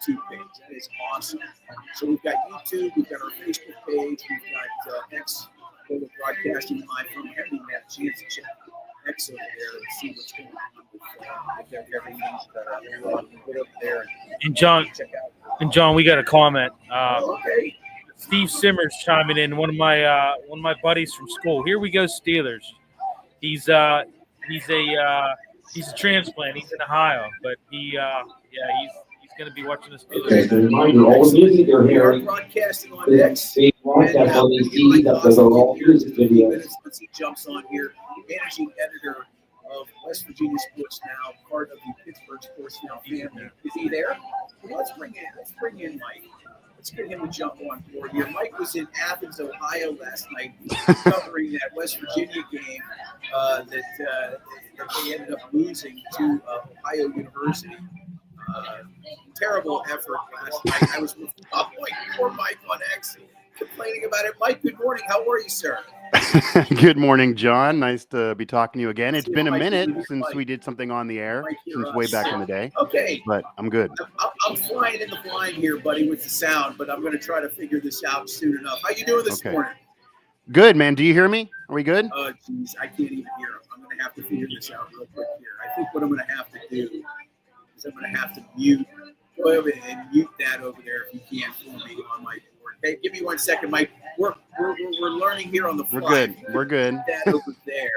YouTube page. That is awesome. So we've got YouTube, we've got our Facebook page, we've got X, where we're broadcasting live from. I haven't even had a chance to check X over there and see what's going on with everything put up there. And John, we got a comment. Okay. Steve Simmers chiming in. One of my buddies from school. Here we go, Steelers. He's a transplant. He's in Ohio, but he's going to be watching the Steelers. Okay, so reminder, all the music you're We are hearing broadcasting on X. is broadcast on these feeds that goes on all music videos. Once he jumps on here, managing editor of West Virginia Sports Now, part of the Pittsburgh Sports Now family. Is he there? Well, let's bring in Mike. Let's get him to jump on board here. Mike was in Athens, Ohio last night, covering that West Virginia game that they ended up losing to Ohio University. Terrible effort last night. I was with poor Mike on X complaining about it. Mike, good morning. How are you, sir? Good morning, John. Nice to be talking to you again. It's been a minute since we did something on the air, since way back in the day. Okay. But I'm good. I'm flying in the blind here, buddy, with the sound, but I'm going to try to figure this out soon enough. How you doing this morning? Good, man. Do you hear me? Are we good? Oh, geez. I can't even hear him. I'm going to have to figure this out real quick here. I think what I'm going to have to do is I'm going to have to mute. Go ahead and mute that over there if you can for me on my board. Hey, give me 1 second, Mike. We're learning here on the fly. We're good. We're good. That over there.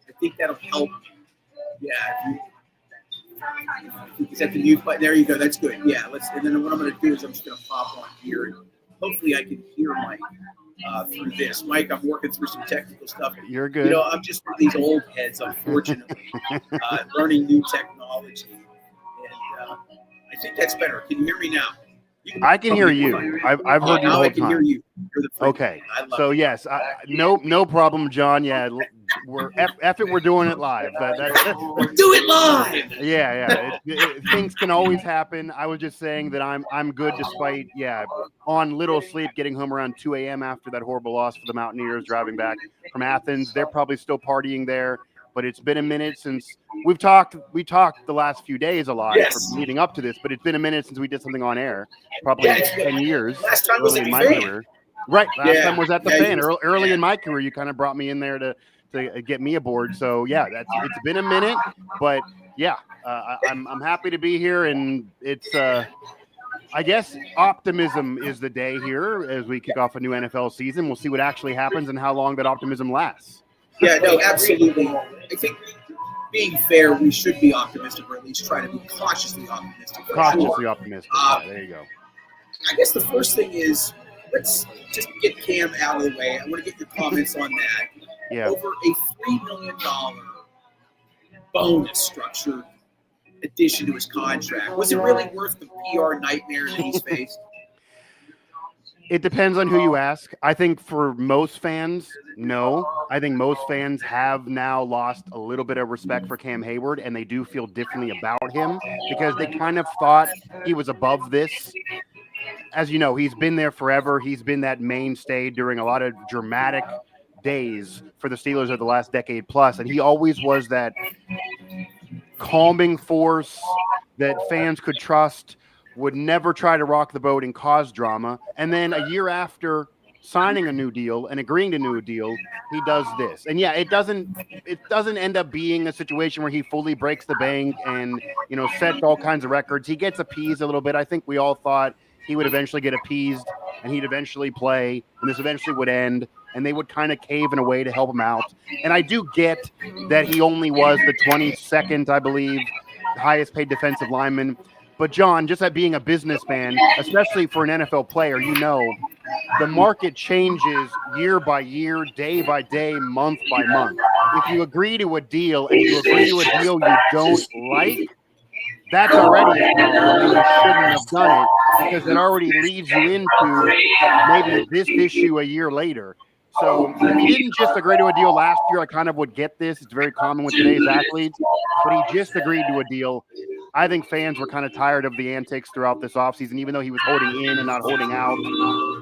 I think that'll help. Yeah. Is that the mute button? There you go. That's good. Yeah. And then what I'm going to do is I'm just going to pop on here, and hopefully I can hear Mike through this. Mike, I'm working through some technical stuff. You're good. I'm just one of these old heads, unfortunately, learning new technology. And I think that's better. Can you hear me now? I can hear you. I've heard you the whole I can time. hear you. You're the Okay. So yes, no problem, John. Yeah, we're we're doing it live. Do it live. Yeah. Things can always happen. I was just saying that I'm good despite on little sleep, getting home around 2 a.m. after that horrible loss for the Mountaineers, driving back from Athens. They're probably still partying there. But it's been a minute since we talked the last few days a lot leading up to this, but it's been a minute since we did something on air, probably 10 years. Last time was in my career. Right. Last time was at the fan. Early in my career, you kind of brought me in there to get me aboard. So it's been a minute, but I'm happy to be here, and it's I guess optimism is the day here as we kick off a new NFL season. We'll see what actually happens and how long that optimism lasts. Yeah, no, absolutely. I think being fair, we should be optimistic, or at least try to be cautiously optimistic. Cautiously optimistic. There you go. I guess the first thing is, let's just get Cam out of the way. I want to get your comments on that. Yeah. Over a $3 million bonus structure addition to his contract. Was it really worth the PR nightmare that he's faced? It depends on who you ask. I think for most fans, no. I think most fans have now lost a little bit of respect for Cam Hayward, and they do feel differently about him because they kind of thought he was above this. As you know, he's been there forever. He's been that mainstay during a lot of dramatic days for the Steelers of the last decade plus, and he always was that calming force that fans could trust, would never try to rock the boat and cause drama. And then a year after signing a new deal and agreeing to a new deal, he does this. And it doesn't end up being a situation where he fully breaks the bank and, sets all kinds of records. He gets appeased a little bit. I think we all thought he would eventually get appeased and he'd eventually play and this eventually would end and they would kind of cave in a way to help him out. And I do get that he only was the 22nd, I believe, highest paid defensive lineman. But John, just at being a businessman, especially for an NFL player, the market changes year by year, day by day, month by month. If you agree to a deal and you agree to a deal you don't like, that's already a problem. You shouldn't have done it because it already leads you into maybe this issue a year later. So if he didn't just agree to a deal last year, I kind of would get this. It's very common with today's athletes. But he just agreed to a deal. I think fans were kind of tired of the antics throughout this offseason, even though he was holding in and not holding out.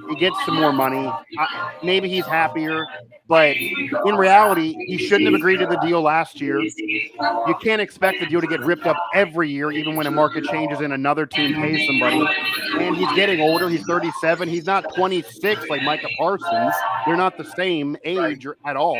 He gets some more money. Maybe he's happier, but in reality, he shouldn't have agreed to the deal last year. You can't expect the deal to get ripped up every year, even when a market changes and another team pays somebody. And he's getting older. He's 37. He's not 26 like Micah Parsons. They're not the same age at all.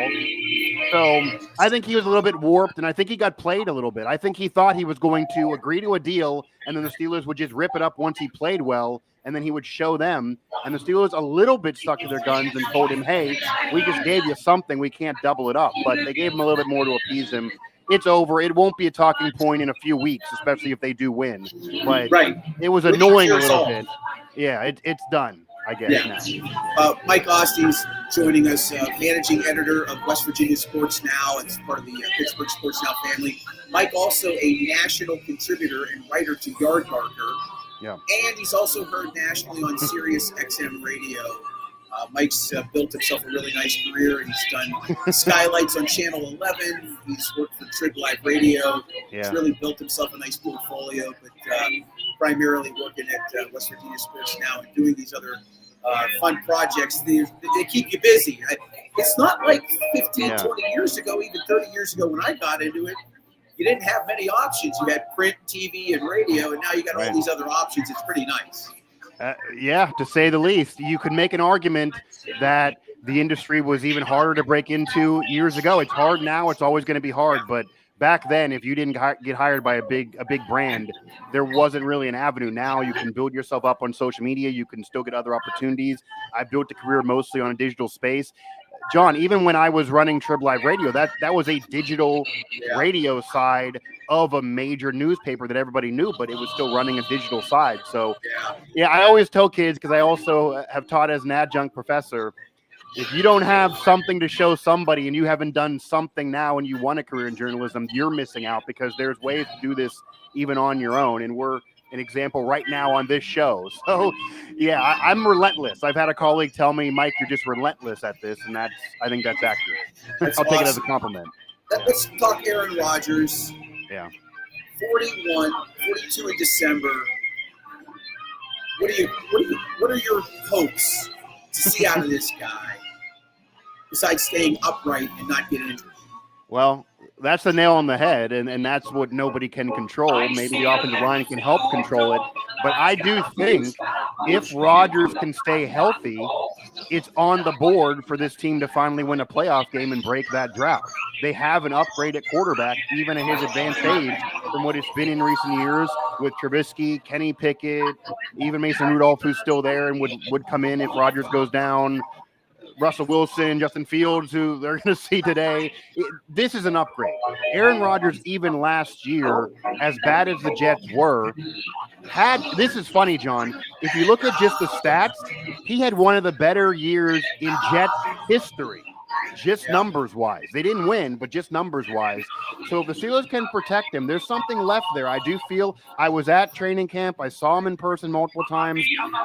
So I think he was a little bit warped, and I think he got played a little bit. I think he thought he was going to agree to a deal, and then the Steelers would just rip it up once he played well, and then he would show them. And the Steelers a little bit stuck to their guns and told him, hey, we just gave you something. We can't double it up. But they gave him a little bit more to appease him. It's over. It won't be a talking point in a few weeks, especially if they do win. But it was annoying a little bit. Yeah, it's done, I guess. Yeah. Mike Ostey's joining us, managing editor of West Virginia Sports Now. It's part of the Pittsburgh Sports Now family. Mike also a national contributor and writer to Yardbarker. Yeah. And he's also heard nationally on Sirius XM Radio. Mike's built himself a really nice career. He's done skylights on Channel 11. He's worked for Trib Live Radio. Yeah. He's really built himself a nice portfolio, but primarily working at West Virginia Sports Now and doing these other fun projects. They keep you busy. It's not like 15, 20 years ago, even 30 years ago when I got into it. You didn't have many options. You had print, TV, and radio, and now you got all these other options. It's pretty nice. Yeah, to say the least. You could make an argument that the industry was even harder to break into years ago. It's hard now. It's always going to be hard. But back then, if you didn't get hired by a big brand, there wasn't really an avenue. Now you can build yourself up on social media. You can still get other opportunities. I built a career mostly on a digital space. John, even when I was running Trib Live Radio, that was a digital radio side of a major newspaper that everybody knew, but it was still running a digital side. So, I always tell kids, because I also have taught as an adjunct professor, if you don't have something to show somebody and you haven't done something now and you want a career in journalism, you're missing out, because there's ways to do this even on your own. And we're an example right now on this show. So, I'm relentless. I've had a colleague tell me, Mike, you're just relentless at this, and I think that's accurate. I'll take it as a compliment. Let's talk Aaron Rodgers. Yeah. 42 in December. What are your hopes to see out of this guy besides staying upright and not getting injured? Well, that's the nail on the head, and that's what nobody can control. Maybe the offensive line can help control it. But I do think if Rodgers can stay healthy, it's on the board for this team to finally win a playoff game and break that drought. They have an upgrade at quarterback, even at his advanced age, from what it's been in recent years with Trubisky, Kenny Pickett, even Mason Rudolph, who's still there and would come in if Rodgers goes down. Russell Wilson, Justin Fields, who they're going to see today. This is an upgrade. Aaron Rodgers, even last year, as bad as the Jets were, this is funny, John. If you look at just the stats, he had one of the better years in Jets history, just numbers-wise. They didn't win, but just numbers-wise. So if the Steelers can protect him, there's something left there. I do feel I was at training camp. I saw him in person multiple times.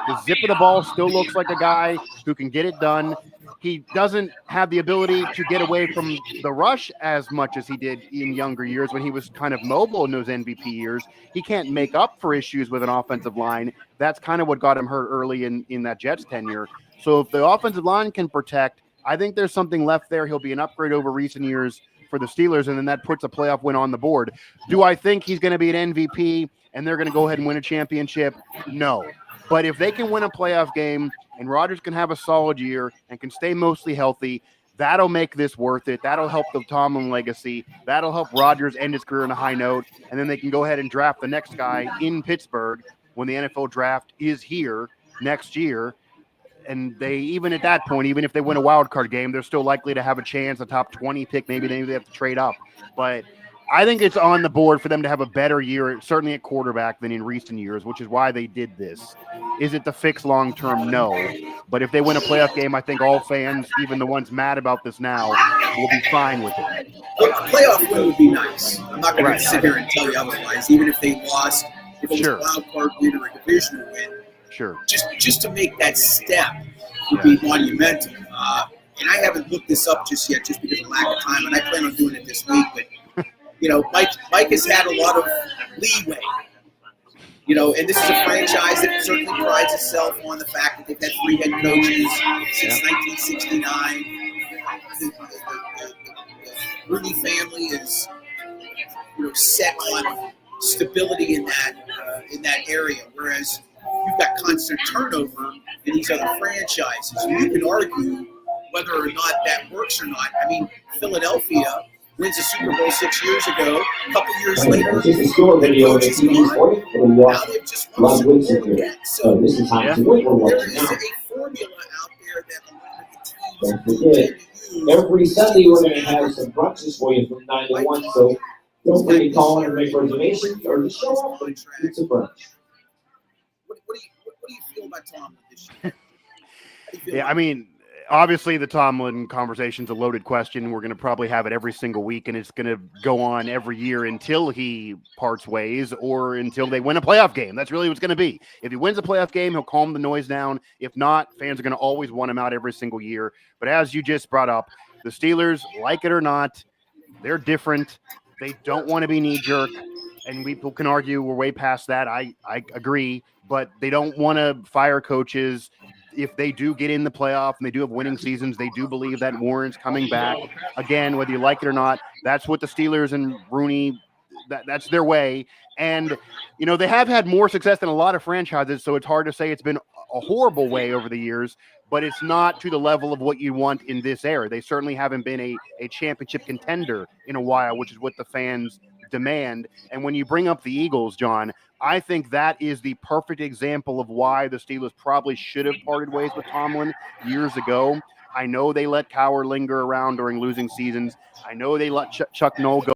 The zip of the ball still looks like a guy who can get it done. He doesn't have the ability to get away from the rush as much as he did in younger years when he was kind of mobile in those MVP years. He can't make up for issues with an offensive line. That's kind of what got him hurt early in that Jets tenure. So if the offensive line can protect, I think there's something left there. He'll be an upgrade over recent years for the Steelers, and then that puts a playoff win on the board. Do I think he's going to be an MVP and they're going to go ahead and win a championship? No. But if they can win a playoff game and Rodgers can have a solid year and can stay mostly healthy, that'll make this worth it. That'll help the Tomlin legacy. That'll help Rodgers end his career on a high note, and then they can go ahead and draft the next guy in Pittsburgh when the NFL draft is here next year. And they, even at that point, even if they win a wild card game, they're still likely to have a chance, a top 20 pick. Maybe they have to trade up. But I think it's on the board for them to have a better year, certainly at quarterback, than in recent years, which is why they did this. Is it the fix long-term? No. But if they win a playoff game, I think all fans, even the ones mad about this now, will be fine with it. Look, a playoff win would be nice. I'm not going to sit here and tell you otherwise, even if they lost, if it was a wild card win or a divisional win. Sure. Just to make that step would be monumental. And I haven't looked this up just yet, just because of lack of time, and I plan on doing it this week. But Mike has had a lot of leeway. And this is a franchise that certainly prides itself on the fact that they've had 3 head coaches since 1969. The Rooney family is, set on stability in that area, whereas you've got constant turnover in these other franchises. You can argue whether or not that works or not. I mean, Philadelphia wins a Super Bowl 6 years ago. A couple years later, this is a store video on the TV for you. now they've just won a Super Bowl again. So this is how to what we're There watching is now. a formula out there that a lot of the Don't teams forget, tend to use. every Sunday we're going to have some brunches for you from 9 to 1. So don't forget to call in or make reservations or just show up and it's a brunch. What do you feel about Tomlin this year? Yeah, I mean, obviously the Tomlin conversation's a loaded question. We're going to probably have it every single week, and it's going to go on every year until he parts ways or until they win a playoff game. That's really what's going to be. If he wins a playoff game, he'll calm the noise down. If not, fans are going to always want him out every single year. But as you just brought up, the Steelers, like it or not, they're different. They don't want to be knee-jerk, and people can argue we're way past that. I agree, but they don't want to fire coaches. If they do get in the playoff and they do have winning seasons, they do believe that Warren's coming back. Again, whether you like it or not, that's what the Steelers and Rooney, that's their way. And, they have had more success than a lot of franchises, so it's hard to say it's been a horrible way over the years, but it's not to the level of what you want in this era. They certainly haven't been a championship contender in a while, which is what the fans demand. And when you bring up the Eagles, John, I think that is the perfect example of why the Steelers probably should have parted ways with Tomlin years ago. I know they let Cowher linger around during losing seasons. I know they let Chuck Noll go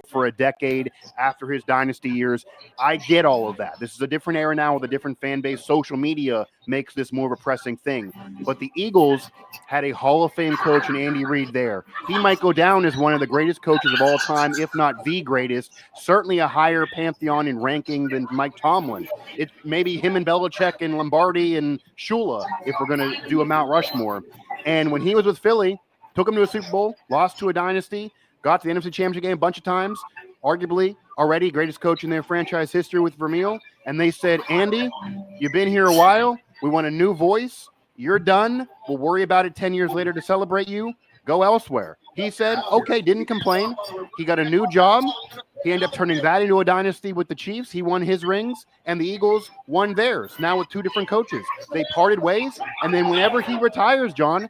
for a decade after his dynasty years. I get all of that. This is a different era now with a different fan base. Social media makes this more of a pressing thing. But the Eagles had a Hall of Fame coach in Andy Reid there. He might go down as one of the greatest coaches of all time, if not the greatest, certainly a higher pantheon in ranking than Mike Tomlin. It maybe him and Belichick and Lombardi and Shula, if we're going to do a Mount Rushmore. And when he was with Philly, took him to a Super Bowl, lost to a dynasty, got to the NFC Championship game a bunch of times, arguably already greatest coach in their franchise history with Vermeil. And they said, Andy, you've been here a while. We want a new voice. You're done. We'll worry about it 10 years later to celebrate you. Go elsewhere. He said, okay, didn't complain. He got a new job. He ended up turning that into a dynasty with the Chiefs. He won his rings, and the Eagles won theirs, now with 2 different coaches. They parted ways, and then whenever he retires, John,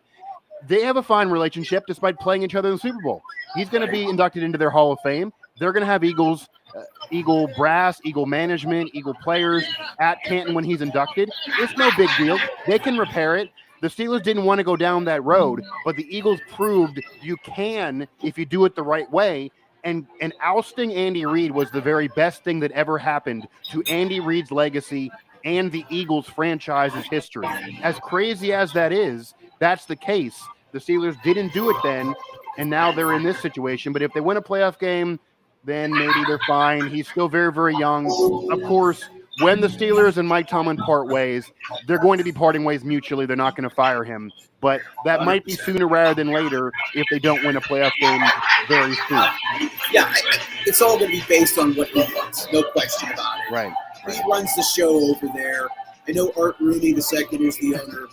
they have a fine relationship despite playing each other in the Super Bowl. He's going to be inducted into their Hall of Fame. They're going to have Eagle brass, Eagle management, Eagle players at Canton when he's inducted. It's no big deal. They can repair it. The Steelers didn't want to go down that road, but the Eagles proved you can if you do it the right way. And ousting Andy Reid was the very best thing that ever happened to Andy Reid's legacy and the Eagles franchise's history. As crazy as that is, that's the case. The Steelers didn't do it then, and now they're in this situation. But if they win a playoff game, then maybe they're fine. He's still very, very young. Of course, when the Steelers and Mike Tomlin part ways, they're going to be parting ways mutually. They're not going to fire him. But that might be sooner rather than later if they don't win a playoff game very soon. Yeah, it's all going to be based on what he wants. No question about it. Right. He runs the show over there. I know Art Rooney II is the owner.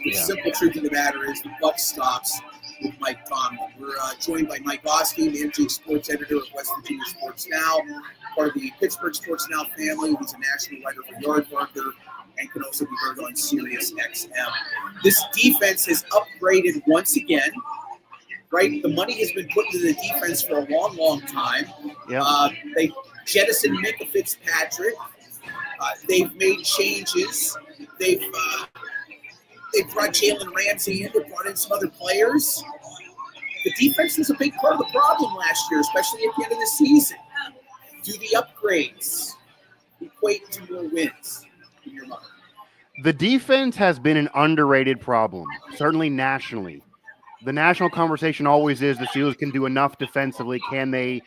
The simple truth of the matter is the buck stops with Mike Tomlin. We're joined by Mike Oski, managing sports editor of West Virginia Sports Now, part of the Pittsburgh Sports Now family. He's a national writer for Yardbarker and can also be heard on Sirius XM. This defense has upgraded once again, right? The money has been put into the defense for a long, long time. Yeah. They jettisoned Minka Fitzpatrick. They've made changes. They've brought Jalen Ramsey in. They brought in some other players. The defense was a big part of the problem last year, especially at the end of the season. Do the upgrades equate to more wins in your mind? The defense has been an underrated problem, certainly nationally. The national conversation always is the Steelers can do enough defensively. Can they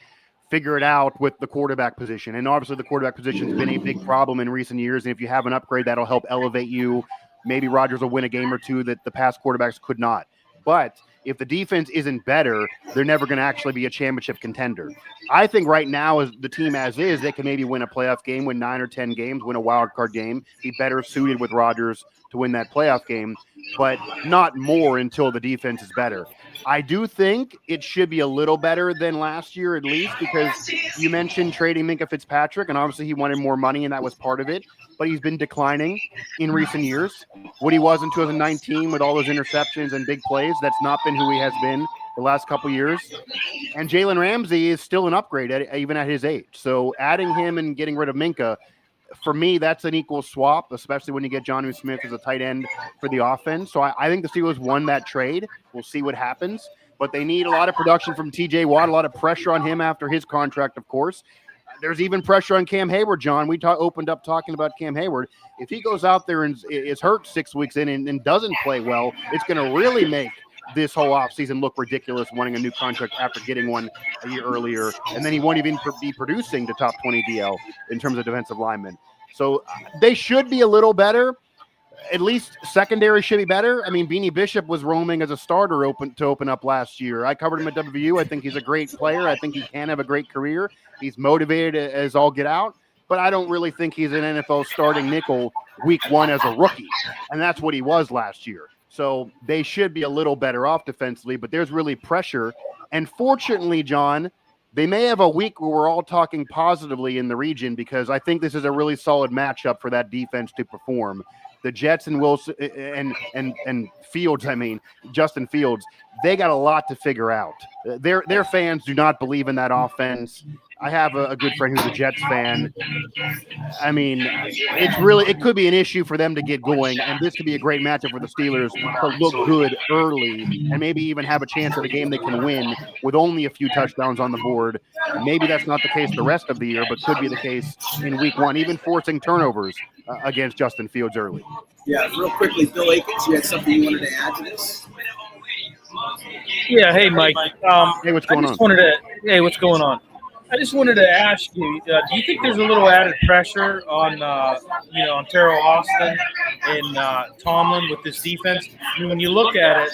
figure it out with the quarterback position? And obviously the quarterback position has been a big problem in recent years. And if you have an upgrade, that'll help elevate you. Maybe Rodgers will win a game or two that the past quarterbacks could not. But if the defense isn't better, they're never going to actually be a championship contender. I think right now, as the team as is, they can maybe win a playoff game, win 9 or 10 games, win a wild card game, be better suited with Rodgers to win that playoff game, but not more until the defense is better. I do think it should be a little better than last year, at least, because you mentioned trading Minkah Fitzpatrick, and obviously he wanted more money, and that was part of it, but he's been declining in recent years. What he was in 2019 with all those interceptions and big plays, that's not been who he has been the last couple years. And Jalen Ramsey is still an upgrade even at his age. So adding him and getting rid of Minkah, for me, that's an equal swap, especially when you get Jonnu Smith as a tight end for the offense. So I think the Steelers won that trade. We'll see what happens. But they need a lot of production from T.J. Watt, a lot of pressure on him after his contract, of course. There's even pressure on Cam Hayward, John. We opened up talking about Cam Hayward. If he goes out there and is hurt 6 weeks in and doesn't play well, it's going to really make this whole offseason look ridiculous, wanting a new contract after getting one a year earlier. And then he won't even be producing the top 20 DL in terms of defensive linemen. So they should be a little better. At least secondary should be better. I mean, Beanie Bishop was roaming as a starter to open up last year. I covered him at WVU. I think he's a great player. I think he can have a great career. He's motivated as all get out. But I don't really think he's an NFL starting nickel week 1 as a rookie. And that's what he was last year. So they should be a little better off defensively, but there's really pressure. And fortunately, John, they may have a week where we're all talking positively in the region, because I think this is a really solid matchup for that defense to perform. The Jets and Wilson and Fields, Justin Fields, they got a lot to figure out. Their fans do not believe in that offense. I have a good friend who's a Jets fan. I mean, it could be an issue for them to get going, and this could be a great matchup for the Steelers to look good early and maybe even have a chance at a game they can win with only a few touchdowns on the board. Maybe that's not the case the rest of the year, but could be the case in week 1, even forcing turnovers against Justin Fields early. Yeah, real quickly, Bill Akins, you had something you wanted to add to this? Yeah, hey, Mike. Hey, what's going on? What's going on? I just wanted to ask you, do you think there's a little added pressure on, on Terrell Austin and Tomlin with this defense? I mean, when you look at it,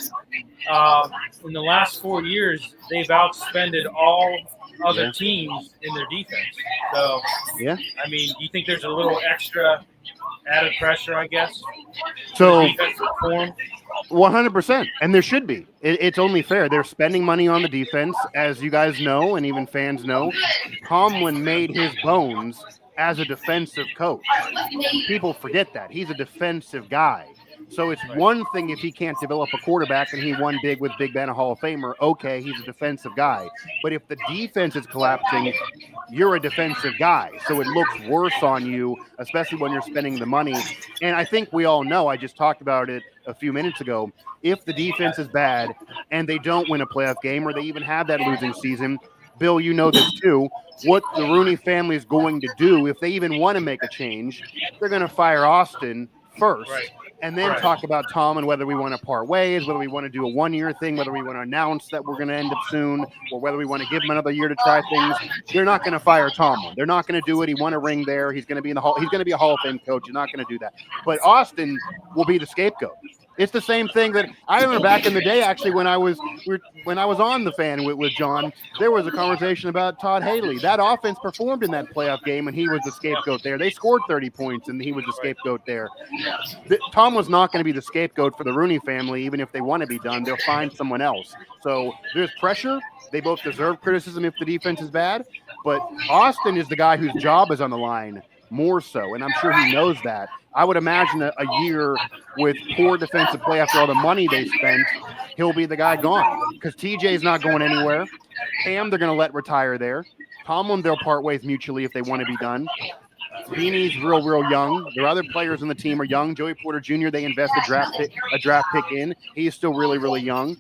in the last 4 years, they've outspended all other teams in their defense. So, yeah. I mean, do you think there's a little extra added pressure, I guess, so defensive form? 100%, and there should be. It's only fair. They're spending money on the defense, as you guys know, and even fans know. Tomlin made his bones as a defensive coach. People forget that. He's a defensive guy. So it's one thing if he can't develop a quarterback and he won big with Big Ben, a Hall of Famer, okay, he's a defensive guy. But if the defense is collapsing, you're a defensive guy. So it looks worse on you, especially when you're spending the money. And I think we all know, I just talked about it a few minutes ago, if the defense is bad and they don't win a playoff game or they even have that losing season, Bill, you know this too, what the Rooney family is going to do, if they even want to make a change, they're going to fire Austin first. Right. And then talk about Tom and whether we want to part ways, whether we want to do a one-year thing, whether we want to announce that we're going to end up soon, or whether we want to give him another year to try things. They're not going to fire Tomlin. They're not going to do it. He won a ring there. He's going to be in the hall. He's going to be a Hall of Fame coach. You're not going to do that. But Austin will be the scapegoat. It's the same thing that I remember back in the day, actually, when I was on the fan with John, there was a conversation about Todd Haley. That offense performed in that playoff game, and he was the scapegoat there. They scored 30 points, and he was the scapegoat there. Tom was not going to be the scapegoat for the Rooney family, even if they want to be done. They'll find someone else. So there's pressure. They both deserve criticism if the defense is bad. But Austin is the guy whose job is on the line more so, and I'm sure he knows that. I would imagine a year with poor defensive play after all the money they spent, he'll be the guy gone because TJ's not going anywhere. Cam, they're going to let retire there. Tomlin, they'll part ways mutually if they want to be done. Beanie's real young. Their other players on the team are young. Joey Porter Jr., they invest a draft pick in. He's still really young.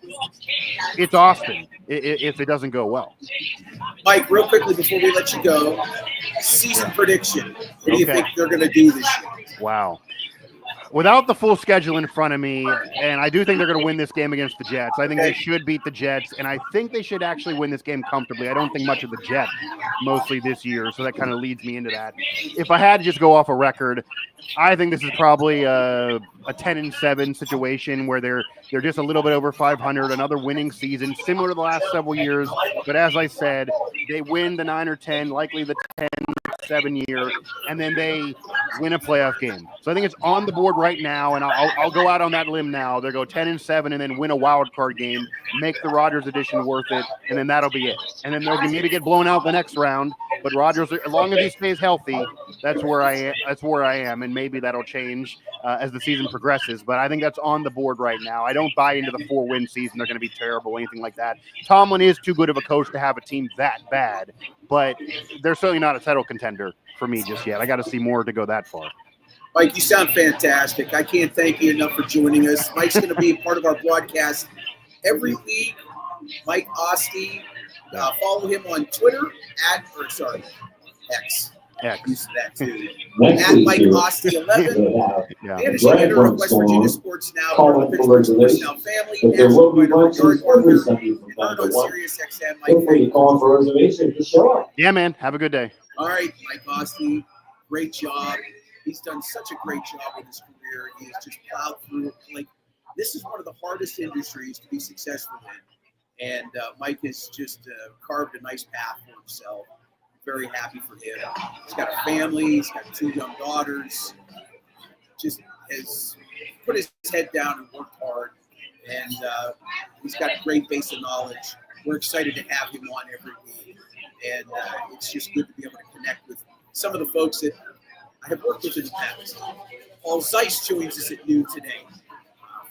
It's Austin if it doesn't go well. Mike, real quickly before we let you go, season prediction. What do you think they're going to do this year? Wow. without the full schedule in front of me, and I do think they're going to win this game against the Jets. I think they should beat the Jets, and I think they should actually win this game comfortably. I don't think much of the Jets mostly this year, so that kind of leads me into that. If I had to just go off a record, I think this is probably a 10-7 situation where they're just a little bit over 500, another winning season, similar to the last several years. But as I said, they win the 9 or 10, likely the 10-7 year, and then they win a playoff game. So I think it's on the board right now, and I'll go out on that limb now. They'll go 10-7 and then win a wild card game, make the Rodgers edition worth it, and then that'll be it. And then they'll maybe get blown out the next round. But Rodgers, as long as he stays healthy, that's where I am, and maybe that'll change as the season progresses. But I think that's on the board right now. I don't buy into the 4-win season. They're going to be terrible, or anything like that. Tomlin is too good of a coach to have a team that bad, but they're certainly not a title contender for me just yet. I got to see more to go that far. Mike, you sound fantastic. I can't thank you enough for joining us. Mike's going to be part of our broadcast every week. Mike Oste. Follow him on Twitter X. Use that too. At Mike Oste 11. Managing editor of West Virginia Sports Now, part of the Pittsburgh Sports Now family. National writer for Yard Partner, and heard on Sirius XM. Mike, yeah, man. Have a good day. All right, Mike Oste, great job. He's done such a great job with his career. He has just plowed through it. Like, this is one of the hardest industries to be successful in. And Mike has just carved a nice path for himself. Very happy for him. He's got a family. He's got 2 young daughters. Just has put his head down and worked hard. And he's got a great base of knowledge. We're excited to have him on every week. And it's just good to be able to connect with some of the folks that I have worked with in the past. Paul Zeiss joins us at noon today.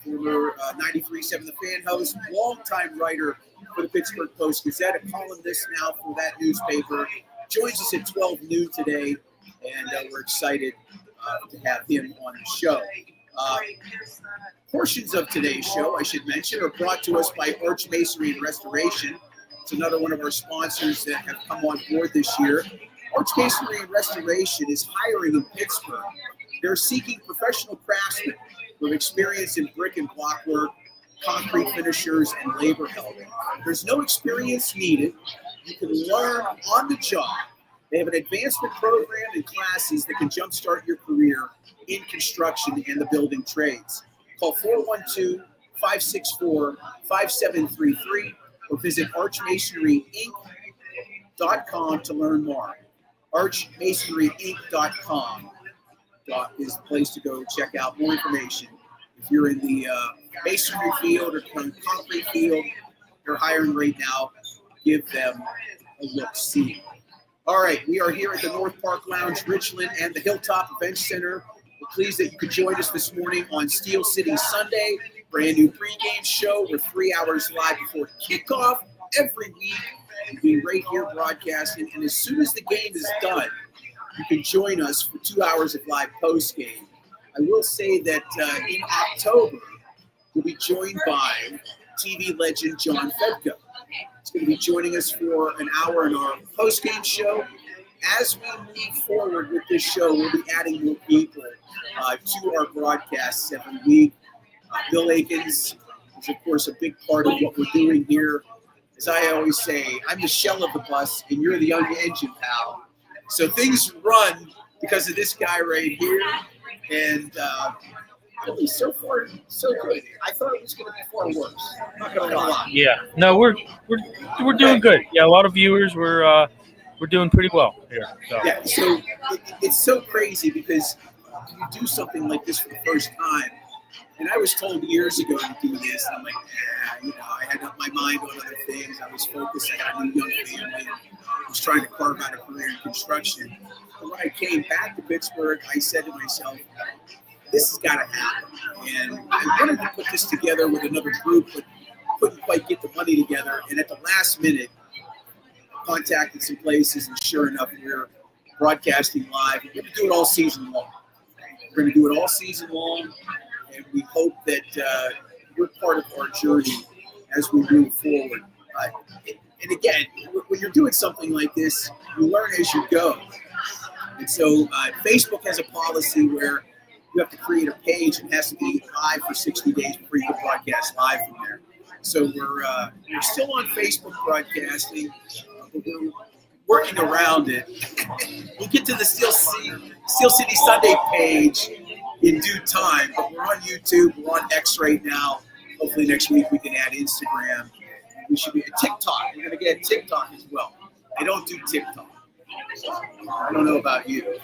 Former 93.7 The Fan host, longtime writer for the Pittsburgh Post-Gazette, a columnist now for that newspaper. Joins us at 12 noon today, and we're excited to have him on the show. Portions of today's show, I should mention, are brought to us by Arch Masonry and Restoration. It's another one of our sponsors that have come on board this year. Arch Masonry and Restoration is hiring in Pittsburgh. They're seeking professional craftsmen with experience in brick and block work, concrete finishers, and labor help. There's no experience needed. You can learn on the job. They have an advancement program and classes that can jumpstart your career in construction and the building trades. Call 412-564-5733 or visit archmasonryinc.com to learn more. archmasonryinc.com is the place to go check out more information. If you're in the masonry field or concrete field, they're hiring right now. Give them a look-see. All right, we are here at the North Park Lounge, Richland, and the Hilltop Event Center. We're pleased that you could join us this morning on Steel City Sunday. Brand new pregame show. We're 3 hours live before kickoff every week. We'll be right here broadcasting, and as soon as the game is done, you can join us for 2 hours of live post-game. I will say that in October, we'll be joined by TV legend John Fedko. He's going to be joining us for an hour in our post-game show. As we move forward with this show, we'll be adding more people to our broadcasts every week. Bill Akins is, of course, a big part of what we're doing here. As I always say, I'm the shell of the bus, and you're the young engine, pal. So things run because of this guy right here. And really, so far, so good. I thought it was going to be far worse. I'm not going to lie. Yeah, no, we're doing good. Yeah, a lot of viewers. We're doing pretty well here. So. Yeah, so it's so crazy because you do something like this for the first time. And I was told years ago to do this. And I'm like, I had my mind on other things. I was focused. I got a new young family. I was trying to carve out a career in construction. And when I came back to Pittsburgh, I said to myself, this has got to happen. And I wanted to put this together with another group, but couldn't quite get the money together. And at the last minute, contacted some places, and sure enough, we're broadcasting live. We're going to do it all season long. We're going to do it all season long, and we hope that you're part of our journey as we move forward. And again, when you're doing something like this, you learn as you go. And so Facebook has a policy where you have to create a page and it has to be live for 60 days before you can broadcast live from there. So we're still on Facebook broadcasting, but we're working around it. We'll get to the Steel City Sunday page in due time, but we're on YouTube, we're on X right now. Hopefully next week we can add Instagram. We should be at TikTok. We're going to get TikTok as well. I don't do TikTok. I don't know about you,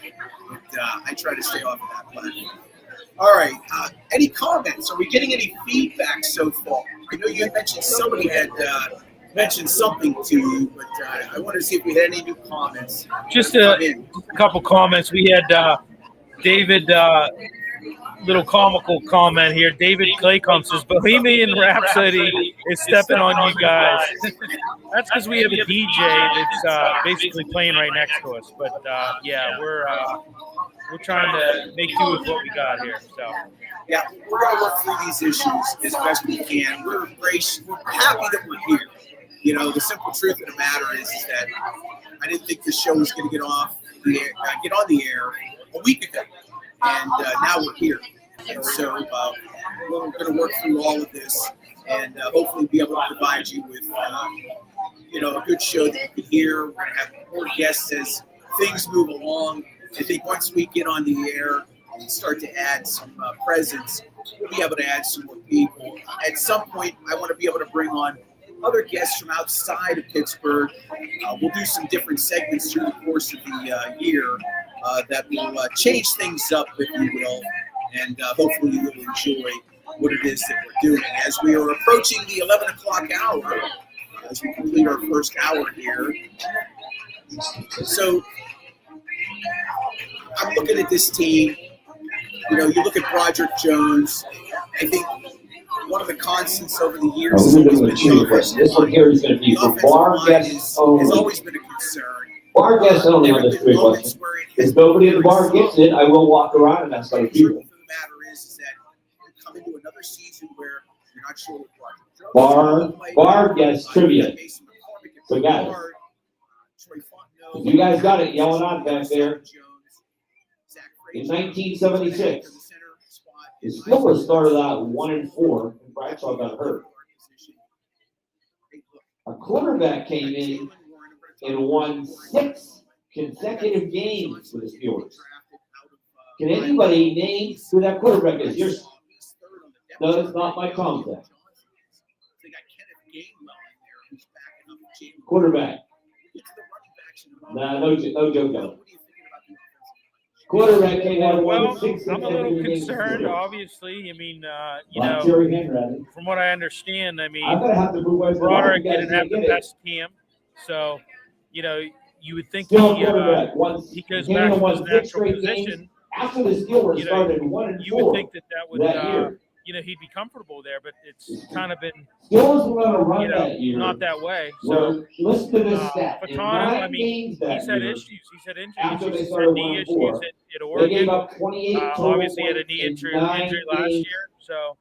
but I try to stay off of that platform. All right. Any comments? Are we getting any feedback so far? I know you had mentioned somebody had mentioned something to you, but I wanted to see if we had any new comments. Just a couple comments. We had David, little comical comment here. David Claycomb says, Bohemian Rhapsody is stepping on you guys. That's because we have a DJ that's basically playing right next to us. But, yeah, we're trying to make do with what we got here. So. Yeah, we're going to work through these issues as best we can. We're happy that we're here. You know, the simple truth of the matter is that I didn't think this show was going to get on the air a week ago, and now we're here. And so we're going to work through all of this, and hopefully be able to provide you with, a good show that you can hear. We're going to have more guests as things move along. I think once we get on the air and start to add some presence, we'll be able to add some more people. At some point, I want to be able to bring on other guests from outside of Pittsburgh. We'll do some different segments through the course of the year that will change things up, if you will, and hopefully you will enjoy what it is that we're doing. As we are approaching the 11 o'clock hour, as we complete our first hour here. So I'm looking at this team. You know, you look at Broderick Jones. I think one of the constants over the years has always been this one here is going to be for bar guests only. Has always been a concern. Bar guests only on this three question. If nobody at the bar gets it, I will walk around and ask other people. The matter is that you come into another season where you're not sure what bar guest trivia. So guys, if you guys got it yelling on back there. In 1976, the Steelers started out 1-4, and Bradshaw got hurt. A quarterback came in and won 6 consecutive games for the Steelers. Can anybody name who that quarterback is? Yours? No, that's not my contact. Quarterback. Nah, no joke. Quarterback came out. Well, I'm a little concerned, obviously. I mean, from what I understand, Broderick didn't have the best team. So, you would think he goes back to his natural position. After the Steelers started 1-4, you would think that would, he'd be comfortable there, but it's kind of been, not that way. So, listen to this stat. Fatano, he's had issues. He's had injuries. He's had knee issues at Oregon. Obviously had a knee injury last year. So,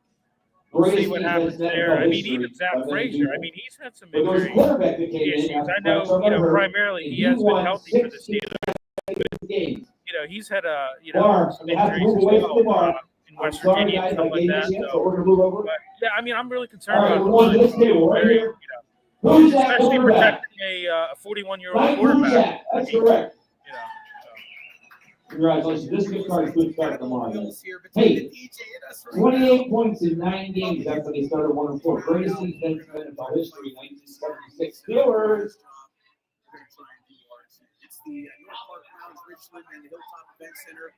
we'll see what happens there. Even Zach Frazier, he's had some injury issues. I know, primarily he has been healthy for the Steelers. He's had some injuries as well. In West Virginia and stuff like that. So, but, yeah, I'm really concerned about the line. Especially protecting a 41-year-old quarterback. That's correct. Congratulations. This good card is good start tomorrow. Hey, 28 points in 9 games after they started 1-4. Greatest defense in NFL history, 1976 Steelers. It's the North Park Browns, Richland, and the Hilltop Event Center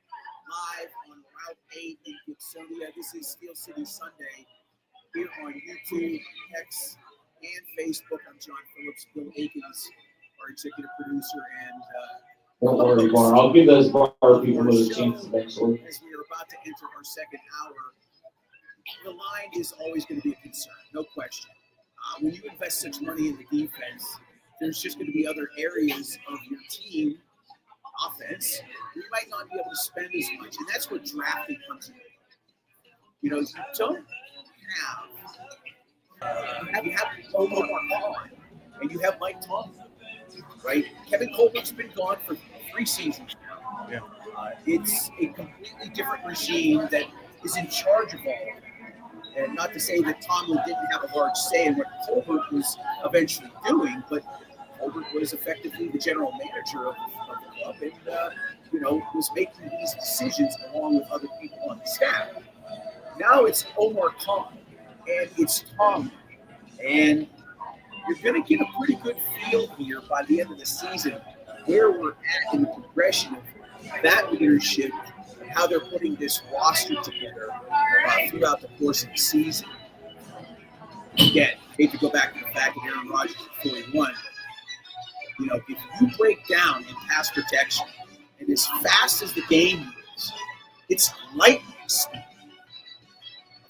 live on Route 8 in Gibsonia. This is Steel City Sunday here on YouTube, X, and Facebook. I'm John Phillips. Bill Akins, our executive producer, and don't worry, Bar. I'll give those bar people a chance eventually. As we are about to enter our second hour, the line is always going to be a concern, no question. When you invest such money in the defense, there's just going to be other areas of your team offense you might not be able to spend as much, and that's where drafting comes in. You don't have you have Omar Khan, and you have Mike Tomlin, right? Kevin Colbert's been gone for 3 seasons now. Yeah. It's a completely different regime that is in charge of all of it. And not to say that Tomlin didn't have a large say in what Colbert was eventually doing, but Colbert was effectively the general manager of the club and, was making these decisions along with other people on the staff. Now it's Omar Khan, and it's Tomlin. And you're going to get a pretty good feel here by the end of the season where we're at in the progression of that leadership and how they're putting this roster together throughout the course of the season. Again, hate to go back to the fact that Aaron Rodgers is 41. If you break down in pass protection and as fast as the game moves, it's lightning speed.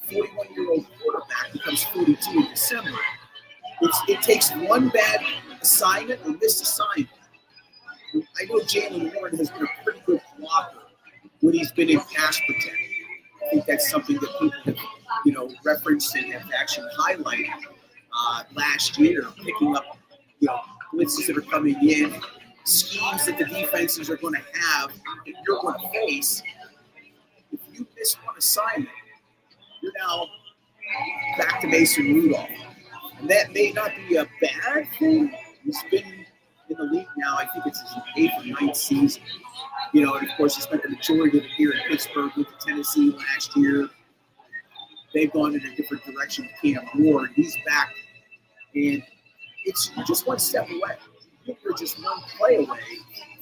A 41-year-old quarterback becomes 42 in December. It takes one bad assignment or missed assignment. I know Jalen Warren has been a pretty good blocker when he's been in pass protection. I think that's something that people have, referenced and have actually highlighted last year, picking up, blitzes that are coming in, schemes that the defenses are going to have that you're going to face. If you miss one assignment, you're now back to Mason Rudolph. And that may not be a bad thing. He's been in the league now, I think it's his 8th or 9th season. And of course, he spent the majority of it here in Pittsburgh, went to Tennessee last year. They've gone in a different direction with Cam Ward. He's back, and it's just one step away. You're just one play away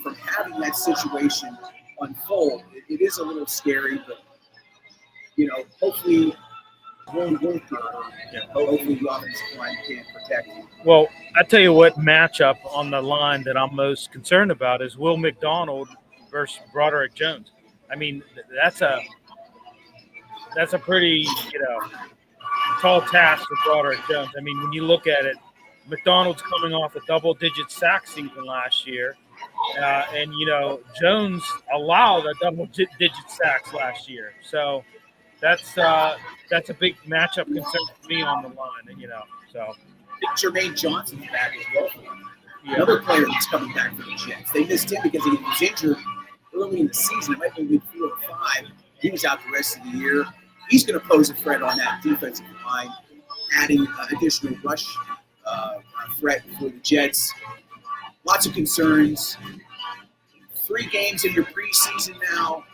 from having that situation unfold. It is a little scary, but, hopefully won't hopefully the offensive line can protect you. Well, I tell you what matchup on the line that I'm most concerned about is Will McDonald versus Broderick Jones. I mean, that's a pretty, tall task for Broderick Jones. I mean, when you look at it, McDonald's coming off a double-digit sack season last year, and Jones allowed a double-digit sacks last year. So that's a big matchup concern for me on the line, So I think Jermaine Johnson's back as well. Yeah. Another player that's coming back for the Jets. They missed him because he was injured early in the season. It might be week 4 or 5. He was out the rest of the year. He's going to pose a threat on that defensive line, adding additional rush threat for the Jets. Lots of concerns. 3 games in your preseason now.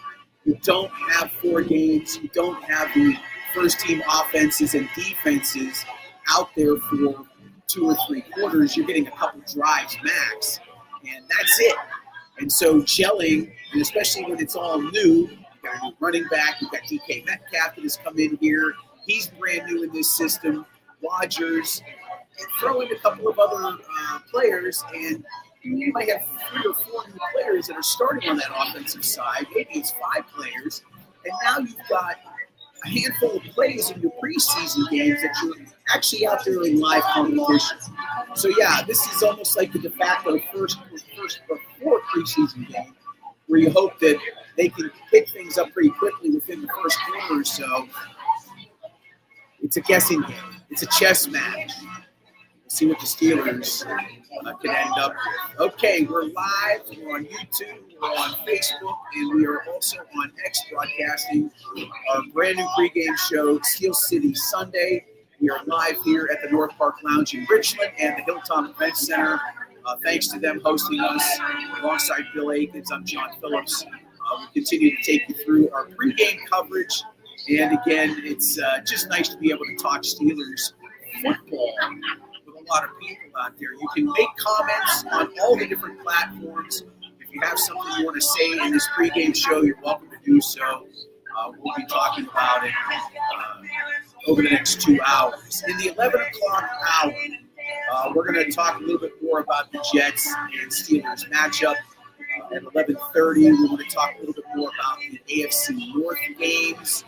You don't have 4 games. You don't have the first-team offenses and defenses out there for 2 or 3 quarters. You're getting a couple drives max, and that's it. And so gelling, and especially when it's all new, you've got a new running back. You've got DK Metcalf that has come in here. He's brand new in this system. Rodgers, and throw in a couple of other players, and you might have 3 or 4 new players that are starting on that offensive side. Maybe it's 5 players. And now you've got a handful of plays in your preseason games that you're actually out there in live competition. So, yeah, this is almost like the de facto first or 4 preseason game where you hope that they can pick things up pretty quickly within the first quarter or so. It's a guessing game. It's a chess match. We'll see what the Steelers can end up with. Okay, we're live. We're on YouTube. We're on Facebook. And we are also on X broadcasting our brand new pregame show, Steel City Sunday. We are live here at the North Park Lounge in Richland and the Hilltop Event Center. Thanks to them hosting us. Alongside Bill Aikens, I'm John Phillips. We continue to take you through our pregame coverage. And again, it's just nice to be able to talk Steelers football with a lot of people out there. You can make comments on all the different platforms. If you have something you want to say in this pregame show, you're welcome to do so. We'll be talking about it over the next 2 hours. In the 11 o'clock hour, we're going to talk a little bit more about the Jets and Steelers matchup. At 11:30, we want to talk a little bit more about the AFC North games.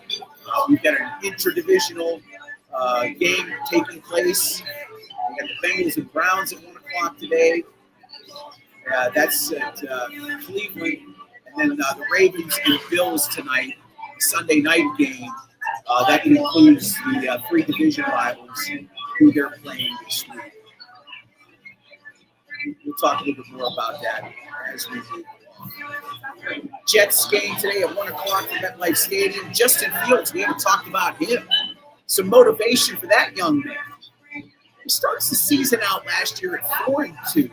We've got an interdivisional game taking place. We got the Bengals and Browns at 1 o'clock today. That's at Cleveland. And then the Ravens and Bills tonight, Sunday night game. That includes the 3 division rivals who they're playing this week. We'll talk a little bit more about that as we move on. Jets game today at 1 o'clock at MetLife Stadium. Justin Fields, we haven't talked about him. Some motivation for that young man. He starts the season out last year at 4-2.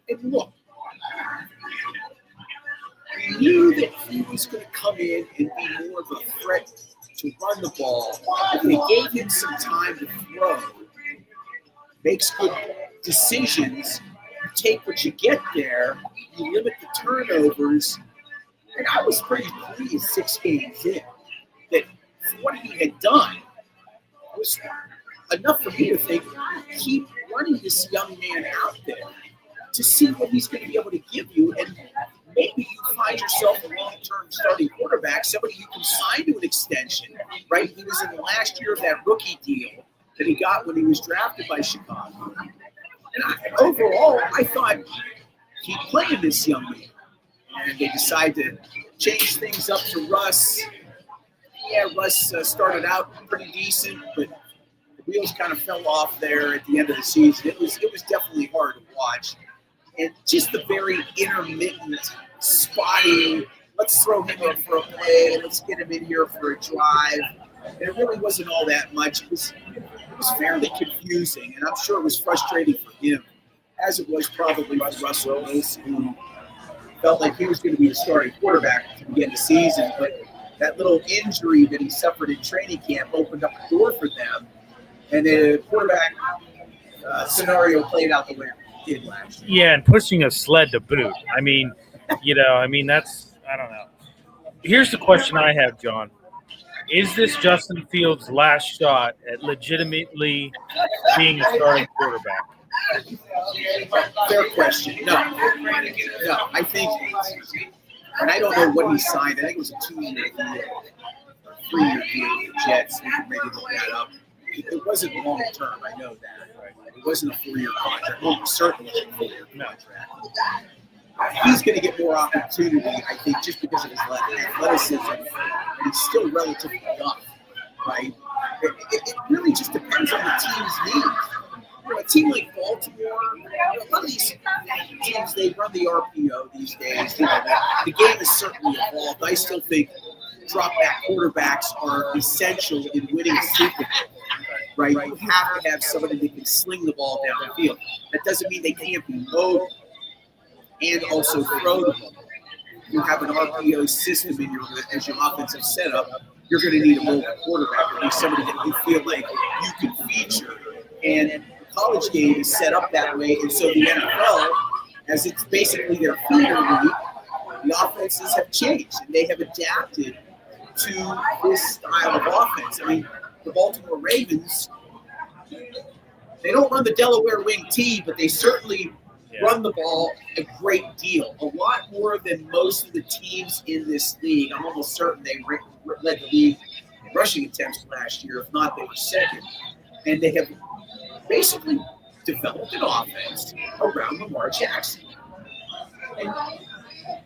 And look, we knew that he was going to come in and be more of a threat to run the ball. If they gave him some time to throw, makes good decisions, you take what you get there, you limit the turnovers, and I was pretty pleased 6 games in that what he had done was enough for me to think, keep running this young man out there to see what he's going to be able to give you, and maybe you find yourself a long-term starting quarterback, somebody you can sign to an extension, right? He was in the last year of that rookie deal that he got when he was drafted by Chicago. And overall, I thought keep playing this young man. And they decided to change things up to Russ. Yeah, Russ started out pretty decent, but the wheels kind of fell off there at the end of the season. It was definitely hard to watch. And just the very intermittent, spotty, let's throw him in for a play, let's get him in here for a drive. And it really wasn't all that much. It was fairly confusing, and I'm sure it was frustrating for him, as it was probably for Russell Wilson, who felt like he was going to be the starting quarterback to begin the season. But that little injury that he suffered in training camp opened up the door for them, and the quarterback scenario played out the way it did last year. Yeah, and pushing a sled to boot. I mean, that's, I don't know. Here's the question I have, John. Is this Justin Fields' last shot at legitimately being a starting quarterback? Fair question. No, I think, and I don't know what he signed. I think it was a 2-year deal, 3-year deal with the Jets. We can maybe look that up. It wasn't long term. I know that. Right? It wasn't a 4-year contract. Well, certainly a 4-year contract. He's going to get more opportunity, I think, just because of his athleticism, and he's still relatively young, right? It really just depends on the team's needs. A team like Baltimore, a lot of these teams, they run the RPO these days. The game has certainly evolved. I still think drop-back quarterbacks are essential in winning a Super Bowl, right? You have to have somebody that can sling the ball down the field. That doesn't mean they can't be mobile and also throw the ball. You have an RPO system in as your offensive setup, you're going to need a mobile quarterback, or at least somebody that you feel like you can feature. And the college game is set up that way, and so the NFL, as it's basically their feeder league, the offenses have changed, and they have adapted to this style of offense. I mean, the Baltimore Ravens, they don't run the Delaware wing T, but they certainly run the ball a great deal, a lot more than most of the teams in this league. I'm almost certain they led the league in rushing attempts last year. If not, they were second. And they have basically developed an offense around Lamar Jackson. And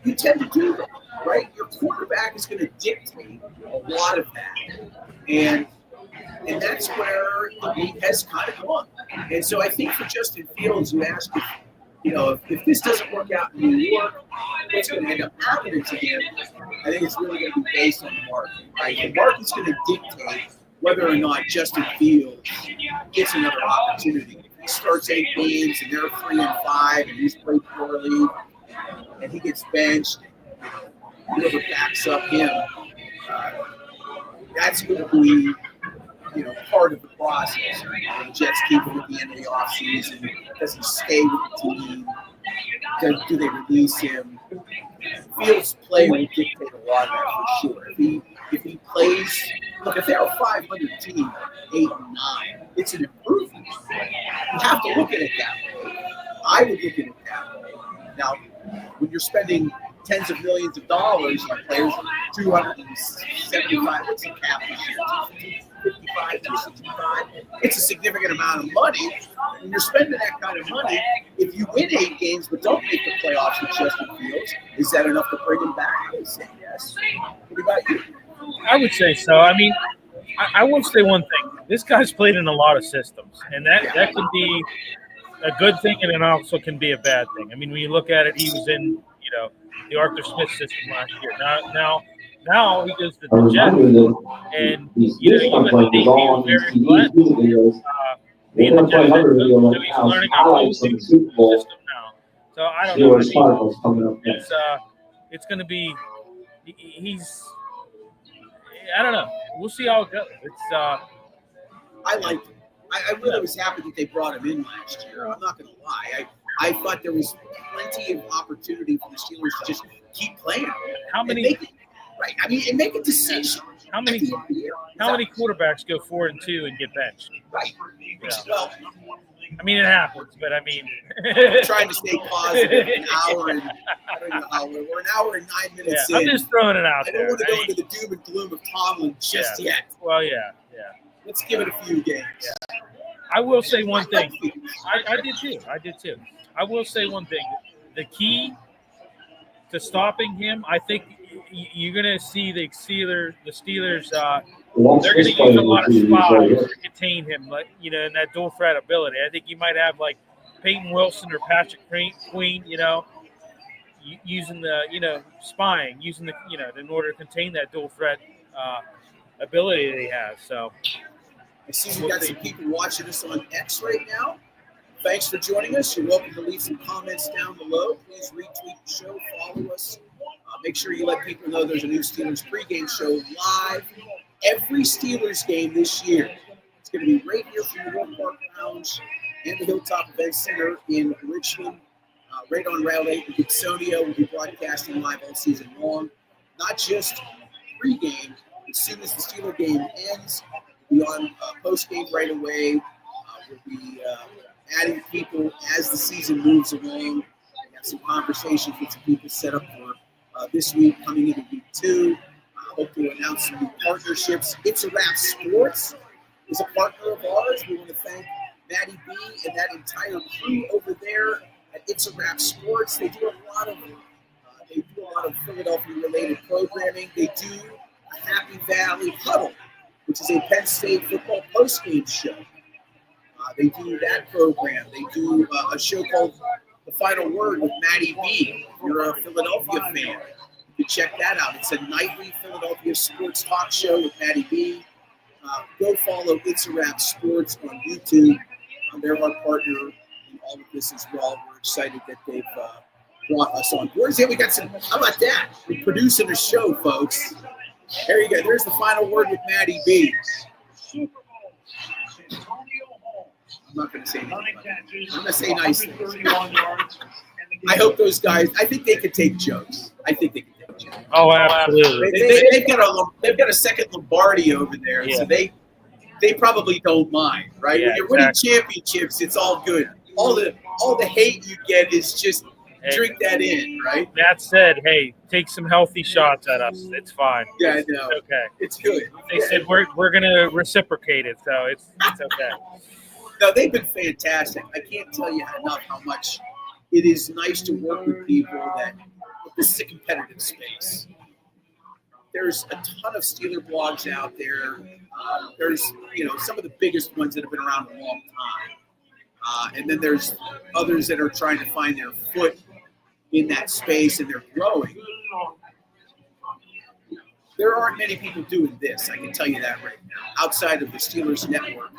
you tend to do that, right? Your quarterback is going to dictate a lot of that. And that's where the league has kind of gone. And so I think for Justin Fields, you ask if this doesn't work out in New York, what's going to end up happening to him? I think it's really going to be based on the market, right? The market's going to dictate whether or not Justin Fields gets another opportunity. If he starts 8 games and they're 3-5 and he's played poorly and he gets benched, whoever backs up him, that's going to be part of the process. Right? The Jets keep him at the end of the offseason. Does he stay with the team? Do they release him? Fields' play will dictate a lot of that for sure. If he plays, look, if they're a 500 team, 8 and 9, it's an improvement. You have to look at it that way. I would look at it that way. Now, when you're spending tens of millions of dollars on players, 275, what's the cap this year? 55, 265. It's a significant amount of money. When you're spending that kind of money, if you win 8 games but don't make the playoffs with Justin Fields, is that enough to bring him back? I would say yes. What about you? I would say so. I mean, I will say one thing. This guy's played in a lot of systems, and that can be a good thing, and it also can be a bad thing. I mean, when you look at it, he was in the Arthur Smith system last year. Now he goes to I the Jets, remind you that and these you stuff let like Steve is all on be these very CDs, blessed. music videos. Being They're the gonna play Jets head another coach, video so right he's now, learning a whole highlights from new the Super Bowl. system now. So I don't know. I Steelers mean, Cardinals coming up next. it's going to be. He's. I don't know. We'll see how it goes. It's. I liked him. I really was happy that they brought him in last year. I'm not going to lie. I thought there was plenty of opportunity for the Steelers to just keep playing. How many? And make a decision. How many? How many quarterbacks go 4-2 and get benched? Right. Yeah. Well, I mean, it happens, but I mean, I'm trying to stay positive. An hour and I don't know how we're an hour and 9 minutes in. I'm just throwing it out I there. don't want to go into the doom and gloom of Tomlin just yet. Well, yeah. Let's give it a few games. Yeah. I will say one thing. I did too. I will say one thing. The key to stopping him, I think you're going to see the Steelers. They're going to use a lot of spies to contain him, like in that dual threat ability. I think you might have like Peyton Wilson or Patrick Queen, using the spying, using the in order to contain that dual threat ability that he has. So I see we got some people watching us on X right now. Thanks for joining us. You're welcome to leave some comments down below. Please retweet the show, follow us. Make sure you let people know there's a new Steelers pregame show live every Steelers game this year. It's going to be right here from the World Park Lounge and the Hilltop Event Center in Richmond. Right on Route 8 in Gibsonia. We'll be broadcasting live all season long. Not just pregame. As soon as the Steeler game ends, we'll be on postgame right away. We'll be adding people as the season moves along. We have some conversations with some people set up for this week coming into week 2. Hope to announce some new partnerships. It's a Wrap Sports is a partner of ours. We want to thank Maddie B and that entire crew over there at It's a Wrap Sports. They do a lot of Philadelphia-related programming. They do a Happy Valley Huddle, which is a Penn State football postgame show. They do that program. They do a show called The Final Word with Maddie B. If you're a Philadelphia fan, you can check that out. It's a nightly Philadelphia sports talk show with Maddie B. Go follow It's a Wrap Sports on YouTube. They're our partner in all of this as well. We're excited that they've brought us on board. We got some. How about that? We're producing a show, folks. There you go. There's the Final Word with Maddie B. I'm not going to say anything. I'm going to say nice things. I hope those guys. I think they could take jokes. Oh, absolutely. They've got a second Lombardi over there, so they probably don't mind, right? Yeah, when you're winning championships, it's all good. All the hate you get is just drink that in, right? That said, hey, take some healthy shots at us. It's fine. Yeah, I know. It's okay. It's good. They said we're gonna reciprocate it, so it's okay. No, they've been fantastic. I can't tell you enough how much it is nice to work with people that this is a competitive space. There's a ton of Steeler blogs out there. There's some of the biggest ones that have been around a long time. And then there's others that are trying to find their foot in that space, and they're growing. There aren't many people doing this, I can tell you that right now, outside of the Steelers network,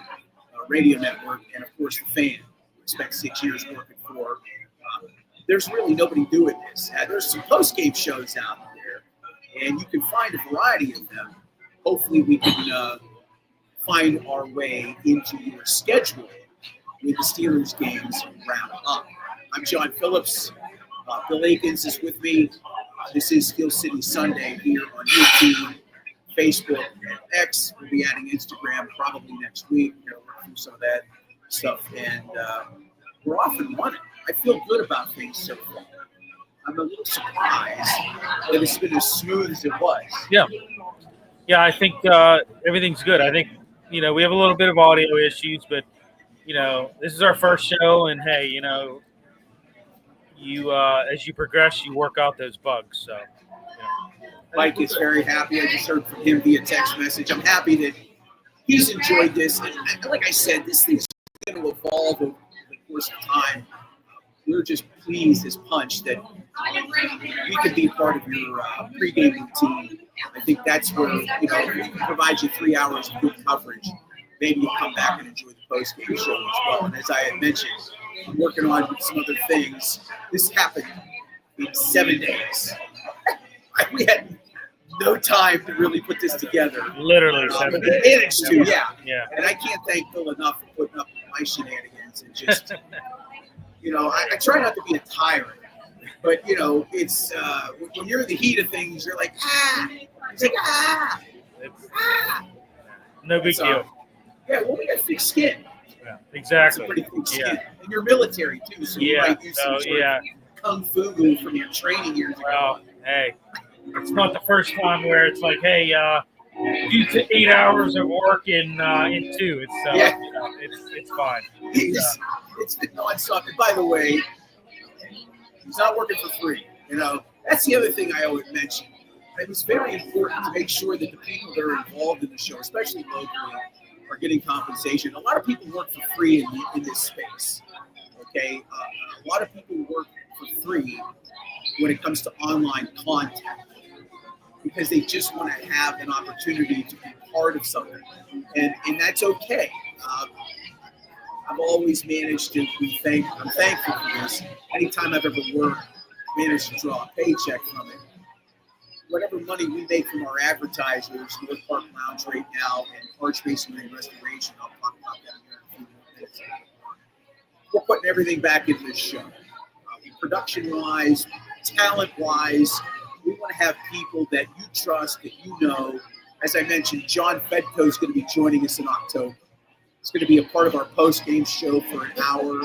radio network, and of course the Fan, who spent 6 years working for. There's really nobody doing this. There's some post-game shows out there, and you can find a variety of them. Hopefully we can find our way into your schedule when the Steelers games round up. I'm John Phillips. Bill Akins is with me. This is Steel City Sunday here on YouTube, Facebook, and X. We'll be adding Instagram probably next week. We're going to work through some of that stuff, and we're off and running. I feel good about things so far. I'm a little surprised that it's been as smooth as it was. Yeah, I think everything's good. I think, we have a little bit of audio issues, but, this is our first show, and, hey, you as you progress, you work out those bugs. So, Mike is very happy. I just heard from him via text message. I'm happy that he's enjoyed this. And like I said, this thing's going to evolve over the course of time. we're just pleased as punch that we could be part of your pregame routine. I think that's where, we can provide you 3 hours of good coverage. Maybe you'll come back and enjoy the postgame show as well. And as I had mentioned, I'm working on some other things. This happened in 7 days. We had no time to really put this together. Literally, but we managed to, yeah. Yeah. And I can't thank Bill enough for putting up with my shenanigans and just, I try not to be a tyrant, but it's when you're in the heat of things, you're like, it's like No big deal. Yeah, well, we got thick skin. Yeah, exactly. It's a pretty thick skin. And you're military too, so you might use some sort of kung fu move from your training years ago. Well, hey, it's not the first time where it's like, hey, do 8 hours of work in 2. It's fine. It's been nonstop. And by the way, he's not working for free. That's the other thing I always mention. It was very important to make sure that the people that are involved in the show, especially locally, are getting compensation. A lot of people work for free in this space. Okay, a lot of people work for free when it comes to online content because they just want to have an opportunity to be part of something, and that's okay. I've always managed to I'm thankful for this. Anytime I've ever worked, managed to draw a paycheck from it. Whatever money we make from our advertisers, North Park Lounge right now, and Archmasonry Restoration, I'll talk about that in a few minutes. We're putting everything back into this show. Production-wise, talent-wise, we want to have people that you trust, that you know. As I mentioned, John Fedko is going to be joining us in October. It's going to be a part of our post-game show for an hour.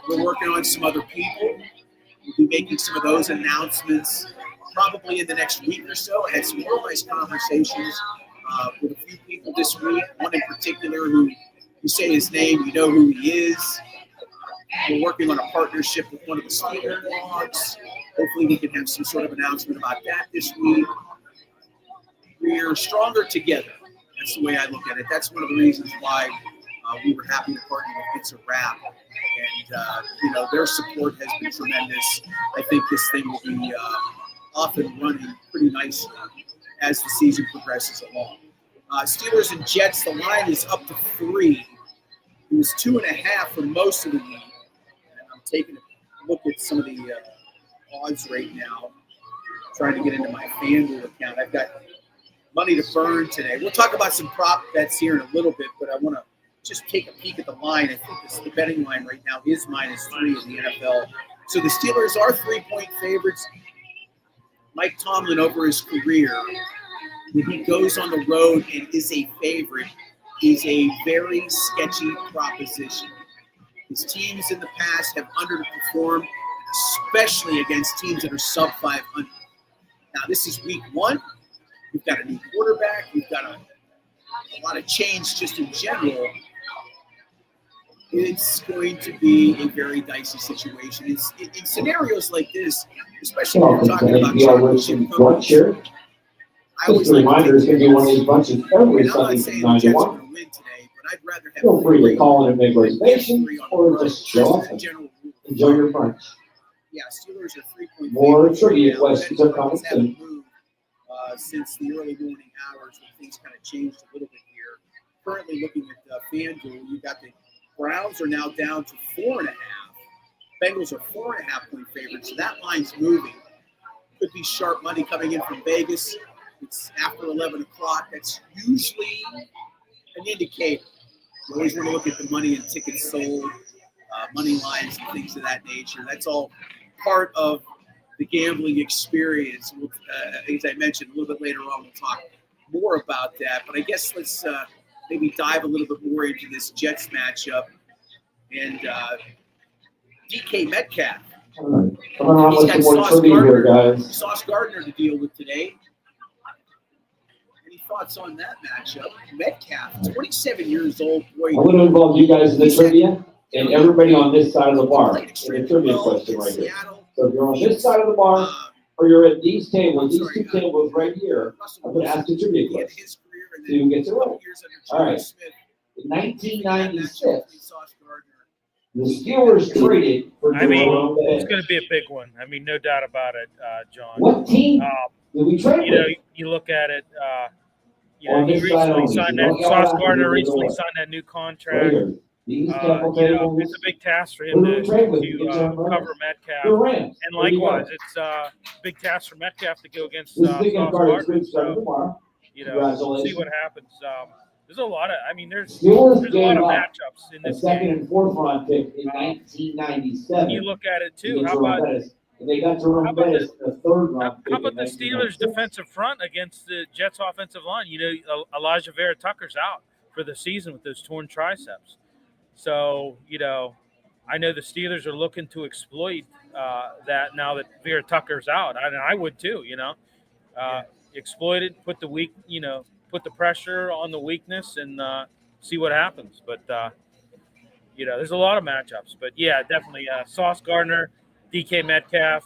We're working on some other people. We'll be making some of those announcements probably in the next week or so. I had some real nice conversations with a few people this week. One in particular who, you say his name, you know who he is. We're working on a partnership with one of the Steeler blogs. Hopefully we can have some sort of announcement about that this week. We're stronger together. That's the way I look at it. That's one of the reasons why we were happy to partner with It's a Wrap. And, their support has been tremendous. I think this thing will be off and running pretty nicely as the season progresses along. Steelers and Jets, the line is up to 3. It was 2.5 for most of the week. And I'm taking a look at some of the odds right now, trying to get into my FanDuel account. I've got money to burn today. We'll talk about some prop bets here in a little bit, but I want to just take a peek at the line. I think the betting line right now is -3 in the NFL. So the Steelers are 3-point favorites. Mike Tomlin, over his career, when he goes on the road and is a favorite, is a very sketchy proposition. His teams in the past have underperformed, especially against teams that are sub 500. Now, this is week 1. We've got a new quarterback. We've got a lot of change just in general. It's going to be a very dicey situation. In scenarios like this, especially when we're talking about championship coaches, I always like reminder is going to be one of these bunches every I'm not Sunday saying from the 9 to Jets are 1. going to win today, but I'd rather have Feel free to call in and make than reservations 3 on the or road. just show up That's and the general rule. enjoy your brunch. Yeah, Steelers are 3-point More favorites trivia right now. questions are coming Things haven't soon. moved since the early morning hours when things kind of changed a little bit here. Currently looking at FanDuel, you've got the Browns are now down to 4.5. Bengals are 4.5-point favorites, so that line's moving. Could be sharp money coming in from Vegas. It's after 11 o'clock. That's usually an indicator. You always want to look at the money and tickets sold, money lines and things of that nature. That's all part of the gambling experience. As I mentioned, a little bit later on, we'll talk more about that. But I guess let's maybe dive a little bit more into this Jets matchup. And DK Metcalf. Coming on He's with got some more Sauce trivia here, guys. Sauce Gardner to deal with today. Any thoughts on that matchup? Metcalf, 27 years old. Boy, I'm going to involve you guys in the trivia and everybody on this side of the bar in a trivia question right here. So if you're on this side of the bar or you're at these tables, these two tables right here, I'm going to ask a trivia question. See who gets it right. All right. In 1996, The Steelers traded for I mean, Jerome it's Bettis. going to be a big one. I mean, no doubt about it, John. What team did we trade You know, with? you look at it. On He this side recently only, signed so that. don't yell Sauce out Gardner because recently we're signed that new right contract. here. These couple tables. It's a big task for Who him do we trade with? to Get Jeff cover Rams. Metcalf. The Rams. And There you go. likewise, it's a big task for Metcalf to go against This Sauce is the Gardner. good start So, tomorrow. we'll see Congratulations. what happens. There's a lot of, there's Steelers a lot gave of up matchups in a this second game. and fourth round pick in 1997. You look at it to too. get How Jerome about Bettis. And they got Jerome Bettis in the third round pick. how about in the Steelers' 1996. defensive front against the Jets' offensive line? You know, Elijah Vera Tucker's out for the season with those torn triceps. So, I know the Steelers are looking to exploit that now that Vera Tucker's out. I would too, exploit it, put the pressure on the weakness and see what happens. But, there's a lot of matchups. But, yeah, definitely Sauce Gardner, DK Metcalf.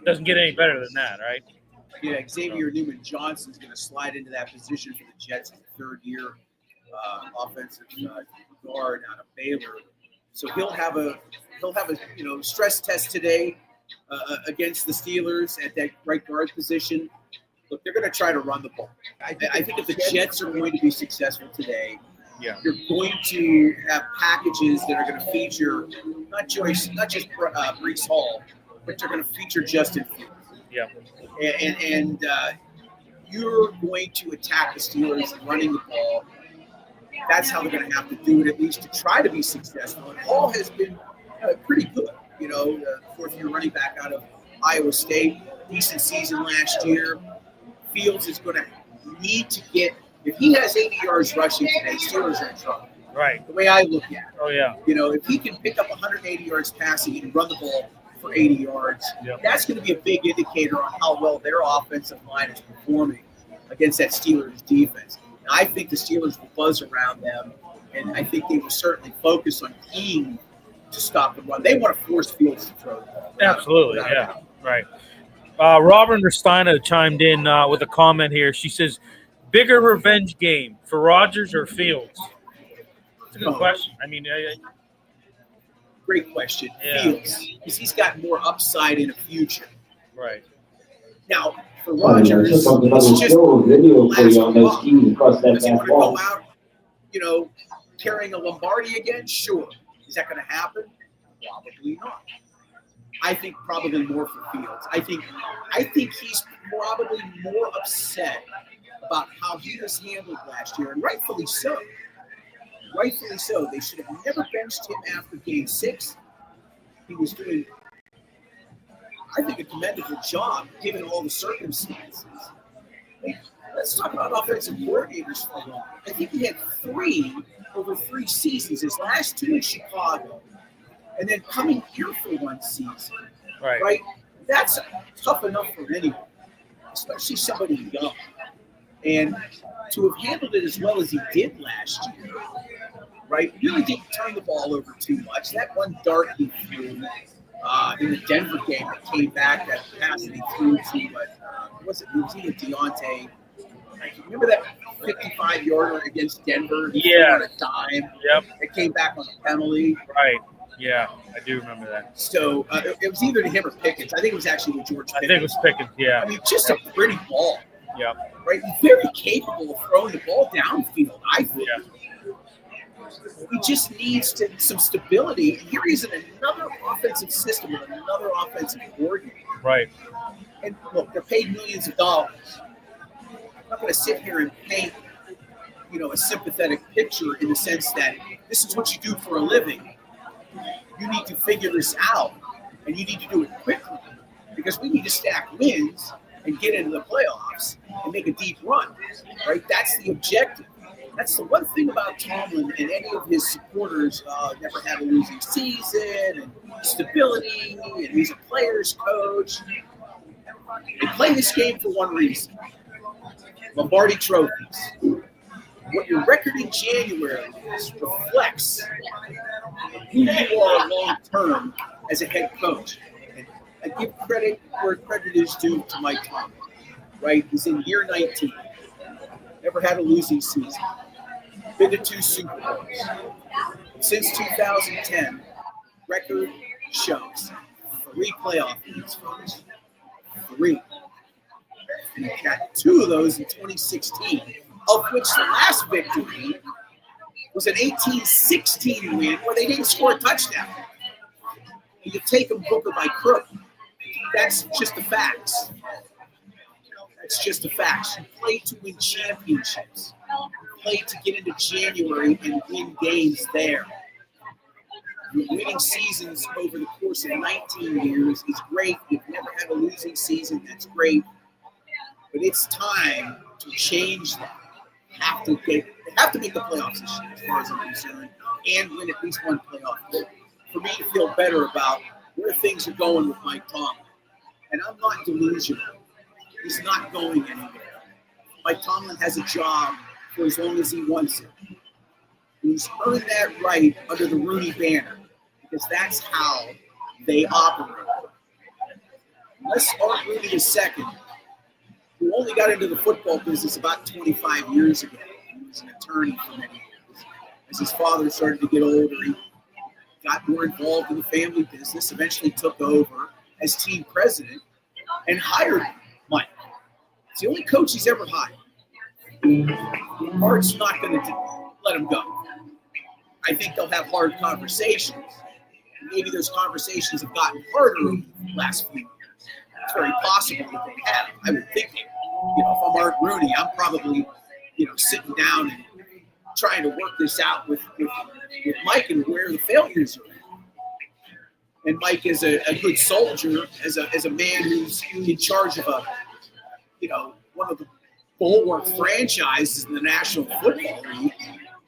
Doesn't get any better than that, right? Yeah, Xavier Newman-Johnson's going to slide into that position for the Jets as a third-year offensive guard out of Baylor. So he'll have a stress test today against the Steelers at that right guard position. Look, they're going to try to run the ball. I think if the Jets are going to be successful today, you're going to have packages that are going to feature not just Breece Hall, but they're going to feature Justin Fields. Yeah. And you're going to attack the Steelers running the ball. That's how they're going to have to do it, at least to try to be successful. And Hall has been pretty good. The fourth-year running back out of Iowa State, decent season last year. Fields is going to need to get – if he has 80 yards rushing today, Steelers are in trouble. Right. The way I look at it. Oh, yeah. If he can pick up 180 yards passing and run the ball for 80 yards, that's going to be a big indicator on how well their offensive line is performing against that Steelers defense. And I think the Steelers will buzz around them, and I think they will certainly focus on keying to stop the run. They want to force Fields to throw the ball. Absolutely, yeah, right. Robin Restaina chimed in with a comment here. She says, bigger revenge game for Rodgers or Fields? It's a good question. Great question. Yeah. Fields, because he's got more upside in the future. Right. Now, for Rodgers, it's just video for you on those keys across that does he want back to wall. go out, carrying a Lombardi again? Sure. Is that going to happen? Probably not. I think probably more for Fields. I think he's probably more upset about how he was handled last year, and rightfully so. Rightfully so. They should have never benched him after Game 6. He was doing, I think, a commendable job given all the circumstances. Let's talk about offensive coordinators for a moment. I think he had 3 over 3 seasons. His last 2 in Chicago, and then coming here for 1 season. Right? That's tough enough for anyone, especially somebody young. And to have handled it as well as he did last year, right? Really didn't turn the ball over too much. That one dart he threw in the Denver game that came back, that pass that he threw to, was it either Deontay? Remember that 55-yarder against Denver? Yeah. On a dime. Yep. It came back on a penalty. Right. Yeah, I do remember that. So it was either to him or Pickens. I think it was actually with George Pickens. I think it was Pickens, yeah. Just a pretty ball. Yeah. Right? Very capable of throwing the ball downfield, I think. Yeah. He just needs some stability. And here he's in another offensive system with another offensive coordinator. Right. And look, they're paid millions of dollars. I'm not going to sit here and paint, a sympathetic picture in the sense that this is what you do for a living. You need to figure this out, and you need to do it quickly because we need to stack wins and get into the playoffs and make a deep run, right? That's the objective. That's the one thing about Tomlin and any of his supporters never had a losing season and stability, and he's a player's coach. They play this game for one reason: Lombardi trophies. What your record in January is reflects who you are long term as a head coach. And I give credit where credit is due to Mike Tomlin. Right? He's in year 19. Never had a losing season. Been to 2 Super Bowls. Since 2010, record shows 3 playoff wins, folks. 3. And he got 2 of those in 2016, of which the last victory was an 18-16 win where they didn't score a touchdown. And you take them Booker by crook. That's just the facts. That's just the facts. You play to win championships. You play to get into January and win games there. Winning seasons over the course of 19 years is great. You've never had a losing season. That's great. But it's time to change that. They have to make the playoffs this year, as far as I'm concerned, and win at least one playoff game for me to feel better about where things are going with Mike Tomlin. And I'm not delusional. He's not going anywhere. Mike Tomlin has a job for as long as he wants it. He's earned that right under the Rooney banner because that's how they operate. Unless Art Rooney II, who only got into the football business about 25 years ago. He was an attorney for many years. As his father started to get older, he got more involved in the family business, eventually took over as team president and hired Mike. It's the only coach he's ever hired. Art's not going to let him go. I think they'll have hard conversations. Maybe those conversations have gotten harder in the last few years. It's very possible that they have. I would think, if I'm Art Rooney, I'm probably, sitting down and trying to work this out with Mike and where the failures are at. And Mike is a good soldier, as a man who's in charge of one of the bulwark franchises in the National Football League,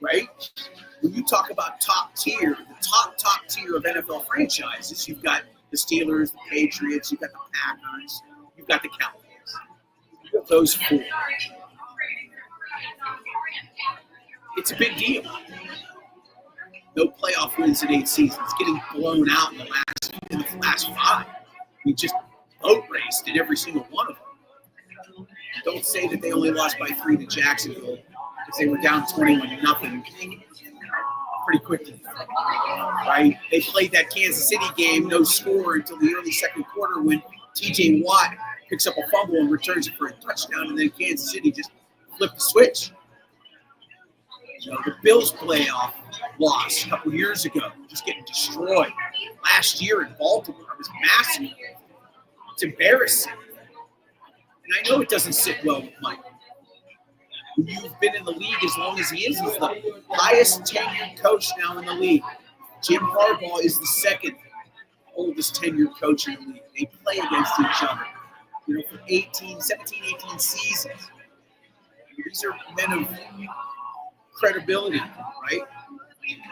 right? When you talk about top tier, the top tier of NFL franchises, you've got the Steelers, the Patriots, you've got the Packers, you've got the Cowboys. You've got those 4. It's a big deal. No playoff wins in 8 seasons. Getting blown out in the last 5. We just boat raced in every single one of them. Don't say that they only lost by 3 to Jacksonville because they were down 21-0 pretty quickly, right? They played that Kansas City game, no score until the early second quarter when T.J. Watt picks up a fumble and returns it for a touchdown, and then Kansas City just flipped the switch. The Bills playoff loss a couple years ago, just getting destroyed. Last year in Baltimore, it was massive. It's embarrassing. And I know it doesn't sit well with Mike. You've been in the league as long as he is. He's the highest tenured coach now in the league. Jim Harbaugh is the second oldest tenured coach in the league. They play against each other, for 17, 18 seasons. These are men of credibility, right?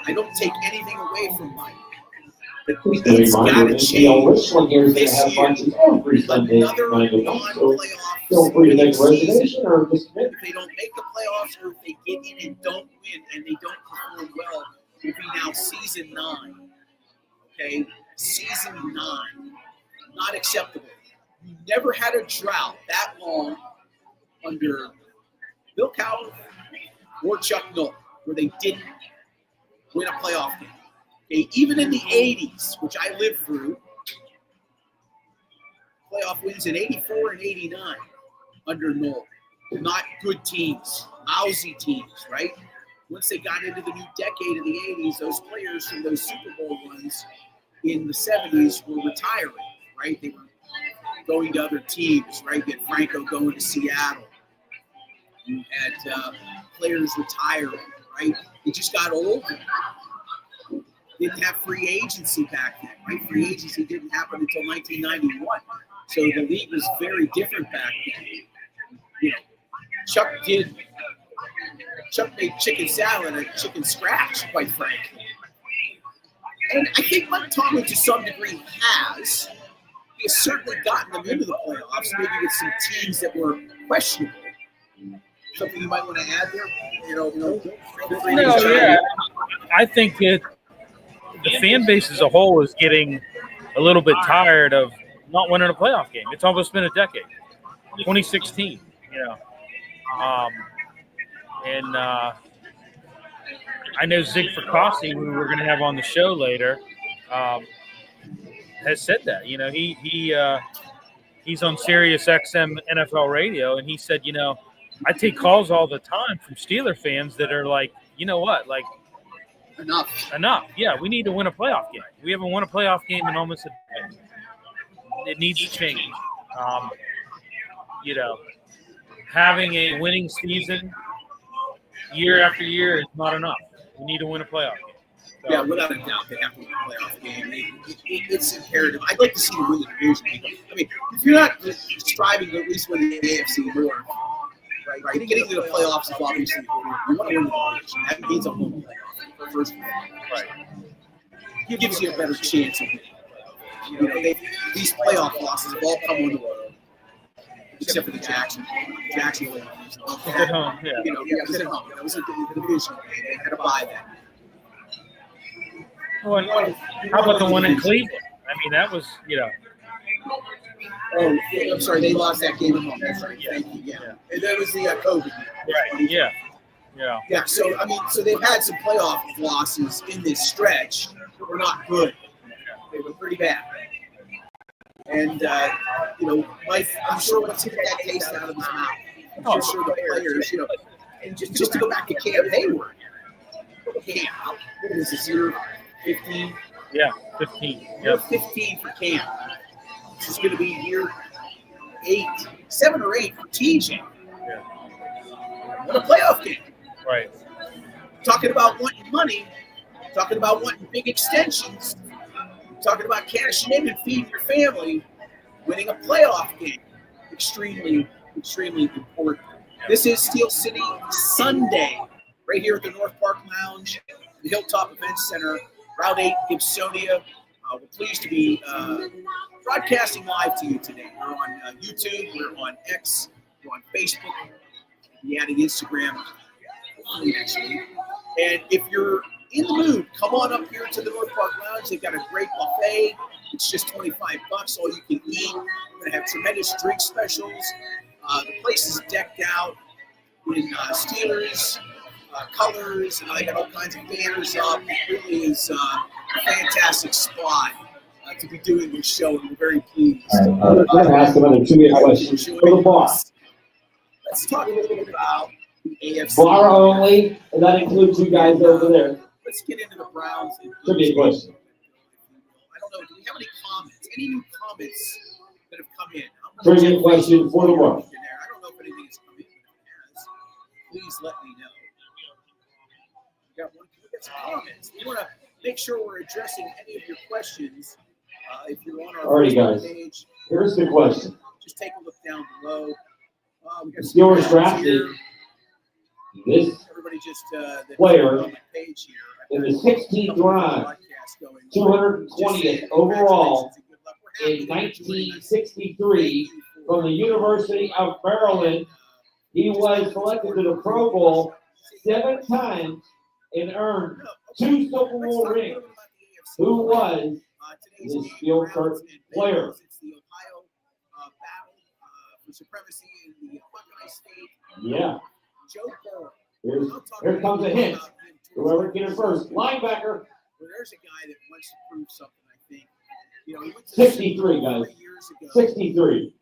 I don't take anything away from Mike. But it's got to change this year. Another non-playoff season. If they don't make the playoffs or if they get in and don't win and they don't perform well, it will be now season 9. Okay? Season 9. Not acceptable. You never had a drought that long under Bill Cowher or Chuck Noll where they didn't win a playoff game. Okay, even in the 80s, which I lived through, playoff wins in 84 and 89 under Noll. Not good teams, lousy teams, right? Once they got into the new decade of the 80s, those players from those Super Bowl runs in the 70s were retiring, right? They were going to other teams, right? You had Franco going to Seattle. You had players retiring, right? They just got older. Didn't have free agency back then, right? Free agency didn't happen until 1991. So the league was very different back then. Chuck made chicken salad and chicken scratch, quite frankly. And I think Mike Tomlin, to some degree, has. He has certainly gotten them into the playoffs, maybe with some teams that were questionable. Something you might want to add there? No, yeah. I think the fan base as a whole is getting a little bit tired of not winning a playoff game. It's almost been a decade. 2016, And I know Zig Fracassi, who we're going to have on the show later, has said that. You know, he's on Sirius XM NFL radio, and he said, you know, I take calls all the time from Steeler fans that are like, you know what, like enough. Yeah, we need to win a playoff game. We haven't won a playoff game in almost a decade. It needs to change. You know, having a winning season year after year is not enough. We need to win a playoff game. So, yeah, without a doubt, they have to win a playoff game. It's imperative. I'd like to see them win the division. I mean, if you're not striving to at least win the AFC North, right? Getting to the playoffs is obviously important. You want to win the division. That means a home playoff first of all. Right. Gives you a better chance of winning. You know, these playoff losses have all come on the road, except for the Jacksonville. At home, yeah. You know, it was at home. It was a division game. They had to buy that. Well, how about the one in Cleveland? I mean, that was, you know. Oh, I'm sorry, they lost that game at home. That's right. Thank you. Yeah. And that was the COVID. Right. Yeah. Yeah. Yeah. So I mean, so they've had some playoff losses in this stretch that were not good. They were pretty bad. And you know, I'm sure once he got that taste out of his mouth, I'm sure the players, you know, and just to go back to Cam Hayward. Cam, what is this year? 15? Yeah, 15. Year 15 for Cam. This is going to be year 7 or 8 for TJ. Yeah. What a playoff game. Right. Talking about wanting money, talking about wanting big extensions, talking about cashing in and feeding your family, winning a playoff game. Extremely, extremely important. This is Steel City Sunday, right here at the North Park Lounge, the Hilltop Events Center, Route 8, Gibsonia. We're pleased to be broadcasting live to you today. We're on YouTube, we're on X, we're on Facebook, we're adding Instagram next week. And if you're in the mood, come on up here to the North Park Lounge. They've got a great buffet. It's just $25, all you can eat. We're going to have tremendous drink specials. The place is decked out in Steelers colors. They got all kinds of banners up. It really is a fantastic spot to be doing this show, and we're very pleased. I'm going to ask another trivia question for the bar. Let's talk a little bit about the AFC. Bar only, and that includes you guys over there. Let's get into the Browns. Trivia question. I don't know. Do we have any comments? Any new comments that have come in? Trivia question for the bar. I don't know if anything has come in. Please let me know. We got some comments. We want to make sure we're addressing any of your questions. If you're on our Alrighty, Facebook page, here's the question. just take a look down below. We got some Steelers questions drafted here. this Everybody just player on the page here. in the 16th round, 220th overall in 1963 from the University of Maryland. He was selected to the Pro Bowl 7 times and earned 2 Super Bowl rings. Who was this field coach player? It's the Ohio battle for supremacy in the Buckeye State. Yeah. Joe Burrow. Here comes a hint. Whoever gets it first. Linebacker. Well, there's a guy that wants to prove something, I think. You know, he went to 63, guys. 3 years ago. 63.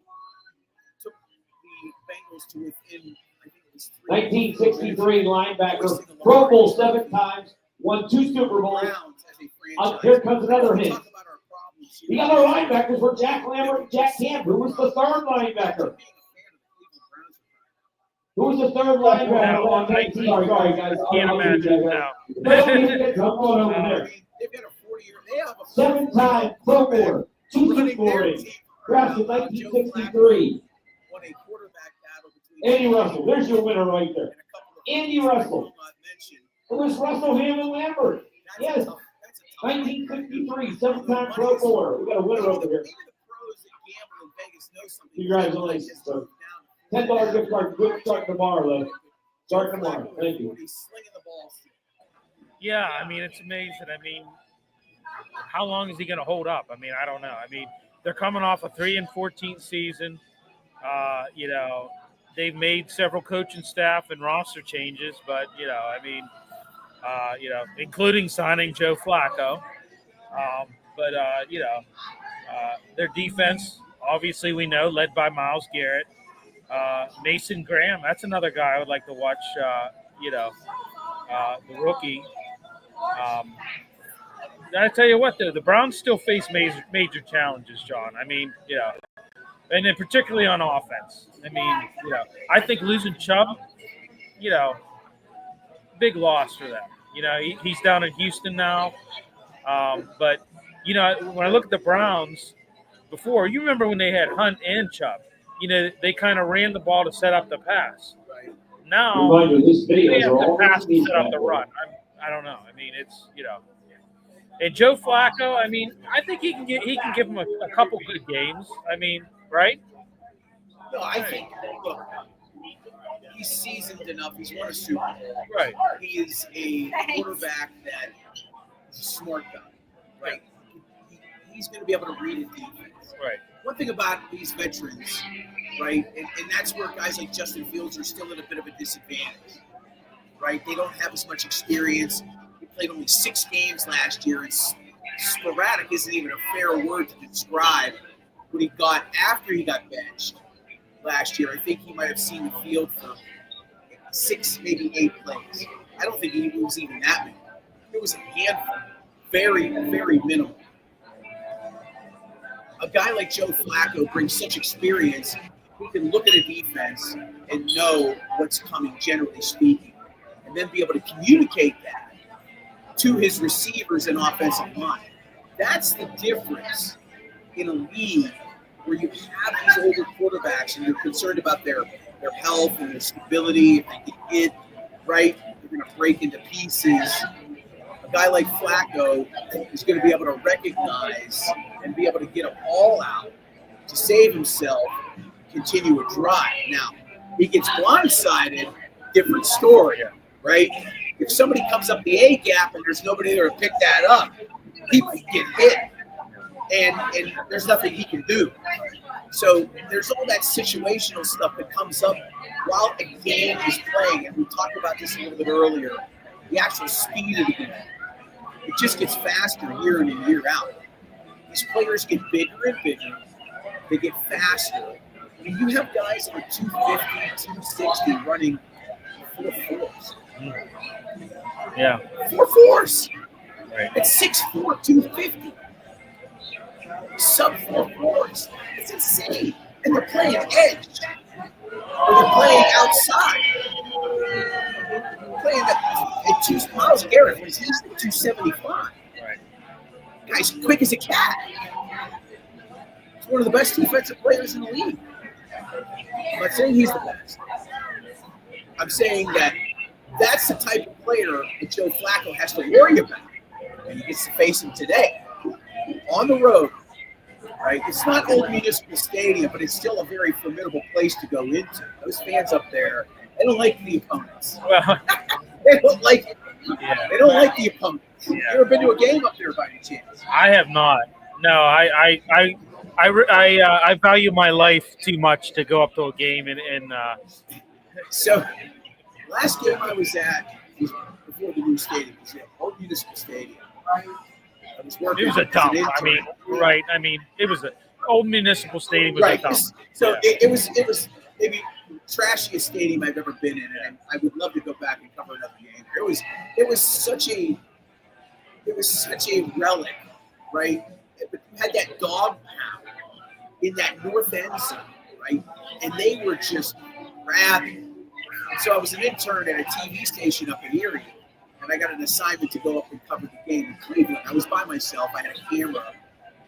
Took the Bengals to within, I think it was 1963 linebacker. Pro Bowl 7 times. Won 2 Super Bowls. Browns as a franchise. Here comes another hint. Talk about our problems here. The other linebackers were Jack Lambert and Jack Camp. Who was the third linebacker? Who was the third linebacker on 19? Sorry, guys. Can't imagine now. Come on over there. They've got a 40-year. They have a 7-time Pro Bowler. 2 Super Bowl rings. Drafted 1963. won a quarterback battle between Andy Russell. There's your winner right there. and a couple of Andy Russell. mentioned. It was Russell Hammond Lambert. Yes. 1963, 7-time Pro Bowler. We got a winner over here. Maybe the pros that gamble in Vegas know something. Congratulations, sir. $10 gift card. Good start tomorrow, though. Start tomorrow. Thank you. He's slinging the ball still. Yeah, I mean, it's amazing. I mean, how long is he going to hold up? I mean, I don't know. I mean, they're coming off a 3-14 season. You know, they've made several coaching staff and roster changes, but, you know, I mean, you know, including signing Joe Flacco. But their defense, obviously, we know, led by Myles Garrett. Mason Graham, that's another guy I would like to watch, the rookie. I tell you what, though, the Browns still face major challenges, John. I mean, and then particularly on offense. I mean, I think losing Chubb, big loss for them. He's down in Houston now. But, when I look at the Browns before, you remember when they had Hunt and Chubb, they kind of ran the ball to set up the pass. Now, Reminder, this they videos have are to all pass to set up the run. I don't know. I mean, it's, And Joe Flacco, I mean, I think he can give him a couple good games. I mean, right? No, I think, look, he's seasoned enough. He's won a Super Bowl. Right. He is a quarterback that is a smart guy, right? He's going to be able to read a defense. Right. One thing about these veterans, right, and that's where guys like Justin Fields are still at a bit of a disadvantage, right? They don't have as much experience. He played only 6 games last year, and sporadic isn't even a fair word to describe what he got after he got benched last year. I think he might have seen the field for 6, maybe 8 plays. I don't think it was even that many. It was a handful. Very, very minimal. A guy like Joe Flacco brings such experience, he can look at a defense and know what's coming, generally speaking, and then be able to communicate that to his receivers and offensive line. That's the difference in a league where you have these older quarterbacks and you're concerned about their health and their stability. If they get hit, right, they're going to break into pieces. A guy like Flacco is going to be able to recognize and be able to get a ball out to save himself, continue a drive. Now, he gets blindsided, different story, right? If somebody comes up the A gap and there's nobody there to pick that up, he might get hit. And there's nothing he can do. So there's all that situational stuff that comes up while a game is playing. And we talked about this a little bit earlier. The actual speed of the game. It just gets faster year in and year out. These players get bigger and bigger. They get faster. I mean, you have guys that are 250, 260 running 4.4s. Yeah. 4.4s. Right. It's 6'4", 250. Sub 4.4s. It's insane. And they're playing edge. Or they're playing outside. Playing at 2 Myles Garrett when he's at 275. Right. Guy's quick as a cat. He's one of the best defensive players in the league. I'm not saying he's the best. I'm saying that that's the type of player that Joe Flacco has to worry about. And he gets to face him today. On the road. Right? It's not Old Municipal Stadium, but it's still a very formidable place to go into. Those fans up there, they don't like the opponents. Well, They don't like it. yeah. They don't like the opponents. Yeah. You ever been to a game up there by any chance? I have not. No, I value my life too much to go up to a game and So, last game I was at was before the new stadium. It was at Old Municipal Stadium. I was working. it was a as an dump. intern. I mean, right. I mean, it was an old municipal stadium was Right. a dump. So Yeah. it was maybe the trashiest stadium I've ever been in, and I would love to go back and cover another game. It was such a relic, right? It had that dog pound in that north end zone, right? And they were just rabid. So I was an intern at a TV station up in Erie, and I got an assignment to go up and cover the game in Cleveland. I was by myself. I had a camera,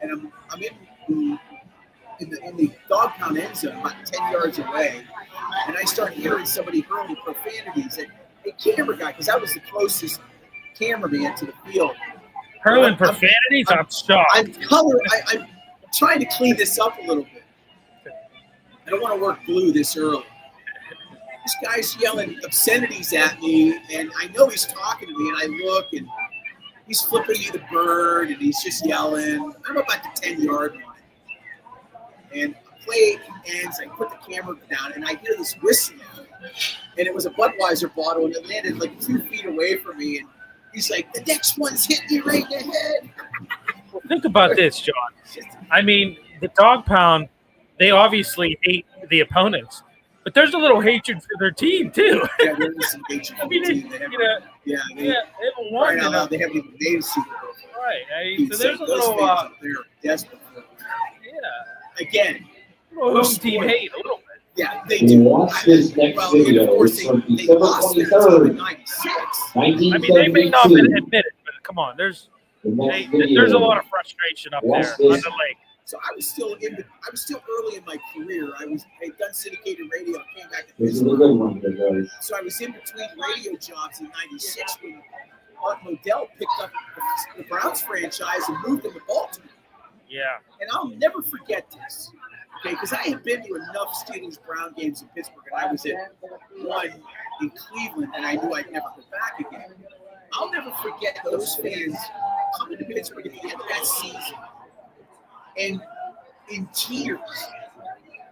and I'm in the dog pound end zone, about 10 yards away, and I start hearing somebody hurling profanities at a camera guy, because I was the closest cameraman to the field. Hurling profanities, I'm shocked. I'm trying to clean this up a little bit. I don't want to work blue this early. This guy's yelling obscenities at me, and I know he's talking to me, and I look, and he's flipping me the bird, and he's just yelling. I'm about the 10-yard line. And play ends, I put the camera down, and I hear this whistling. And it was a Budweiser bottle, and it landed like 2 feet away from me, and he's like, the next one's hitting you right in the head. think about this, John. I mean, the dog pound, they obviously hate the opponents, but there's a little hatred for their team too. Yeah, there is some hatred for the team. They haven't won. Right out, they haven't even made a Super Bowl. Right. So there's a those little, fans out there are desperate for it. Again, home team hate a little bit. Yeah, they do. Watch this next video. It's from December 23rd, 1972. I mean, they may not admit it, but come on, there's a lot of frustration up there on the lake. So I was still early in my career. I had done syndicated radio, came back to This is a Pittsburgh. good one, guys. So I was in between radio jobs in '96 when Art Modell picked up the Browns franchise and moved them to Baltimore. Yeah. And I'll never forget this. Okay, because I had been to enough Steelers-Brown games in Pittsburgh, and I was at one in Cleveland, and I knew I'd never go back again. I'll never forget those fans coming to Pittsburgh at the end of that season and in tears,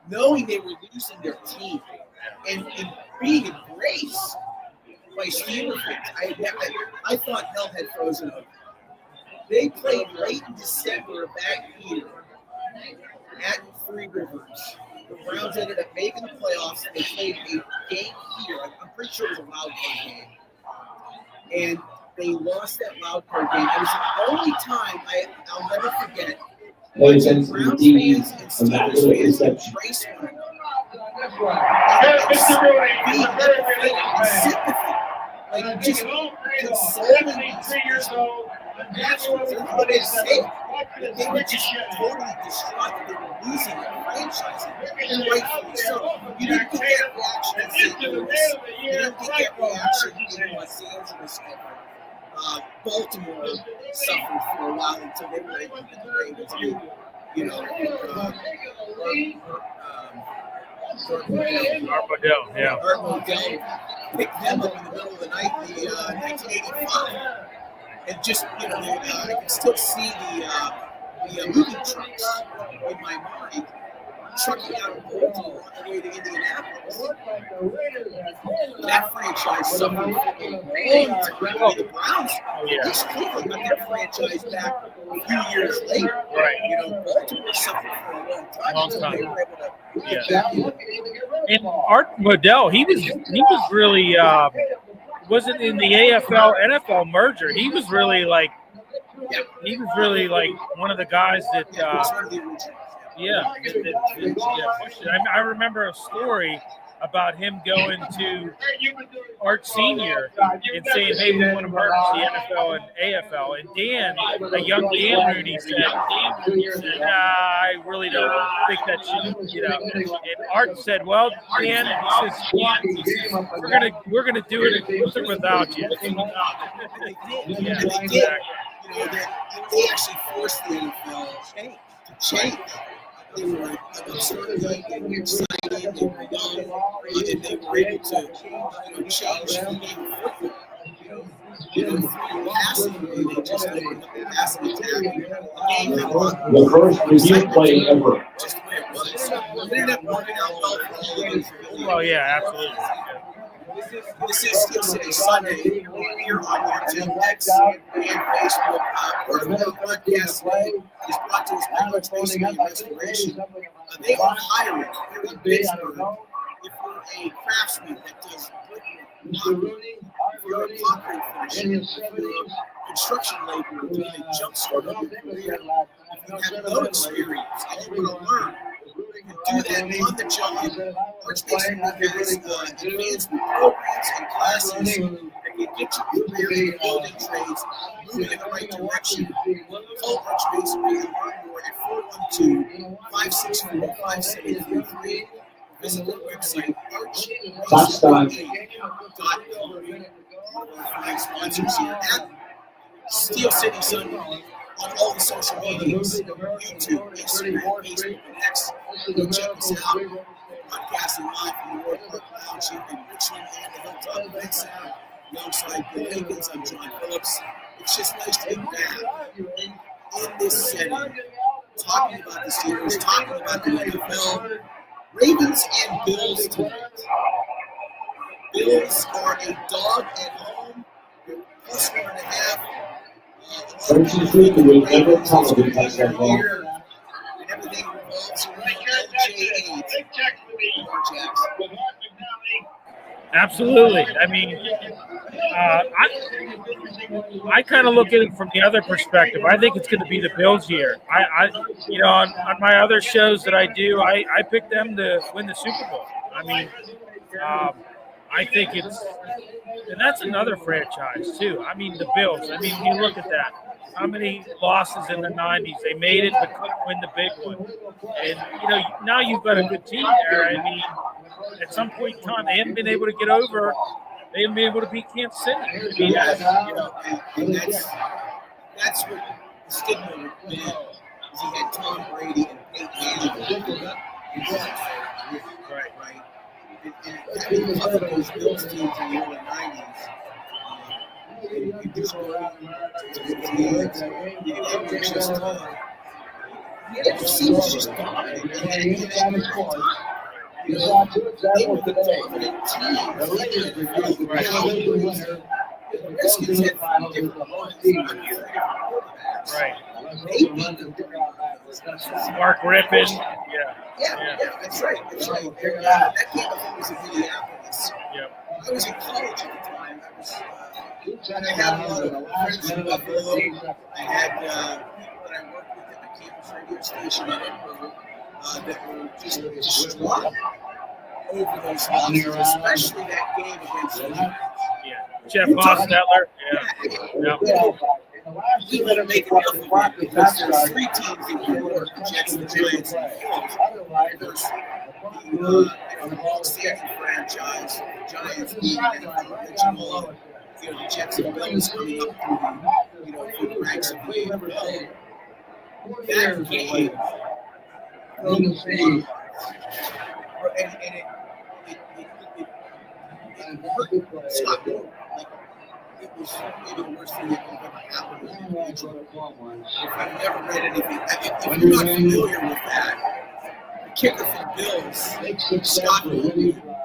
knowing they were losing their team, and being embraced by Steelers fans. I thought hell had frozen over. They played late in December of that year at Three Rivers. The Browns ended up making the playoffs. They played a game here. I'm pretty sure it was a wild card game. And they lost that wild card game. It was the only time I'll never forget watching Browns fans and Steelers fans embrace one another. Being empathetic and sympathy. Like just consoling these people. That's what they say. They were just totally distraught that they were losing their franchise. And rightfully so. You didn't get that reaction in St. Louis. You didn't get that reaction in Los Angeles. Baltimore suffered for a while until they were able to get the Ravens. Art Modell picked them up in the middle of the night in 1985. And just, I can still see the moving trucks in my mind trucking out of Baltimore on the way to Indianapolis. That franchise suffered for a long time. The Browns just quickly got their franchise back a few years later. Right. Baltimore suffered for a long time. They were able to get back in. And Art Modell, he was really wasn't in the AFL NFL merger. He was really like one of the guys that pushed it. I remember a story about him going to Art Senior and saying, "Hey, we want to merge the NFL and AFL." And Dan, a young Dan Rooney, said, "Nah, I really don't think that should." And Art said, "Well, Dan, he says, we're gonna do it with or without you." They did. They actually forced the NFL to change. They were an absurd league. They were exciting. They were young, and they were able to, change the game of football. Passing, they just opened up the passing attack. The first review play ever. Just the way it was. It ended up working out well for all of us. Oh yeah, absolutely. This is Steel City Sunday here on YouTube, X, and Facebook. Part of our broadcast today is brought to us by Much Masonry and Restoration. They are hiring here in Pittsburgh. If you're a craftsman that does brickwork, if you're a concrete finisher, if you're a construction laborer doing a jump start of your career, if you have no experience and you want to learn, you can do that on the job. Arch Masonry has advancement programs and classes that can get your career in building trades moving in the right direction. Call Arch Masonry and learn more at 412-564-5733. Visit their website, archmasonry.com. One of our fine sponsors here at Steel City Sunday on all the social medias, YouTube, Instagram, Facebook, and X. Go check us out. We're broadcasting live from the Ward Park Lounge here in Richmond and the Hilltop Event Center. Alongside Bill Higgins, I'm John Phillips. It's just nice to be back in this setting, talking about the Steelers, talking about the NFL. Ravens and Bills tonight. Bills are a dog at home. They're +1.5. Coaching Street, the way never television has that ball. And everything revolves around LJ8. Jackson. Absolutely. I mean, I kind of look at it from the other perspective. I think it's going to be the Bills' year. On my other shows that I do, I pick them to win the Super Bowl. I mean, I think and that's another franchise too. I mean, the Bills. I mean, you look at that. How many losses in the 90s? They made it, but couldn't win the big one. And, now you've got a good team there. I mean, at some point in time, they haven't been able to get over. They haven't been able to beat Kansas City. I mean, and that's what the stigma would be. Is he had Tom Brady and Peyton Manning. Right. And having tough those Bills teams in the early 90s. It just it seems just gone. They were the dominant team. The Redskins had right. They beat them. Mark Rippon. Yeah, that's right. That game was in Minneapolis. Yeah. I was in college at the time. I had a lot of friends in Buffalo. I had people that I worked with at the campus radio station in Edinburgh that were just distraught over those losses, especially that game against the Giants. Yeah. Jeff Hostetler. Yeah. He didn't make enough of it because there's 3 teams in New York, the Jets, the Giants, and the Bills. The long-standing franchise, the Giants being original, the Jets and Bills coming up through the ranks of the NFL. That game, it hurt Scott Moore. It was maybe the worst thing that could have ever happened with him. If I've never read anything, if you're not familiar with that, the kicker for the Bills, Scott Moore,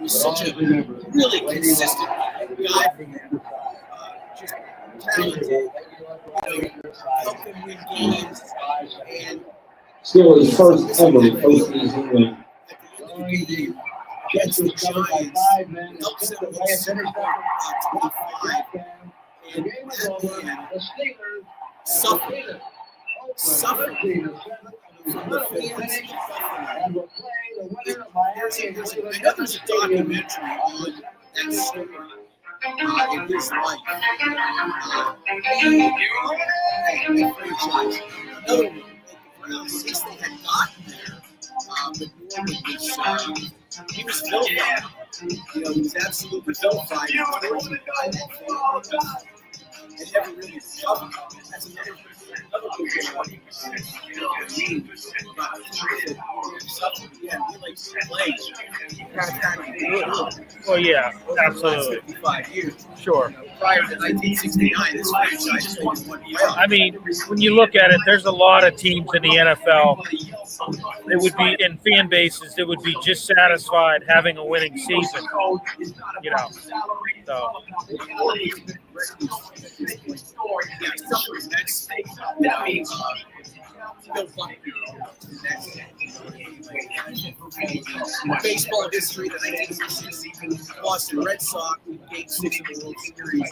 was such a really consistent guy for them. Just talented, helped them win games, and Still his first ever postseason win. at the end of the game, against the Giants, helps them win Super Bowl 25, and that suffered from the fans in Buffalo. There's a documentary on that story in his life. Another one, the Browns, since they had gotten there, but Norman was, he was vilified. He was absolutely vilified. He was the guy that and never really recovered. That's another good one. Well, yeah, absolutely. 55 years. Sure. Prior to 1969, this franchise played one year. I mean, when you look at it, there's a lot of teams in the NFL that would be in fan bases that would be just satisfied having a winning season. So. Baseball history, the 1960s Boston Red Sox in Game 6 of the World Series.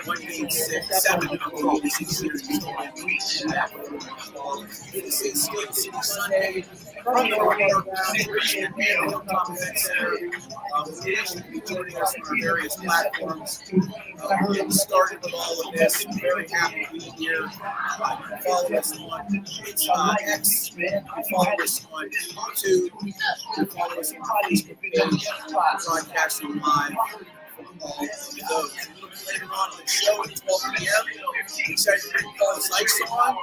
One Game 7 of the World Series. It's a Steel City Sunday. From the joining us on various platforms. We're getting started with all of this. I'm very happy to be here. Follow us on X. Follow us on YouTube. Follow us on Facebook page. Broadcasting live. All of those. A little bit later on in the show at 12 p.m. Excited to bring Paul Sykes on.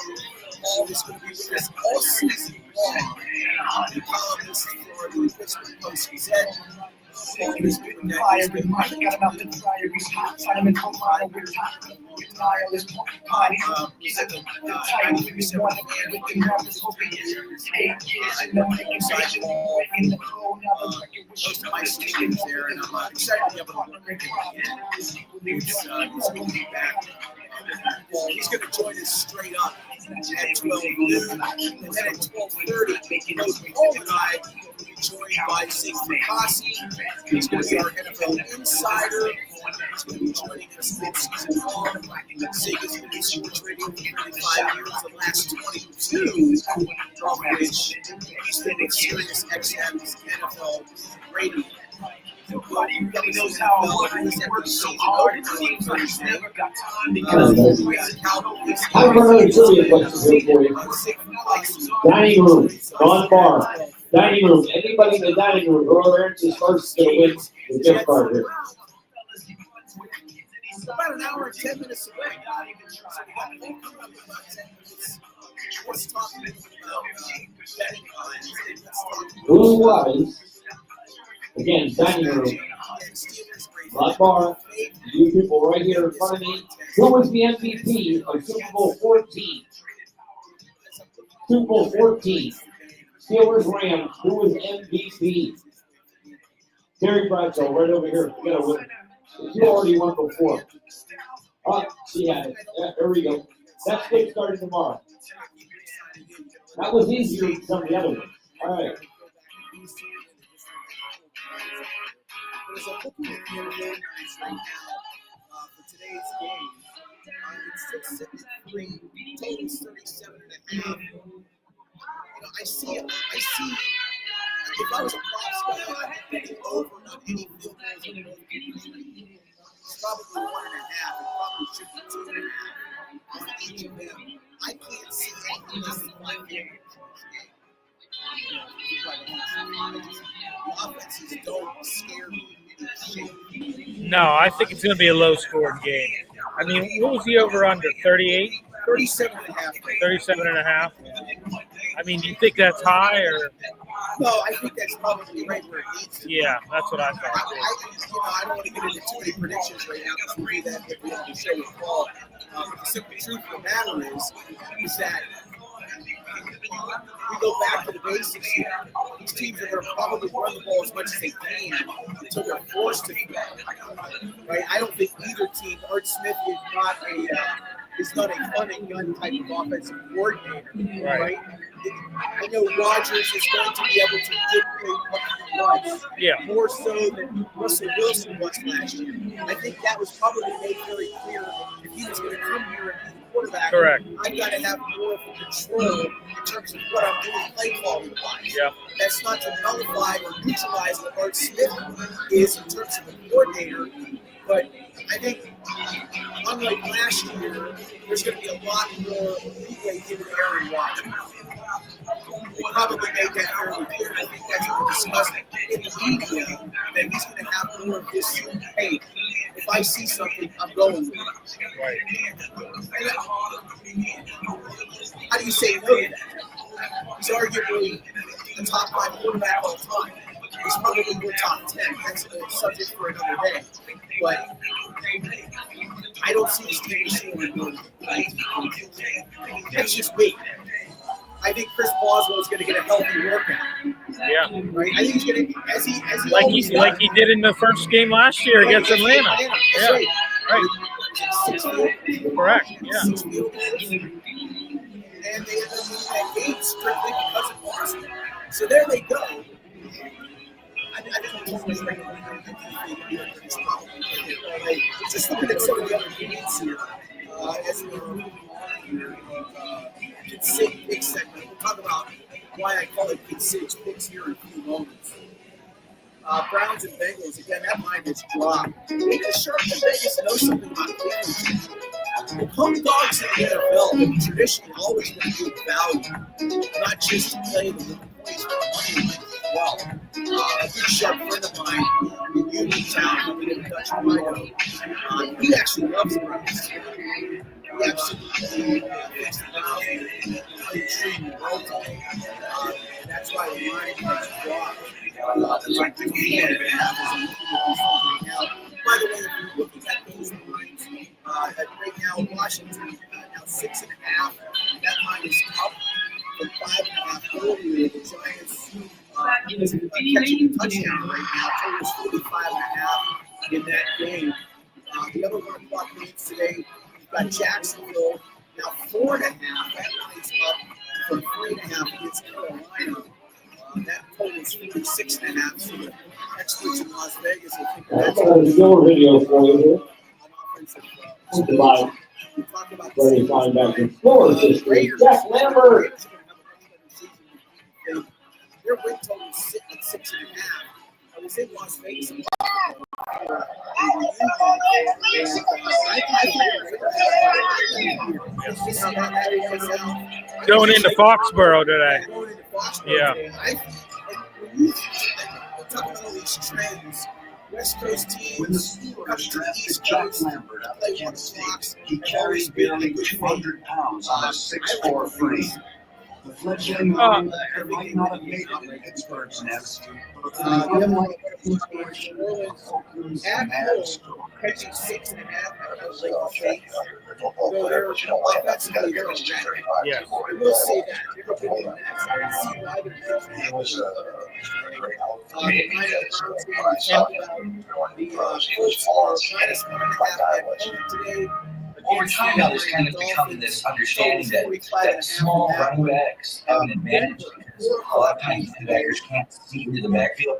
Paul is going to be with us all season long. The columnist for the Pittsburgh Post-Gazette. He's been nice change there, and I'm excited to be able to work with him again. He's going to be back. He's going to join us straight up at 12 noon, and then at 12:30, both Paul and I will be joined by Zig Fracassi. He's going to be our NFL insider. He's going to be joining us mid-season long. Zig has been in sports radio for 35 years, the last 22 from which he's been with Sirius XM's NFL radio. Nobody knows how so hard Thursday because I have another trivia question here for you. Dining room, non-bar. Dining room. Anybody in the dining room, whoever enters first is going to win the gift card here. About an hour and 10 minutes away. So we got one coming up in about 10 minutes. Let's talk a little bit about betting lines. Who was, again, dining room, not bar, you people right here in front of me. Who was the MVP of Super Bowl 14? Super Bowl 14. Steelers Rams. Who was MVP? Terry Bradshaw, right over here. You gotta win. You already won before. Oh, she had it. Yeah, there we go. That's good starting tomorrow. That was easier than some of the other ones. All right. There's a booking at the right now for today's game. It's still sitting at 3, total's 37.5. I see if I was a props guy, I'd be betting over on any field goals in both games. It's probably 1.5. It probably should be 2.5 on each of them. I can't see anything less than 5 games. The offenses don't scare me. No, I think it's going to be a low-scored game. I mean, what was the over-under? 38? 37.5. 37.5. I mean, do you think that's high or? No, I think that's probably right where it needs to be. Yeah, that's what I thought. I don't want to get into too many predictions right now because we'll do that if we have the show with Paul. But the simple truth of the matter is that we go back to the basics here. These teams are going to probably run the ball as much as they can until they're forced to throw. Right? I don't think either team. Art Smith is not a fun and gun type of offensive coordinator. Right? I know Rodgers is going to be able to dictate what he wants. Yeah. More so than Russell Wilson was last year. I think that was probably made very clear if he was going to come here and be the quarterback. Correct. I got to have more of control in terms of what I'm doing play calling wise. Yeah. That's not to nullify or neutralize what Art Smith is in terms of the coordinator, but I think unlike last year, there's going to be a lot more leeway given to Aaron Rodgers. We probably made that fairly clear. I think that's what we discussed in the media, that he's going to have more of this, hey, if I see something, I'm going with it. Right. How do you say no to that? He's arguably the top 5 quarterback all time. He's probably more top 10. That's a subject for another day. But I don't see this team scoring. That's just me. I think Chris Boswell is going to get a healthy workout. Yeah. Right? I think he's going to, as he like he did in the first game last year against Atlanta. Yeah. Right. 6 field. Correct. Yeah. 6 field goals. And they ended up winning that game strictly because of Boston. So there they go. I think just looking at some of the other games here, as we're Kid Sig Big segment, we'll talk about why I call it Kid Sig's picks here in a few moments. Browns and Bengals, again, that line has dropped. The Sharks in Vegas know something about Vegas. The home dogs in the NFL have traditionally always been good value, not just to play the points for money line as well. A good sharp friend of mine in Uniontown, who we didn't touch Rhino, he actually loves the Browns. He absolutely thinks the Browns are extremely well today. And that's why the line has dropped. That's like the game and a half. By the way, if you're looking at those lines, right now, Washington now 6.5. That line is up from 5.5 earlier. The Giants Rapids catching a touchdown right now. Total is 45.5 in that game. The other 1 o'clock games today, we've got Jacksonville now 4.5. That line's up from 3.5 against Carolina. That total is 46.5. So the experts in Las Vegas, I think that's a score video for you here. offensive. We talk about very fine back and forth. Jack Lambert. Their win total is sitting at 6.5. I was in Las Vegas. Going into Foxborough today. Yeah. Talk about all these trends. West Coast teams. When the Steelers drafted Jack Lambert out of Kansas State, he carries barely 200 pounds on a 6'4" frame. The fledgling linebacker might not have made it in Pittsburgh's nest, but for the unlikely inspiration of Copeland's mad stroke. Catching 6.5 at Lake State. So they're offensively very rapid. Yeah. I will say that. They're good in that. So I can see why they're catching today. Over time now, there's kind of becoming this understanding that small running backs have an advantage because a lot of times linebackers can't see into the backfield.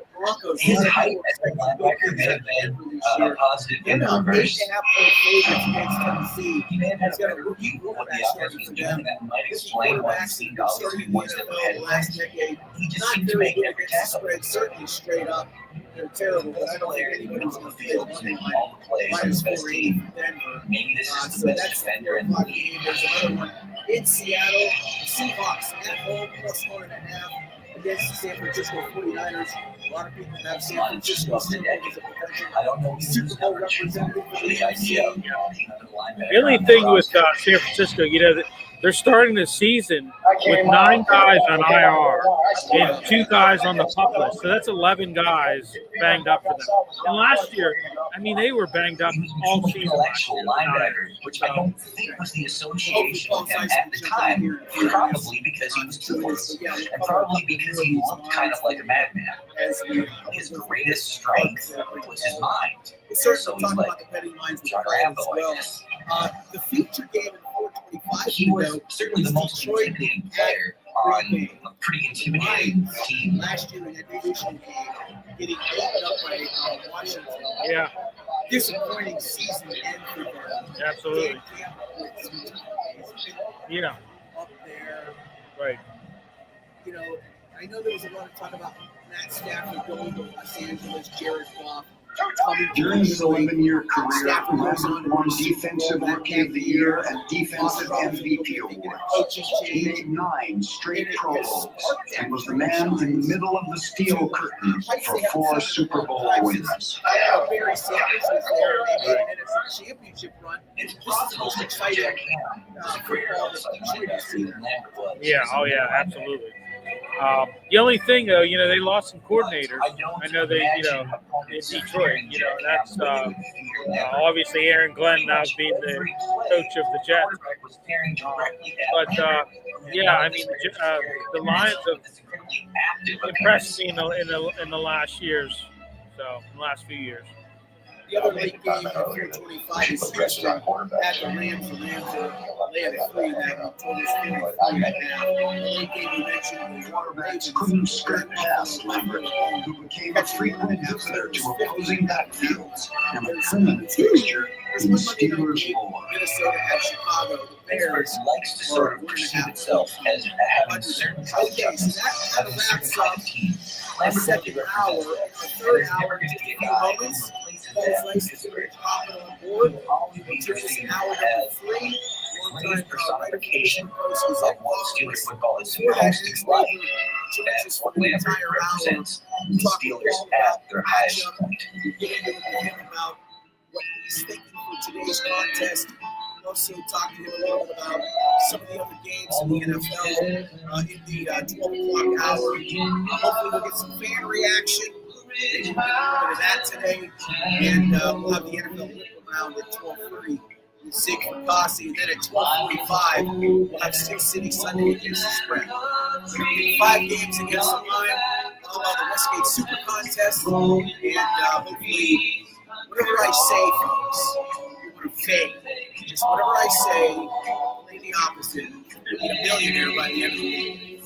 His height as a linebacker may have been a positive in numbers. He may have had a better view of what the offense was doing, and that might explain why the seen dollars to be ones that were headed. He just seemed to make every tackle. Certainly straight up. They're terrible, but I don't think anybody's on the field is making all the plays on his best team. Maybe this is the best defender in the league. There's another one in Seattle. Seahawks at home plus 1.5 against the San Francisco 49ers. A lot of people have San Francisco as a potential I don't know Super Bowl representative for the idea of The only thing with San Francisco, they're starting the season with 9 guys on IR and 2 guys on the pup list. So that's 11 guys banged up for them. And last year, they were banged up all season. Intellectual linebacker, which I don't think was the association with him at the time, probably because he was toothless, and probably because he looked kind of like a madman. His greatest strength was his mind. So he's like John Rambo, I guess. The feature game in 425. He was certainly the most intimidating player on a pretty intimidating team. Last year in that division game, getting beaten up by Washington. Yeah. Disappointing season end for them. Absolutely. Yeah. Up there. Right. I know there was a lot of talk about Matt Stafford going to Los Angeles, Jared Goff. During his 11-year career, Lambert won Defensive Rookie of the Year and Defensive MVP awards. He made 9 straight Pro Bowls and was the man in the middle of the steel curtain for 4 Super Bowl wins. Barry Sanders was there. They made an NFC Championship run. It's possible that Jack Ham was a great linebacker than Lambert was. Yeah, oh yeah, absolutely. The only thing, though, they lost some coordinators. I know they, in Detroit, that's obviously Aaron Glenn now being the coach of the Jets. But the Lions have impressed me in the last years, last few years. The other late game at 425 is Houston at the Rams. The Rams are laying 3 in that game. Total is 53 right now. The late game you mentioned, the Quarterbacks couldn't skirt past Lambert, who became a frequent visitor to opposing backfields and a permanent fixture in Steelers lore. Minnesota at Chicago. The Bears likes to sort of perceive itself as having certain cultures of a certain kind of team. The second hour, the third hour, just a few moments. Paul's likes to very confident on board. Just an hour number 3. One-time personification of what Steelers football is supposed to be like. That's what Lambert represents. The Steelers at their highest point. Getting to him about what he's thinking for today's contest. Also talk to him a little bit about some of the other games in the NFL in the 12 o'clock hour. Hopefully we'll get some fan reaction. We'll get a little bit of that today. And we'll have the NFL whip around at 12:30 with Zig Fakasi. And then at 12:45, we'll have 6 City Sunday against the Spring. 5 games against the Lions. the Westgate Super Contest, and hopefully, whatever I say, folks, you're going to fake. Just whatever I say, play the opposite. You'll be a millionaire by the end of the week.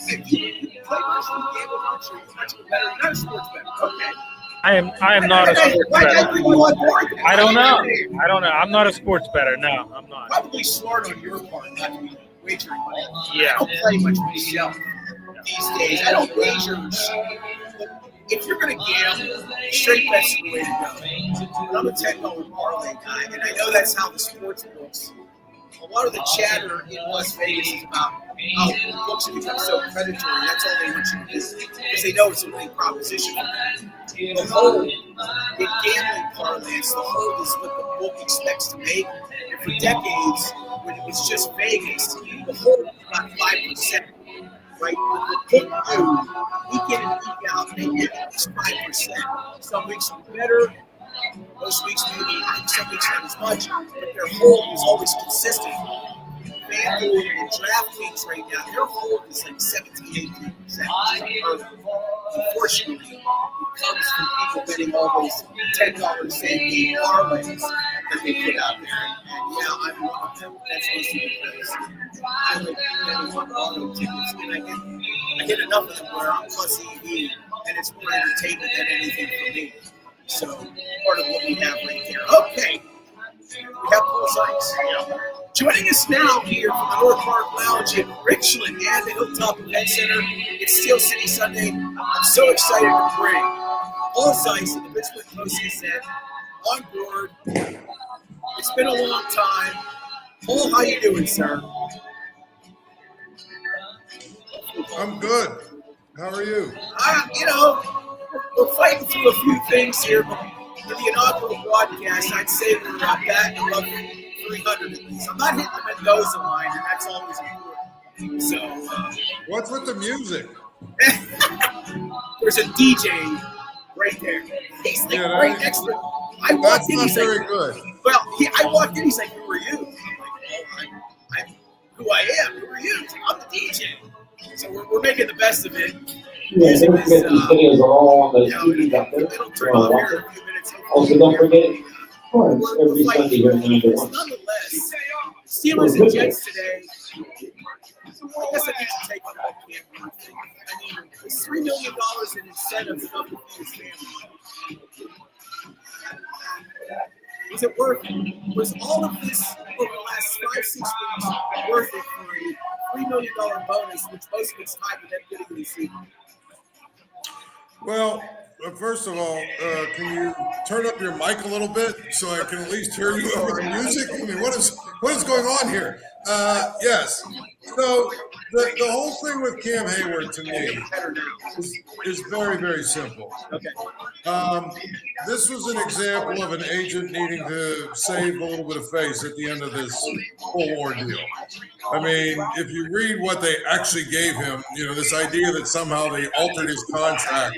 If you play much of the game, I'm sure you're much better. You're not a sports bettor. Okay. I am not a sports Why bettor. I bring you on board? I don't know. I'm not a sports bettor. No, I'm not. Probably smart on your part not to be wagering money. Yeah. I don't play much myself these days. I don't wager. If you're going to gamble, straight bets are the way to go. But I'm a $10 parlay guy, and I know that's how the sports books. A lot of the chatter in Las Vegas is about how the books have become so predatory. That's all they want you to do because they know it's a winning proposition. The hold in gambling parlance, the hold is what the book expects to make. And for decades, when it was just Vegas, the hold was about 5%. Right? The book knew week in and week out, they get at least 5%. Some weeks will be better. Most weeks maybe, some weeks not as much, but their hold is always consistent. FanDuel and DraftKings right now, their hold is like 17-18%. Unfortunately, it comes from people betting all those $10 same-game parlays that they put out there. And yeah, I'm one of them. That's mostly because I like betting on auto tickets, and I get enough of them where I'm plus EV, and it's more entertainment than anything for me. So, part of what we have right there. Okay. We have poolsides. Joining us now here from the North Park Lounge in Richland and the Hilltop Event Center. It's Steel City Sunday. I'm so excited to bring all sides of the Pittsburgh postseason on board. It's been a long time. Paul, how you doing, sir? I'm good. How are you? We're fighting through a few things here, but in the inaugural broadcast, I'd say we're back above 300 at least. I'm not hitting the Mendoza line, and that's always important. So, what's with the music? There's a DJ right there. He's like right next to me. I walked in, he's very like, good. Well, I walked in, he's like, who are you? I'm like, I'm who I am. Who are you? He's like, I'm the DJ. So we're making the best of it. Yeah, don't forget these videos are all on the TV up there. It'll turn on here in a few minutes. Also, don't forget, every Sunday here at 9 to 1. Nonetheless, Steelers and Jets today. I guess I need to take on that Cam Newton thing. I mean, it's $3 million in incentives enough to feed his family. Was it worth it? Was all of this over the last 5-6 weeks worth it for a $3 million bonus, which most of it's tied to them getting the receiver? Well, first of all, can you turn up your mic a little bit so I can at least hear you over the music? I mean, what is going on here? Yes. So the whole thing with Cam Hayward to me is very, very simple. Okay. This was an example of an agent needing to save a little bit of face at the end of this whole ordeal. I mean, if you read what they actually gave him, this idea that somehow they altered his contract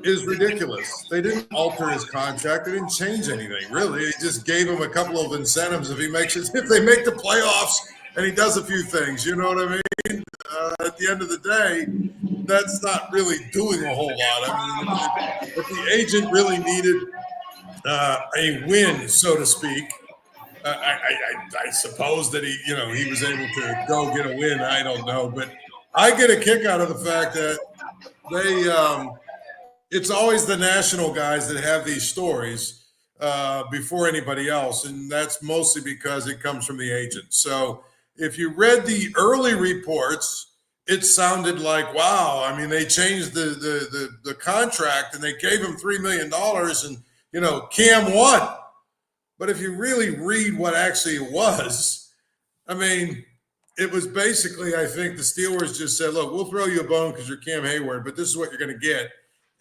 is ridiculous. They didn't alter his contract. They didn't change anything, really. They just gave him a couple of incentives if they make the playoffs and he does a few things. You know what I mean? At the end of the day, that's not really doing a whole lot. I mean, if the agent really needed a win, so to speak, I suppose that he was able to go get a win. I don't know, but I get a kick out of the fact that it's always the national guys that have these stories before anybody else, and that's mostly because it comes from the agent. So if you read the early reports, it sounded like, wow, I mean, they changed the contract and they gave him $3 million and, Cam won. But if you really read what actually it was, I mean, it was basically, I think the Steelers just said, look, we'll throw you a bone because you're Cam Hayward, but this is what you're going to get.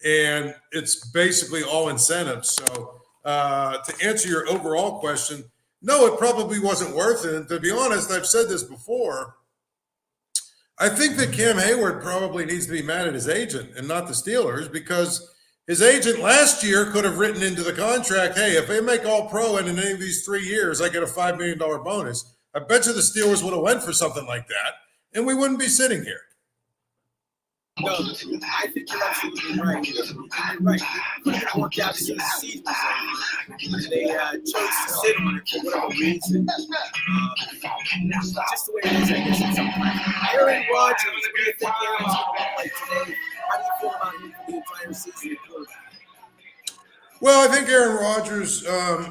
And it's basically all incentives. So to answer your overall question, no, it probably wasn't worth it. And to be honest, I've said this before. I think that Cam Hayward probably needs to be mad at his agent and not the Steelers, because his agent last year could have written into the contract, hey, if they make all pro and in any of these 3 years, I get a $5 million bonus. I bet you the Steelers would have went for something like that, and we wouldn't be sitting here. No, I think you're absolutely right. You're right. It could have worked out as a season. They chose to sit on it for whatever reason. Just the way it is, I guess. Aaron Rodgers, what do you think Aaron's going to play today? How do you feel about him for the entire season at quarterback? Well, I think Aaron Rodgers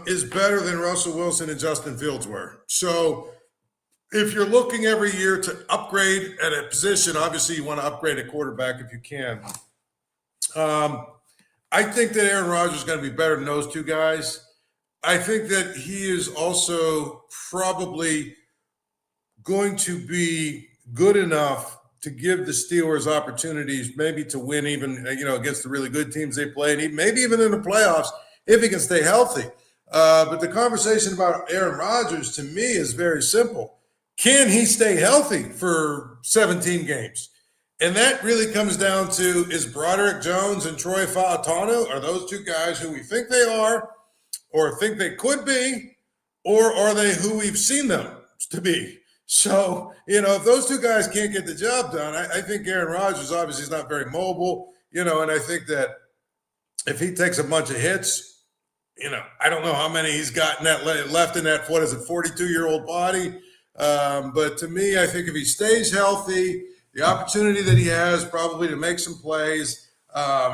is better than Russell Wilson and Justin Fields were. So if you're looking every year to upgrade at a position, obviously you want to upgrade at quarterback if you can. I think that Aaron Rodgers is going to be better than those two guys. I think that he is also probably going to be good enough to give the Steelers opportunities maybe to win even, against the really good teams they play, and maybe even in the playoffs if he can stay healthy. But the conversation about Aaron Rodgers to me is very simple. Can he stay healthy for 17 games? And that really comes down to, is Broderick Jones and Troy Fautanu, are those two guys who we think they are or think they could be, or are they who we've seen them to be? So, if those two guys can't get the job done, I think Aaron Rodgers obviously is not very mobile, and I think that if he takes a bunch of hits, I don't know how many he's got left in that, 42-year-old body. But to me, I think if he stays healthy, the opportunity that he has probably to make some plays,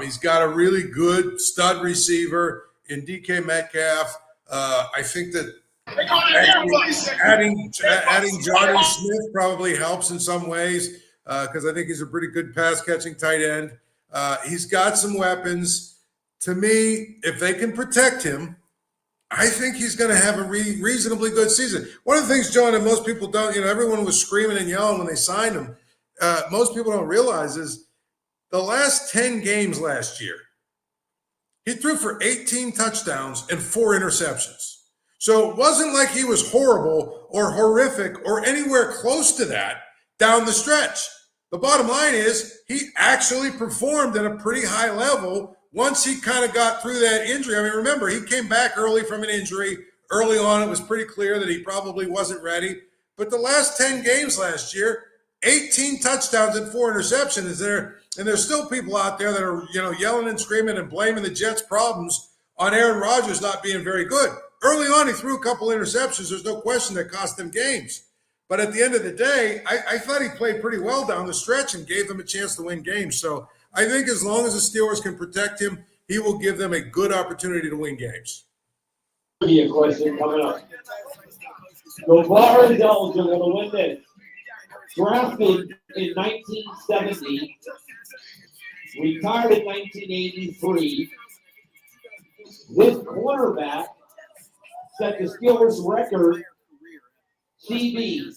he's got a really good stud receiver in DK Metcalf. I think that adding Johnny Smith probably helps in some ways because I think he's a pretty good pass-catching tight end. He's got some weapons. To me, if they can protect him, I think he's going to have a reasonably good season. One of the things, John, and most people don't, everyone was screaming and yelling when they signed him. Most people don't realize is the last 10 games last year, he threw for 18 touchdowns and 4 interceptions. So it wasn't like he was horrible or horrific or anywhere close to that down the stretch. The bottom line is he actually performed at a pretty high level once he kind of got through that injury. I mean, remember, he came back early from an injury. Early on, it was pretty clear that he probably wasn't ready. But the last 10 games last year, 18 touchdowns and 4 interceptions there. And there's still people out there that are, yelling and screaming and blaming the Jets' problems on Aaron Rodgers not being very good. Early on, he threw a couple interceptions. There's no question that cost them games. But at the end of the day, I thought he played pretty well down the stretch and gave them a chance to win games. So I think as long as the Steelers can protect him, he will give them a good opportunity to win games. Be a question coming up. LeVar is eligible to win this. Drafted in 1970, retired in 1983. This cornerback set the Steelers record. CD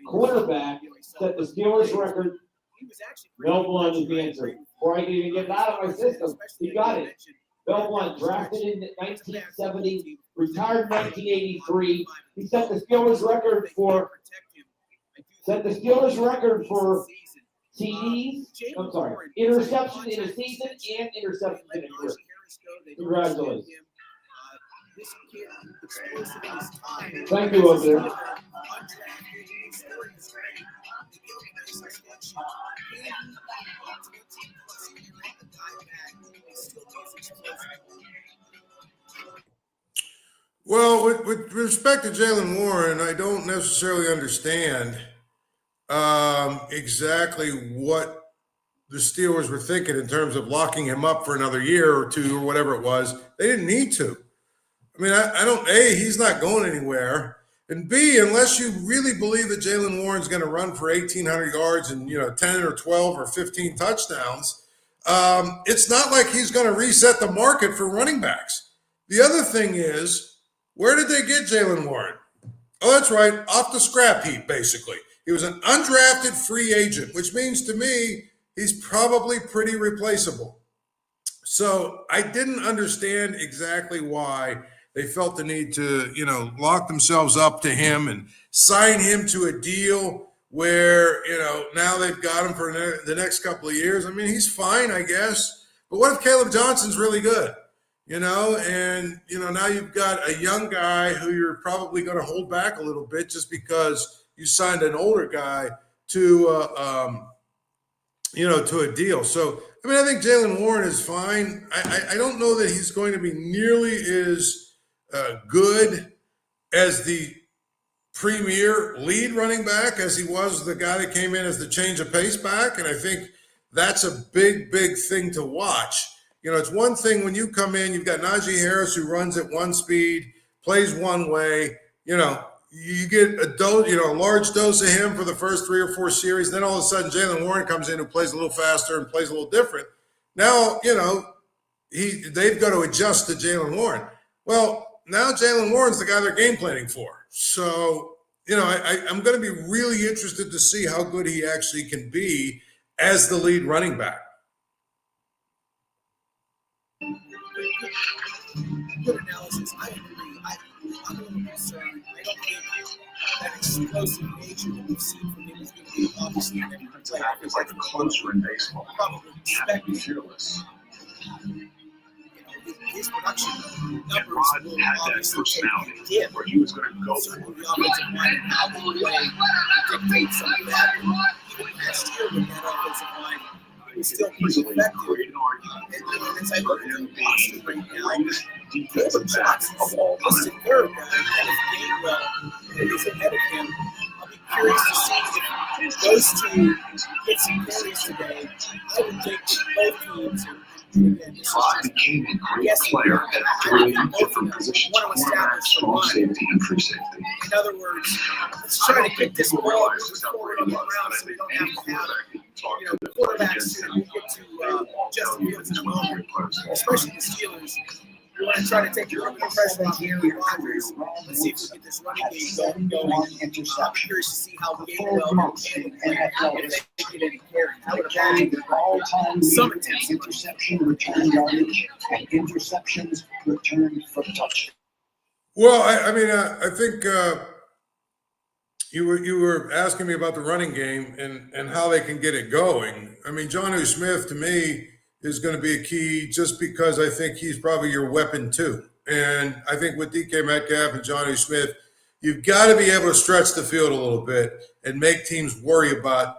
quarterback set the Steelers record. Mel Blount is the answer. Before I can even get it out of my system, he got it. Mel Blount, drafted in 1970, retired in 1983. He set the Steelers record for TDs. I'm sorry, interceptions in a season and interceptions in a career. Congratulations. Thank you, over there. Well, with respect to Jaylen Warren, I don't necessarily understand exactly what the Steelers were thinking in terms of locking him up for another year or two or whatever it was. They didn't need to. I mean, I don't, A, he's not going anywhere. And B, unless you really believe that Jaylen Warren's going to run for 1,800 yards and, 10 or 12 or 15 touchdowns, it's not like he's going to reset the market for running backs. The other thing is, where did they get Jaylen Warren? Oh, that's right, off the scrap heap, basically. He was an undrafted free agent, which means to me he's probably pretty replaceable. So I didn't understand exactly why they felt the need to, lock themselves up to him and sign him to a deal where, now they've got him for the next couple of years. I mean, he's fine, I guess. But what if Caleb Johnson's really good? and now you've got a young guy who you're probably going to hold back a little bit just because you signed an older guy to to a deal. So I think Jaylen Warren is fine. I don't know that he's going to be nearly as good as the premier lead running back as he was the guy that came in as the change of pace back, and I think that's a big thing to watch. It's one thing when you come in, you've got Najee Harris who runs at one speed, plays one way. You get a large dose of him for the first 3 or 4 series. Then all of a sudden, Jaylen Warren comes in who plays a little faster and plays a little different. Now, they've got to adjust to Jaylen Warren. Well, now Jaylen Warren's the guy they're game planning for. So, I'm going to be really interested to see how good he actually can be as the lead running back. Good analysis. I agree. I'm a little concerned. I don't think that explosive nature that we've seen from him is going to be obviously in every play. It's like a closer in baseball. Probably expected. Fearless. His production numbers Rod will had that obviously personality take a dip. where he was going to go for Certainly it. the offensive line and how they play dictates some of that. Even last year with that offensive line, it was still pretty Easily effective. create an argument. And as I look at Boston right now, Greatest Gilbert defensive back Johnson's of all listed time. third guy, and if Gainwell is ahead of him, I'll be curious to see if those two get some carries today. I would think both teams, and again, this is Rod just became a great guessing, player but at I 3 think both different of them positions: want to cornerback, establish the strong run. safety, and free safety. In other words, let's try to get this ball moving forward on the ground so we don't have to have quarterbacks who get to Justin Fields in a moment, especially the Steelers. We want to try to take the pressure off Aaron Rodgers. Let's see if we get this running game going. I'm curious to see how Gainwell can handle it if they get any carries. I would imagine all-time some leader in intensity. interception return yardage and interceptions returned for touchdown. Well, I think you were asking me about the running game and how they can get it going. Jonnu Smith to me is going to be a key just because I think he's probably your weapon too. And I think with DK Metcalf and Jonnu Smith, you've got to be able to stretch the field a little bit and make teams worry about,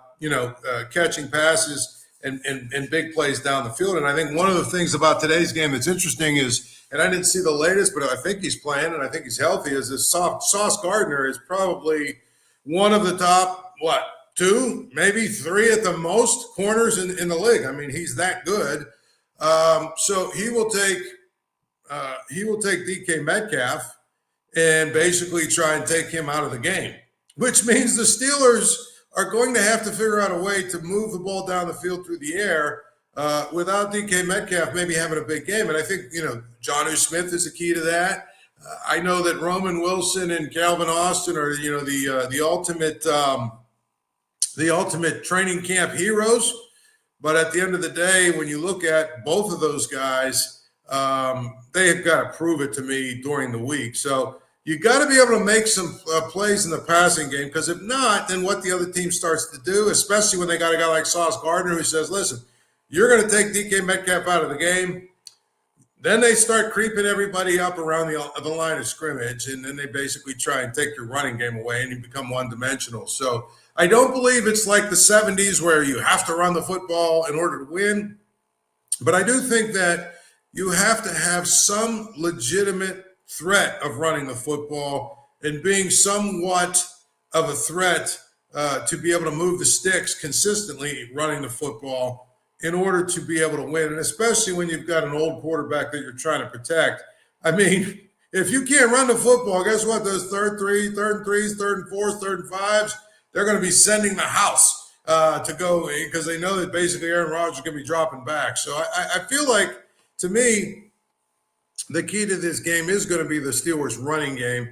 catching passes and big plays down the field. And I think one of the things about today's game that's interesting is, and I didn't see the latest, but I think he's playing and I think he's healthy, is this Sauce Gardner is probably one of the top, 2, maybe 3 at the most corners in the league. He's that good. So he will take DK Metcalf and basically try and take him out of the game, which means the Steelers are going to have to figure out a way to move the ball down the field through the air without DK Metcalf maybe having a big game. And I think, Jonnu Smith is a key to that. I know that Roman Wilson and Calvin Austin are, the ultimate training camp heroes. But at the end of the day, when you look at both of those guys, they have got to prove it to me during the week. So you got to be able to make some plays in the passing game, because if not, then what the other team starts to do, especially when they got a guy like Sauce Gardner who says, listen, you're going to take DK Metcalf out of the game. Then they start creeping everybody up around the line of scrimmage, and then they basically try and take your running game away, and you become one-dimensional. So I don't believe it's like the 70s where you have to run the football in order to win, but I do think that you have to have some legitimate threat of running the football and being somewhat of a threat to be able to move the sticks consistently running the football in order to be able to win, and especially when you've got an old quarterback that you're trying to protect. If you can't run the football, guess what? Those third and threes, third and fours, third and fives, they're going to be sending the house to go, because they know that basically Aaron Rodgers is going to be dropping back. So I feel like, to me, the key to this game is going to be the Steelers' running game.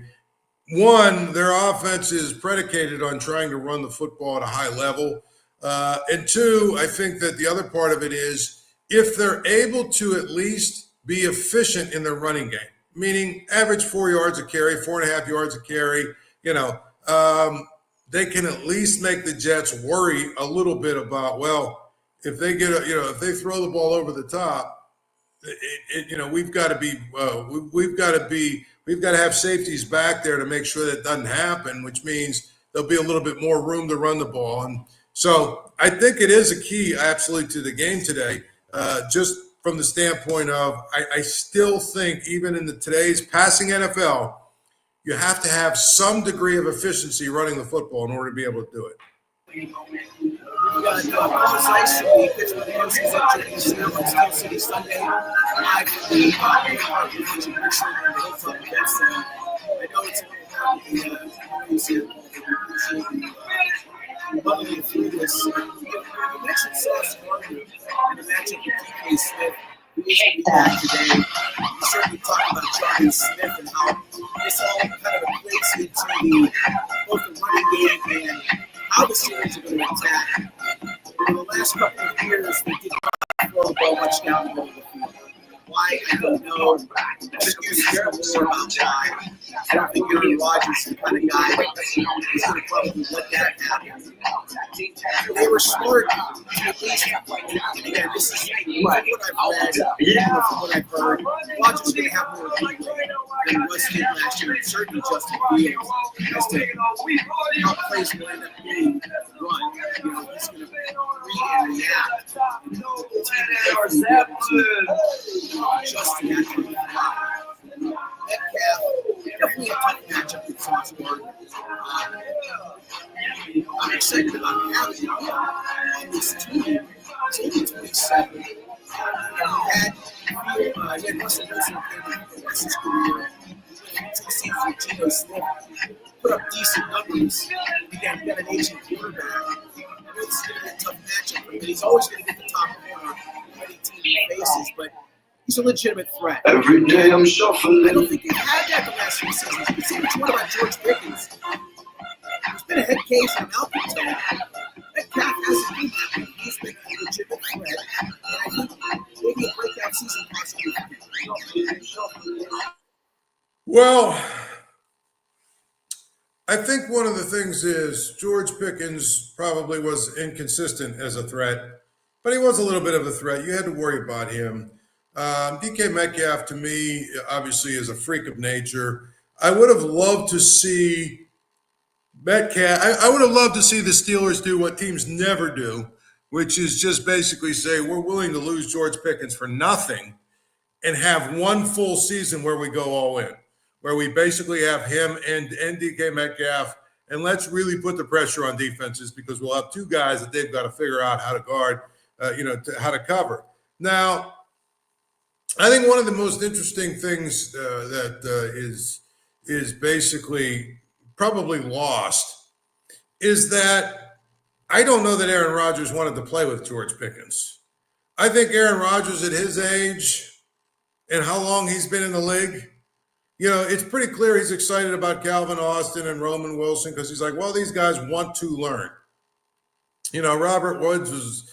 One, their offense is predicated on trying to run the football at a high level. And 2, I think that the other part of it is if they're able to at least be efficient in their running game, meaning average 4 yards a carry, 4.5 yards a carry, they can at least make the Jets worry a little bit about, well, if they get if they throw the ball over the top, we've got to have safeties back there to make sure that doesn't happen, which means there'll be a little bit more room to run the ball. And so I think it is a key absolutely to the game today, just from the standpoint of I still think even in today's passing NFL, you have to have some degree of efficiency running the football in order to be able to do it. We've got Nice City, Pittsburgh versus Steel City Sunday. Live from the Hilltop against them. I know it's hard to bubbling through this. You mentioned Sauce Gardner and the matchup with DK Smith. We isn't back today. We certainly talked about Jarvis Smith and how this all kind of equates into both the running game and how the series are going to attack. In the last couple of years, they did not throw the ball much down the middle of the field. Why? I don't know. Excuses are more about why. I don't think Aaron Rodgers is the kind of guy that's going to probably let that happen. They were smart to at least, again, this is what I've read, from what I've heard. Rodgers is going to have more leeway than Russ did last year, and certainly Justin Fields, as to how plays will end up being run. He's going to read and react. The team will be able to adjust to that kind of vibe. Metcalf, definitely a tough matchup with Sauce Gardner. I'm excited about having on this team. It's only 27. He had Russell Wilson for the rest of his career. 2 seasons with Geno Smith. Put up decent numbers. Again, got an aging quarterback. I know it's going to be a tough matchup for him, but he's always going to get the top corner of any team he faces. But he's a legitimate threat. Every day I'm shuffling. I don't think he had that the last few seasons. What about George Pickens? He's been a head case on malcontent. Metcalf hasn't been that way. He's been a legitimate threat. And I think maybe a breakout season possibly. Well, I think one of the things is George Pickens probably was inconsistent as a threat, but he was a little bit of a threat. You had to worry about him. DK Metcalf, to me, obviously is a freak of nature. I would have loved to see Metcalf. I would have loved to see the Steelers do what teams never do, which is just basically say we're willing to lose George Pickens for nothing and have one full season where we go all in, where we basically have him and DK Metcalf, and let's really put the pressure on defenses because we'll have two guys that they've got to figure out how to guard, how to cover. Now, I think one of the most interesting things that is basically probably lost is that I don't know that Aaron Rodgers wanted to play with George Pickens. I think Aaron Rodgers at his age and how long he's been in the league, it's pretty clear he's excited about Calvin Austin and Roman Wilson because he's like, well, these guys want to learn. Robert Woods was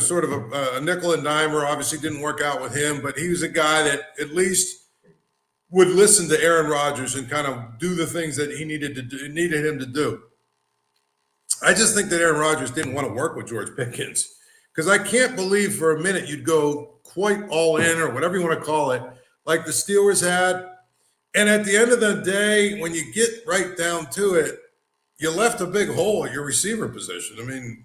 sort of a nickel and dimer, obviously didn't work out with him, but he was a guy that at least would listen to Aaron Rodgers and kind of do the things that he needed him to do. I just think that Aaron Rodgers didn't want to work with George Pickens because I can't believe for a minute you'd go quite all in or whatever you want to call it, like the Steelers had. And at the end of the day, when you get right down to it, you left a big hole at your receiver position. I mean,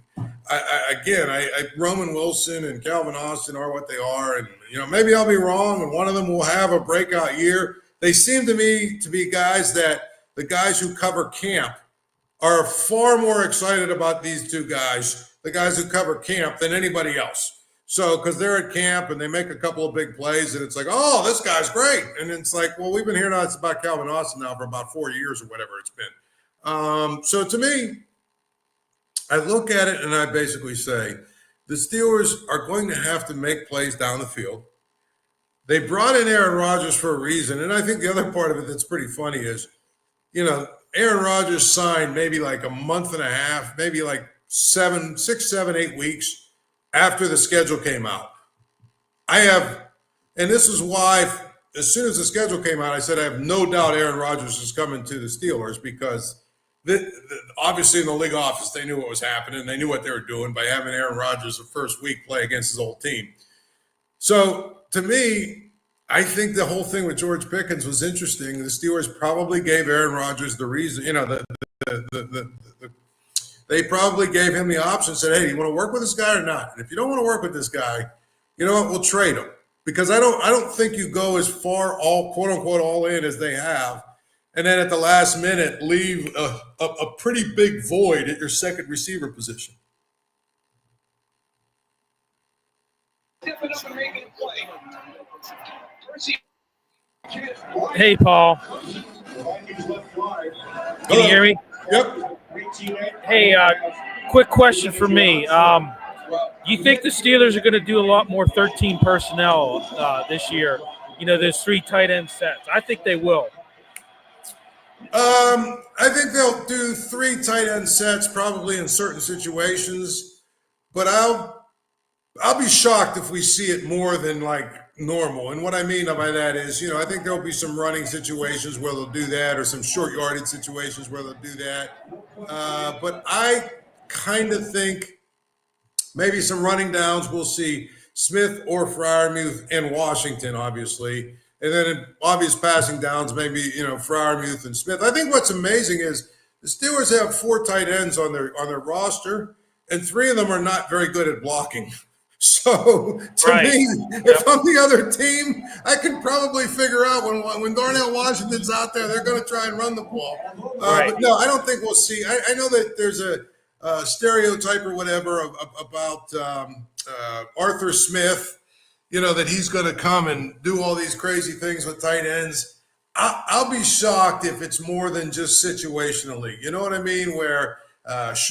Roman Wilson and Calvin Austin are what they are. And, maybe I'll be wrong and one of them will have a breakout year. They seem to me to be guys that the guys who cover camp are far more excited about these two guys, the guys who cover camp, than anybody else. So, because they're at camp and they make a couple of big plays and it's like, oh, this guy's great. And it's like, well, we've been hearing about Calvin Austin now for about 4 years or whatever it's been. So to me, I look at it and I basically say the Steelers are going to have to make plays down the field. They brought in Aaron Rodgers for a reason. And I think the other part of it that's pretty funny is, Aaron Rodgers signed maybe like a month and a half, maybe like 6, 7, 8 weeks after the schedule came out. And this is why as soon as the schedule came out, I said I have no doubt Aaron Rodgers is coming to the Steelers because obviously in the league office, they knew what was happening. They knew what they were doing by having Aaron Rodgers the first week play against his old team. So to me, I think the whole thing with George Pickens was interesting. The Steelers probably gave Aaron Rodgers the reason, they probably gave him the option, said, hey, do you want to work with this guy or not? And if you don't want to work with this guy, you know what, we'll trade him. Because I don't think you go as far all quote unquote all in as they have, and then at the last minute leave a pretty big void at your second receiver position. Hey, Paul. Can you hear me? Yep. Hey, quick question for me. Do you think the Steelers are going to do a lot more 13 personnel this year? You know, there's 3 tight end sets. I think they will. I think they'll do 3 tight end sets probably in certain situations, but I'll be shocked if we see it more than like normal. And what I mean by that is, I think there'll be some running situations where they'll do that, or some short yardage situations where they'll do that. But I kind of think maybe some running downs we'll see Smith or Freiermuth and Washington, obviously. And then in obvious passing downs, maybe, Freiermuth and Smith. I think what's amazing is the Steelers have 4 tight ends on their roster, and 3 of them are not very good at blocking. So to me, if I'm the other team, I can probably figure out when Darnell Washington's out there, they're going to try and run the ball. But no, I don't think we'll see. I know that there's a stereotype or whatever about Arthur Smith, that he's going to come and do all these crazy things with tight ends. I'll be shocked if it's more than just situationally. You know what I mean? Where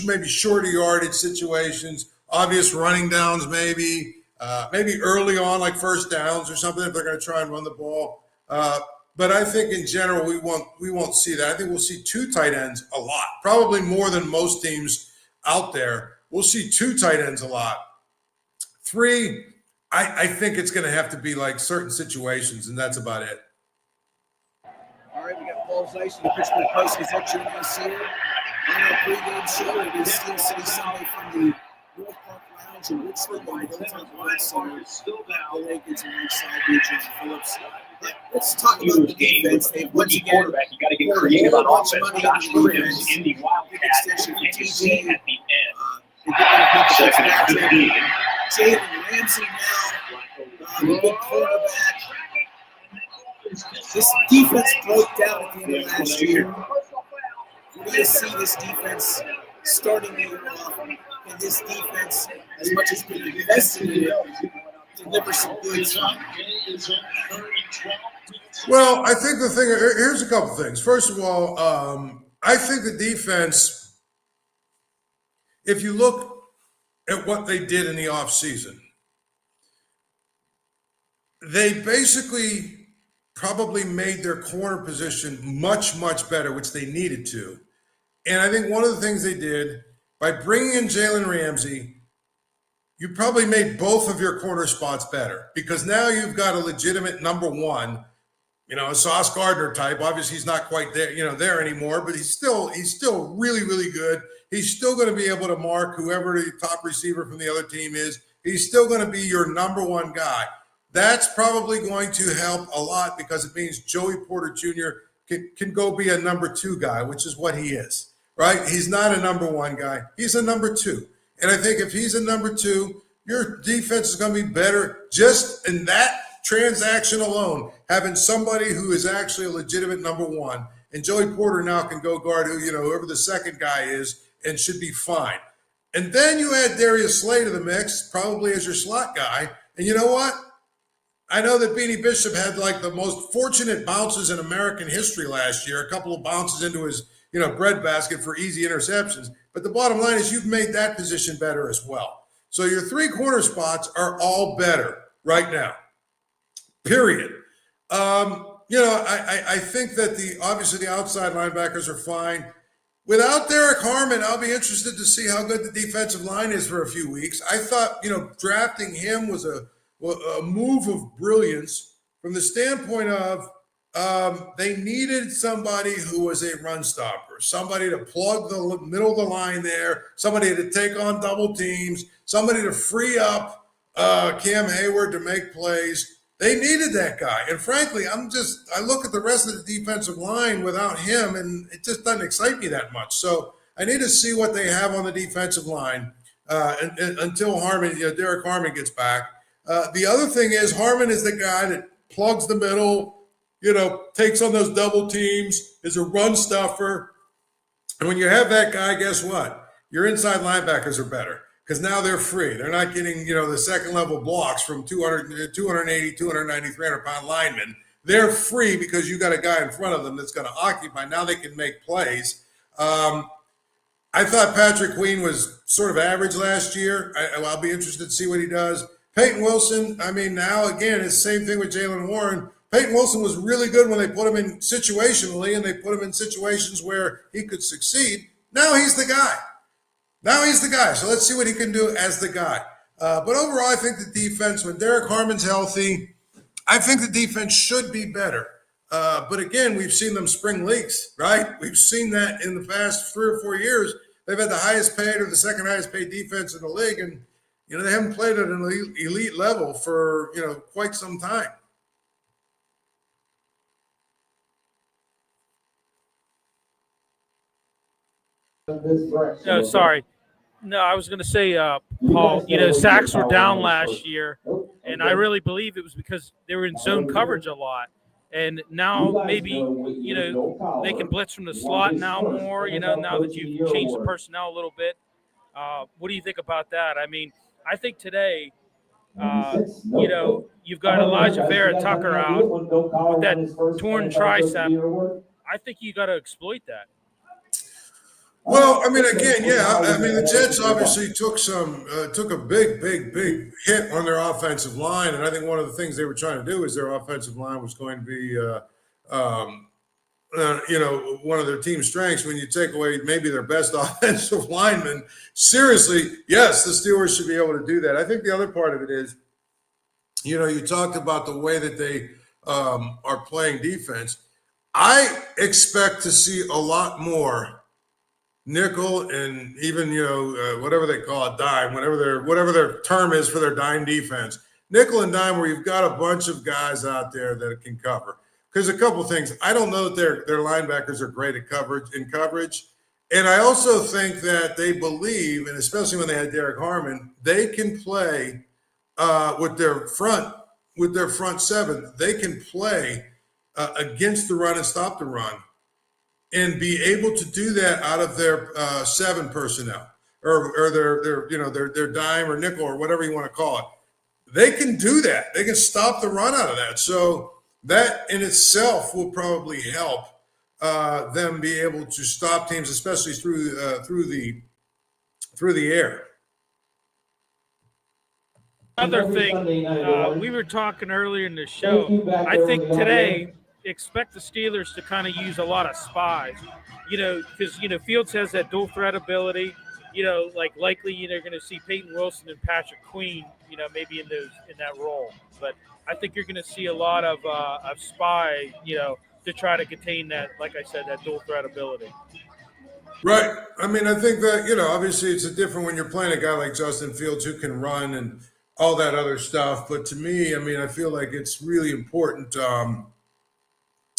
maybe shorter yardage situations, obvious running downs, maybe early on, like first downs or something, if they're going to try and run the ball. But I think in general, we won't see that. I think we'll see 2 tight ends a lot, probably more than most teams out there. We'll see 2 tight ends a lot. 3, I think it's going to have to be like certain situations, and that's about it. All right, we got Paul Zeiss from the Pittsburgh Post. Is that joining us here on our pregame show? It is Steel City Sunday from the North Park Lounge in Pittsburgh on the Hilltop Live Center. The Lakers and Lakeside Region Phillips. Let's talk about the defense. They've once again quarterback, you got to get creative on offense. Josh Williams in the wildcat extension for you can see TJ. at the end. Jalen Ramsey now, the big quarterback. This defense broke down at the end of last year. Where do you see this defense starting the year off? And this defense, as much as we've invested in it, deliver some goods? Well, I think here's a couple things. First of all, I think the defense, if you look at what they did in the offseason, they basically probably made their corner position much, much better, which they needed to. And I think one of the things they did, by bringing in Jalen Ramsey, you probably made both of your corner spots better, because now you've got a legitimate number one, a Sauce Gardner type. Obviously, he's not quite there, there anymore, but he's still really, really good. He's still going to be able to mark whoever the top receiver from the other team is. He's still going to be your number one guy. That's probably going to help a lot, because it means Joey Porter Jr. can go be a number 2 guy, which is what he is, right? He's not a number 1 guy. He's a number 2. And I think if he's a number 2, your defense is going to be better just in that transaction alone, having somebody who is actually a legitimate number 1. And Joey Porter now can go guard whoever the second guy is, and should be fine. And then you add Darius Slay to the mix, probably as your slot guy. And you know what? I know that Beanie Bishop had like the most fortunate bounces in American history last year, a couple of bounces into his, breadbasket for easy interceptions. But the bottom line is you've made that position better as well. So your 3 corner spots are all better right now, period. I think that obviously the outside linebackers are fine. Without Derek Harmon, I'll be interested to see how good the defensive line is for a few weeks. I thought, drafting him was a move of brilliance from the standpoint of they needed somebody who was a run stopper, somebody to plug the middle of the line there, somebody to take on double teams, somebody to free up Cam Hayward to make plays. They needed that guy. And frankly, I look at the rest of the defensive line without him, and it just doesn't excite me that much. So I need to see what they have on the defensive line until Derek Harmon gets back. The other thing is Harmon is the guy that plugs the middle, takes on those double teams, is a run stuffer. And when you have that guy, guess what? Your inside linebackers are better because now they're free. They're not getting, the second level blocks from 280, 290, 300-pound linemen. They're free because you got a guy in front of them that's going to occupy. Now they can make plays. I thought Patrick Queen was sort of average last year. I'll be interested to see what he does. Peyton Wilson, now again, it's the same thing with Jalen Warren. Peyton Wilson was really good when they put him in situationally, and they put him in situations where he could succeed. Now he's the guy. So let's see what he can do as the guy. But overall, I think the defense, when Derek Harmon's healthy, I think the defense should be better. But again, we've seen them spring leaks, right? We've seen that in the past 3 or 4 years. They've had the highest paid or the second highest paid defense in the league, and they haven't played at an elite level for quite some time. No, sorry. No, I was going to say, Paul, sacks were down last year, and I really believe it was because they were in zone coverage a lot. And now maybe, they can blitz from the slot now more, now that you've changed the personnel a little bit. What do you think about that? I think today, you've got Elijah Vera Tucker out with that torn tricep. I think you got to exploit that. Well, again, yeah. The Jets obviously took a big hit on their offensive line, and I think one of the things they were trying to do is their offensive line was going to be, one of their team strengths. When you take away maybe their best offensive lineman, seriously, yes, the Steelers should be able to do that. I think the other part of it is, you talked about the way that they are playing defense. I expect to see a lot more nickel and even whatever they call it, dime, whatever their term is for their dime defense, nickel and dime, where you've got a bunch of guys out there that can cover. Because a couple of things, I don't know that their linebackers are great at coverage, and I also think that they believe, and especially when they had Derek Harmon, they can play with their front seven. They can play against the run and stop the run, and be able to do that out of their 7 personnel or their dime or nickel or whatever you want to call it. They can do that. They can stop the run out of that. So that in itself will probably help them be able to stop teams, especially through the air. Another thing, we were talking earlier in the show. I think today, expect the Steelers to kind of use a lot of spies, because Fields has that dual threat ability. Likely you're going to see Peyton Wilson and Patrick Queen, maybe in that role. But I think you're going to see a lot of spy, to try to contain that, like I said, that dual threat ability. Right. I think that obviously it's a different when you're playing a guy like Justin Fields who can run and all that other stuff. But to me, I feel like it's really important.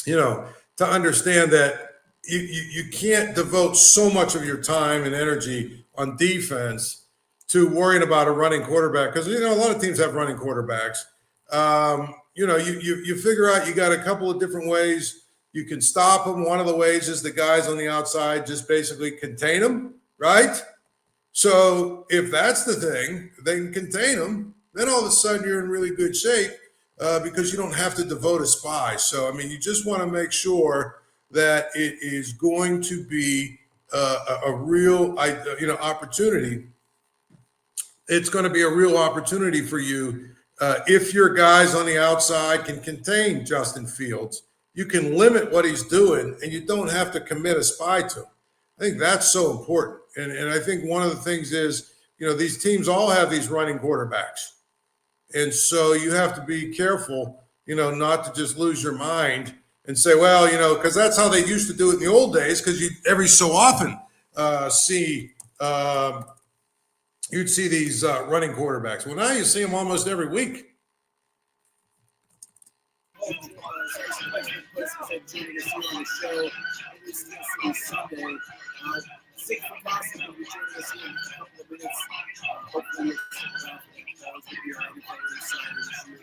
To understand that you can't devote so much of your time and energy on defense to worrying about a running quarterback, because a lot of teams have running quarterbacks. You figure out you got a couple of different ways you can stop them. One of the ways is the guys on the outside just basically contain them, right? So if that's the thing, they can contain them. Then all of a sudden you're in really good shape. Because you don't have to devote a spy. So, you just want to make sure that it is going to be a real, opportunity. It's going to be a real opportunity for you if your guys on the outside can contain Justin Fields. You can limit what he's doing, and you don't have to commit a spy to him. I think that's so important. And I think one of the things is, these teams all have these running quarterbacks. And so you have to be careful, not to just lose your mind and say, well, because that's how they used to do it in the old days, because you every so often you'd see these running quarterbacks. Well, now you see them almost every week. joining us here on the show every single Sunday. Safe for Boston will be joining us here in a couple of minutes. Hopefully, it's going to be our NFL Insider this year.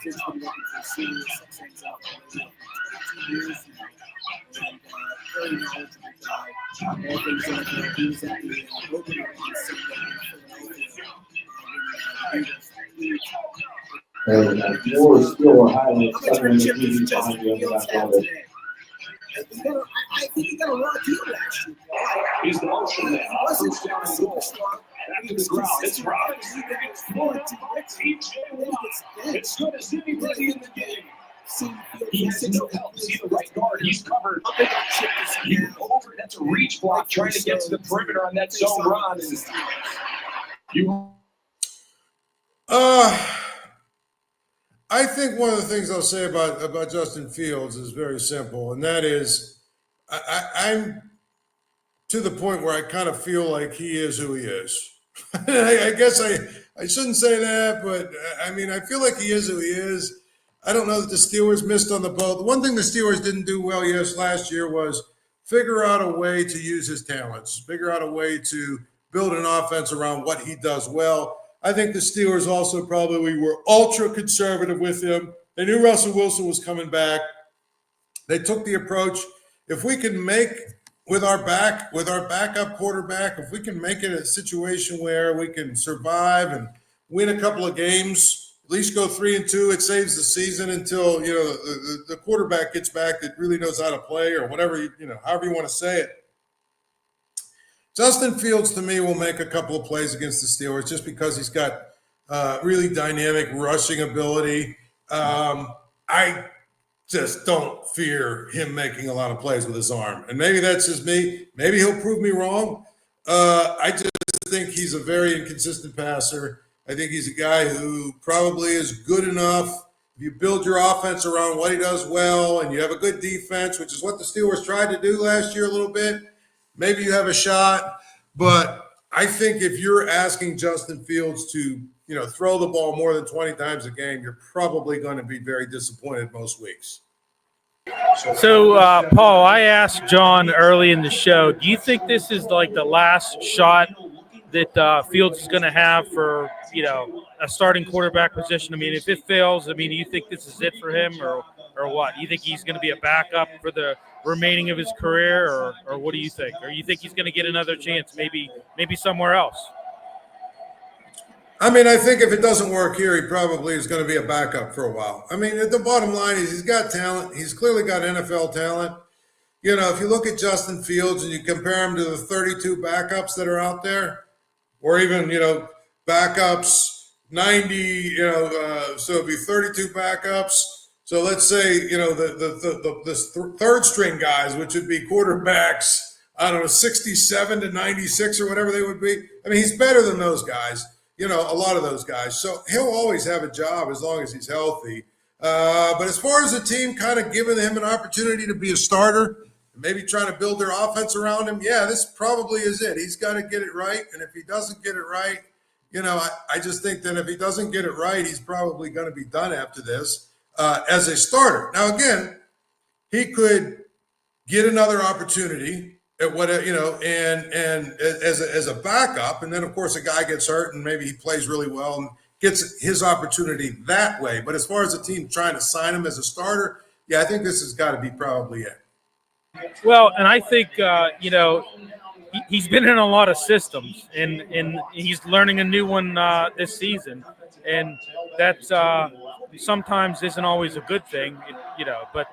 He's been working for serious things out for 22 years now. And very knowledgeable guy. All things NFL. He was at the opening on Sunday in Philadelphia. And more still highlights something in the TV behind you. I think he got a raw deal last year. He's the motion man. He wasn't a superstar. Back to the ground. It's Rogers. It's good to see him in the game. He has no help. See the right guard. He's covered. He over. That's a reach block trying to get to the perimeter on that zone run. I think one of the things I'll say about Justin Fields is very simple, and that is I'm to the point where I kind of feel like he is who he is. I guess I shouldn't say that, but I mean, I feel like he is who he is. I don't know that the Steelers missed on the boat. The one thing the Steelers didn't do well last year was figure out a way to use his talents, figure out a way to build an offense around what he does well. I think the Steelers also probably were ultra conservative with him. They knew Russell Wilson was coming back. They took the approach, if we can make with our backup quarterback, if we can make it a situation where we can survive and win a couple of games, at least go 3-2, it saves the season until the quarterback gets back that really knows how to play, or whatever however you want to say it. Justin Fields, to me, will make a couple of plays against the Steelers just because he's got really dynamic rushing ability. I just don't fear him making a lot of plays with his arm. And maybe that's just me. Maybe he'll prove me wrong. I just think he's a very inconsistent passer. I think he's a guy who probably is good enough. If you build your offense around what he does well and you have a good defense, which is what the Steelers tried to do last year a little bit, maybe you have a shot. But I think if you're asking Justin Fields to, throw the ball more than 20 times a game, you're probably going to be very disappointed most weeks. So, Paul, I asked John early in the show, do you think this is like the last shot that Fields is going to have for, a starting quarterback position? I mean, if it fails, do you think this is it for him or what? Do you think he's going to be a backup for the remaining of his career, or what do you think? Or you think he's going to get another chance, maybe somewhere else? I think if it doesn't work here, he probably is going to be a backup for a while. The bottom line is he's got talent. He's clearly got NFL talent. If you look at Justin Fields and you compare him to the 32 backups that are out there, or even, backups 90, so it'd be 32 backups. So let's say, the third string guys, which would be quarterbacks, 67 to 96 or whatever they would be. He's better than those guys, a lot of those guys. So he'll always have a job as long as he's healthy. But as far as the team kind of giving him an opportunity to be a starter, maybe trying to build their offense around him, yeah, this probably is it. He's got to get it right. And if he doesn't get it right, I just think that if he doesn't get it right, he's probably going to be done after this. As a starter. Now, again, he could get another opportunity at what, and as a backup. And then, of course, a guy gets hurt and maybe he plays really well and gets his opportunity that way. But as far as the team trying to sign him as a starter, yeah, I think this has got to be probably it. Well, and I think, he's been in a lot of systems and he's learning a new one this season. And that's sometimes isn't always a good thing, but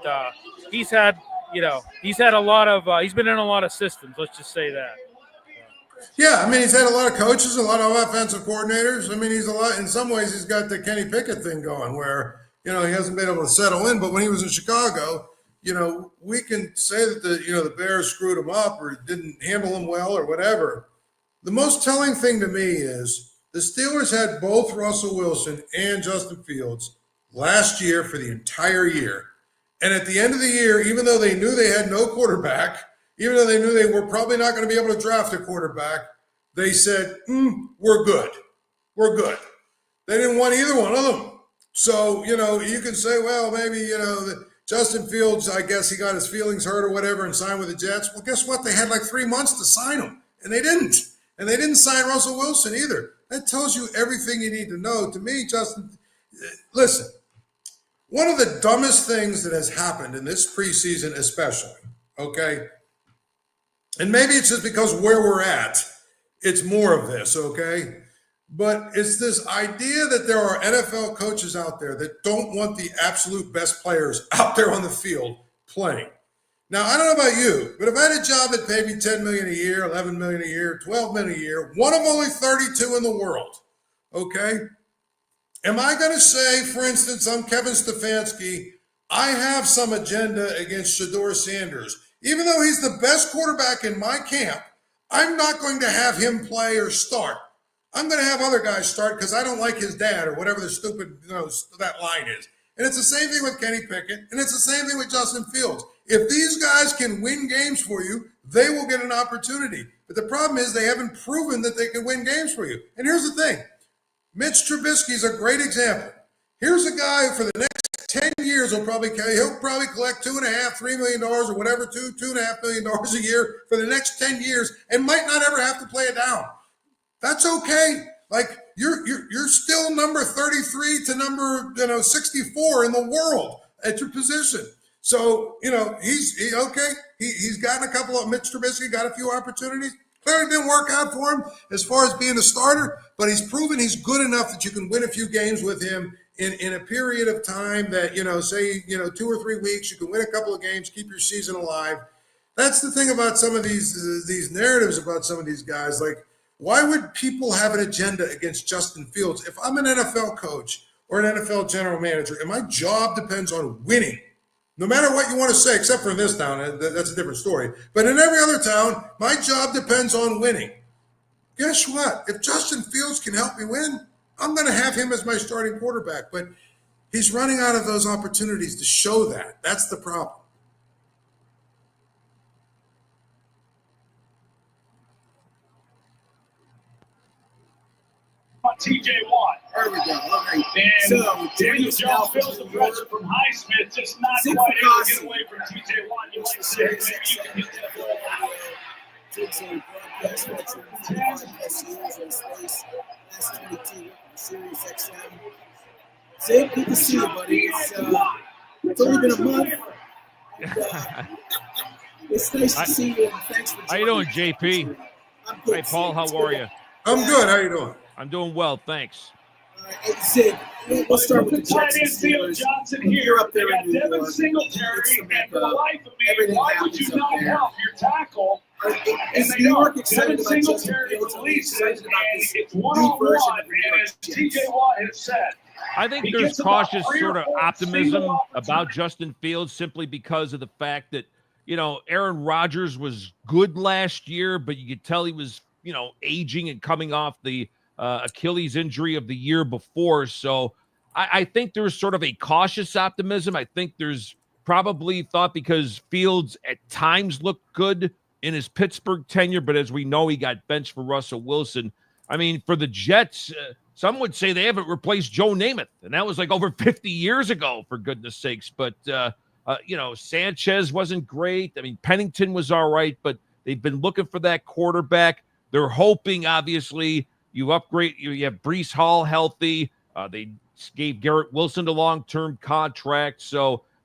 he's had a lot of he's been in a lot of systems, let's just say that. Yeah, he's had a lot of coaches, a lot of offensive coordinators. He's a lot, in some ways he's got the Kenny Pickett thing going where, he hasn't been able to settle in, but when he was in Chicago, we can say that the Bears screwed him up or didn't handle him well or whatever. The most telling thing to me is the Steelers had both Russell Wilson and Justin Fields last year for the entire year. And at the end of the year, even though they knew they had no quarterback, even though they knew they were probably not going to be able to draft a quarterback, they said, we're good. We're good. They didn't want either one of them. So, you can say, well, maybe, Justin Fields, I guess he got his feelings hurt or whatever and signed with the Jets. Well, guess what? They had like 3 months to sign him, and they didn't. And they didn't sign Russell Wilson either. That tells you everything you need to know. To me, Justin, listen, one of the dumbest things that has happened in this preseason especially, okay, and maybe it's just because where we're at, it's more of this, okay? But it's this idea that there are NFL coaches out there that don't want the absolute best players out there on the field playing. Now, I don't know about you, but if I had a job that paid me $10 million a year, $11 million a year, $12 million a year, one of only 32 in the world, okay? Am I going to say, for instance, I'm Kevin Stefanski, I have some agenda against Shedeur Sanders. Even though he's the best quarterback in my camp, I'm not going to have him play or start. I'm going to have other guys start because I don't like his dad or whatever the stupid that line is. And it's the same thing with Kenny Pickett, and it's the same thing with Justin Fields. If these guys can win games for you, they will get an opportunity. But the problem is they haven't proven that they can win games for you. And here's the thing. Mitch Trubisky is a great example. Here's a guy who for the next 10 years he'll probably collect $2.5, $3 million or whatever, $2.5 million a year for the next 10 years and might not ever have to play it down. That's okay. Like you're still number 33 to number 64 in the world at your position. So he's okay. He's gotten a couple of Mitch Trubisky got a few opportunities. Clearly didn't work out for him as far as being a starter, but he's proven he's good enough that you can win a few games with him in a period of time that say 2 or 3 weeks. You can win a couple of games, keep your season alive. That's the thing about some of these narratives about some of these guys. Like, why would people have an agenda against Justin Fields? If I'm an NFL coach or an NFL general manager and my job depends on winning, no matter what you want to say, except for in this town, that's a different story. But in every other town, my job depends on winning. Guess what? If Justin Fields can help me win, I'm going to have him as my starting quarterback. But he's running out of those opportunities to show that. That's the problem. TJ Watt. There we go. Okay. And So Daniel Jones feels the pressure from Highsmith, just not quite able to get away from TJ Watt. You might say maybe you can get that ball out. Zig, good to see you, buddy. It's only been a month. It's nice to see you. And thanks for How you doing, JP? I'm good. Hey, Paul, how are you? I'm good. How you doing? I'm doing well, thanks. Hey, Zig, we'll start with the Tight Jets. end and Theo Steelers. Johnson You're here. up there They got in New Devin York. Singletary, It's and for the life of me, everything why would you happens up not there. help your tackle? Is And New they York are. excited Devin about Justin Singletary Fields? releases, Excited and about this it's new one-on-one, version of the New and York as Jets? TJ Watt has said, I think He there's gets about cautious 3 or sort of 4 optimism single about Justin Fields simply because of the fact that, Aaron Rodgers was good last year, but you could tell he was, aging and coming off the Achilles injury of the year before. So I think there's sort of a cautious optimism. I think there's probably thought because Fields at times looked good in his Pittsburgh tenure, but as we know, he got benched for Russell Wilson. I mean, for the Jets, some would say they haven't replaced Joe Namath, and that was like over 50 years ago, for goodness sakes. But, Sanchez wasn't great. I mean, Pennington was all right, but they've been looking for that quarterback. They're hoping, obviously, you have Breece Hall healthy. They gave Garrett Wilson a long-term contract,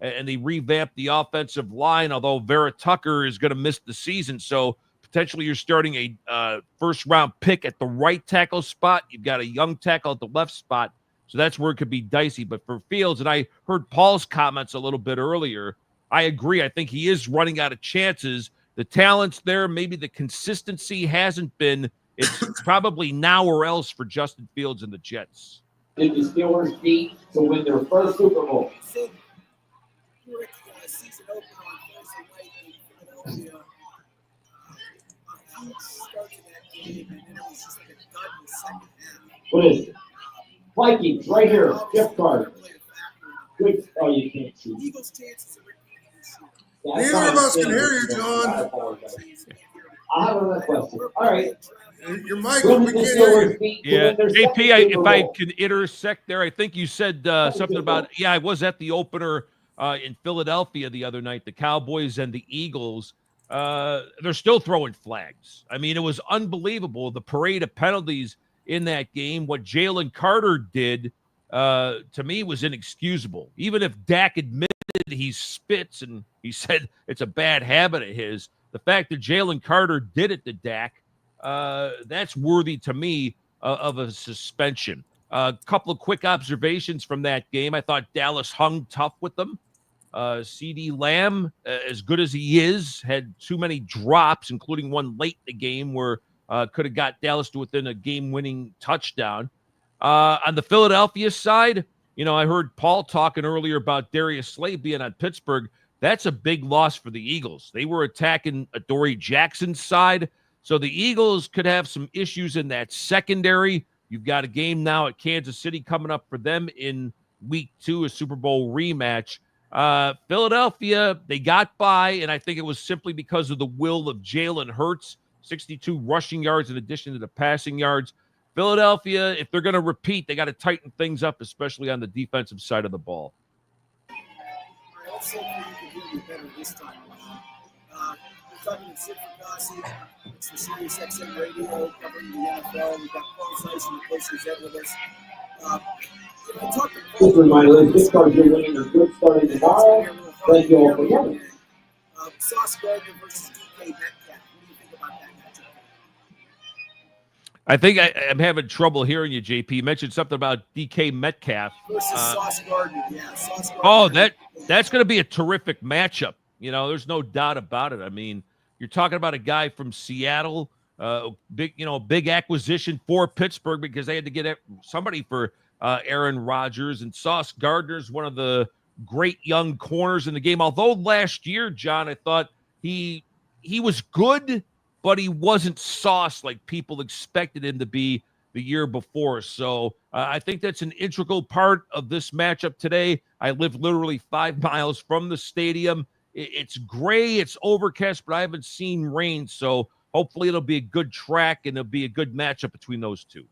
and they revamped the offensive line, although Vera Tucker is going to miss the season. So potentially you're starting a first-round pick at the right tackle spot. You've got a young tackle at the left spot. So that's where it could be dicey. But for Fields, and I heard Paul's comments a little bit earlier, I agree. I think he is running out of chances. The talent's there. Maybe the consistency hasn't been. It's probably now or else for Justin Fields and the Jets. Did the Steelers need to win their first Super Bowl? Zig, you were at the season opener on Thursday night in Philadelphia. A huge start to that game, and then it was just like a dud in the second half. What is it? Vikings, right here. Gift card. Good. Oh, you can't see. Eagles' chances of repeating this Neither year. of us can hear you, John. I have another question. All right. Your mic, we can't hear you. Yeah, JP, if I could intersect there, I think you said something about, yeah, I was at the opener in Philadelphia the other night, the Cowboys and the Eagles. They're still throwing flags. I mean, it was unbelievable, the parade of penalties in that game. What Jalen Carter did, to me, was inexcusable. Even if Dak admitted he spits and he said it's a bad habit of his, the fact that Jalen Carter did it to Dak, that's worthy to me of a suspension. A couple of quick observations from that game. I thought Dallas hung tough with them. CD Lamb, as good as he is, had too many drops, including one late in the game where could have got Dallas to within a game-winning touchdown. On the Philadelphia side, I heard Paul talking earlier about Darius Slay being on Pittsburgh. That's a big loss for the Eagles. They were attacking Adoree Jackson's side. So the Eagles could have some issues in that secondary. You've got a game now at Kansas City coming up for them in week 2, a Super Bowl rematch. Philadelphia, they got by, and I think it was simply because of the will of Jalen Hurts, 62 rushing yards in addition to the passing yards. Philadelphia, if they're going to repeat, they got to tighten things up, especially on the defensive side of the ball. Let's see if we can do better this time around. We're talking to Sid Fergasi. It's the Sirius XM radio covering the NFL. We've got Paul Zeiss and the Posters Ed with us. Just a reminder, Pittsburgh is winning a good starting tomorrow. Thank you all for coming. Sauce Gardner versus DK Metcalf. What do you think about that matchup? I think I'm having trouble hearing you, JP. You mentioned something about DK Metcalf. Versus Sauce Gardner, yeah. Sauce Gardner. Oh, that's going to be a terrific matchup. There's no doubt about it. I mean, you're talking about a guy from Seattle, big acquisition for Pittsburgh because they had to get somebody for Aaron Rodgers, and Sauce Gardner's one of the great young corners in the game. Although last year, John, I thought he was good, but he wasn't Sauce like people expected him to be the year before. So I think that's an integral part of this matchup today. I live literally 5 miles from the stadium. It's gray, it's overcast, but I haven't seen rain. So hopefully it'll be a good track and it'll be a good matchup between those two.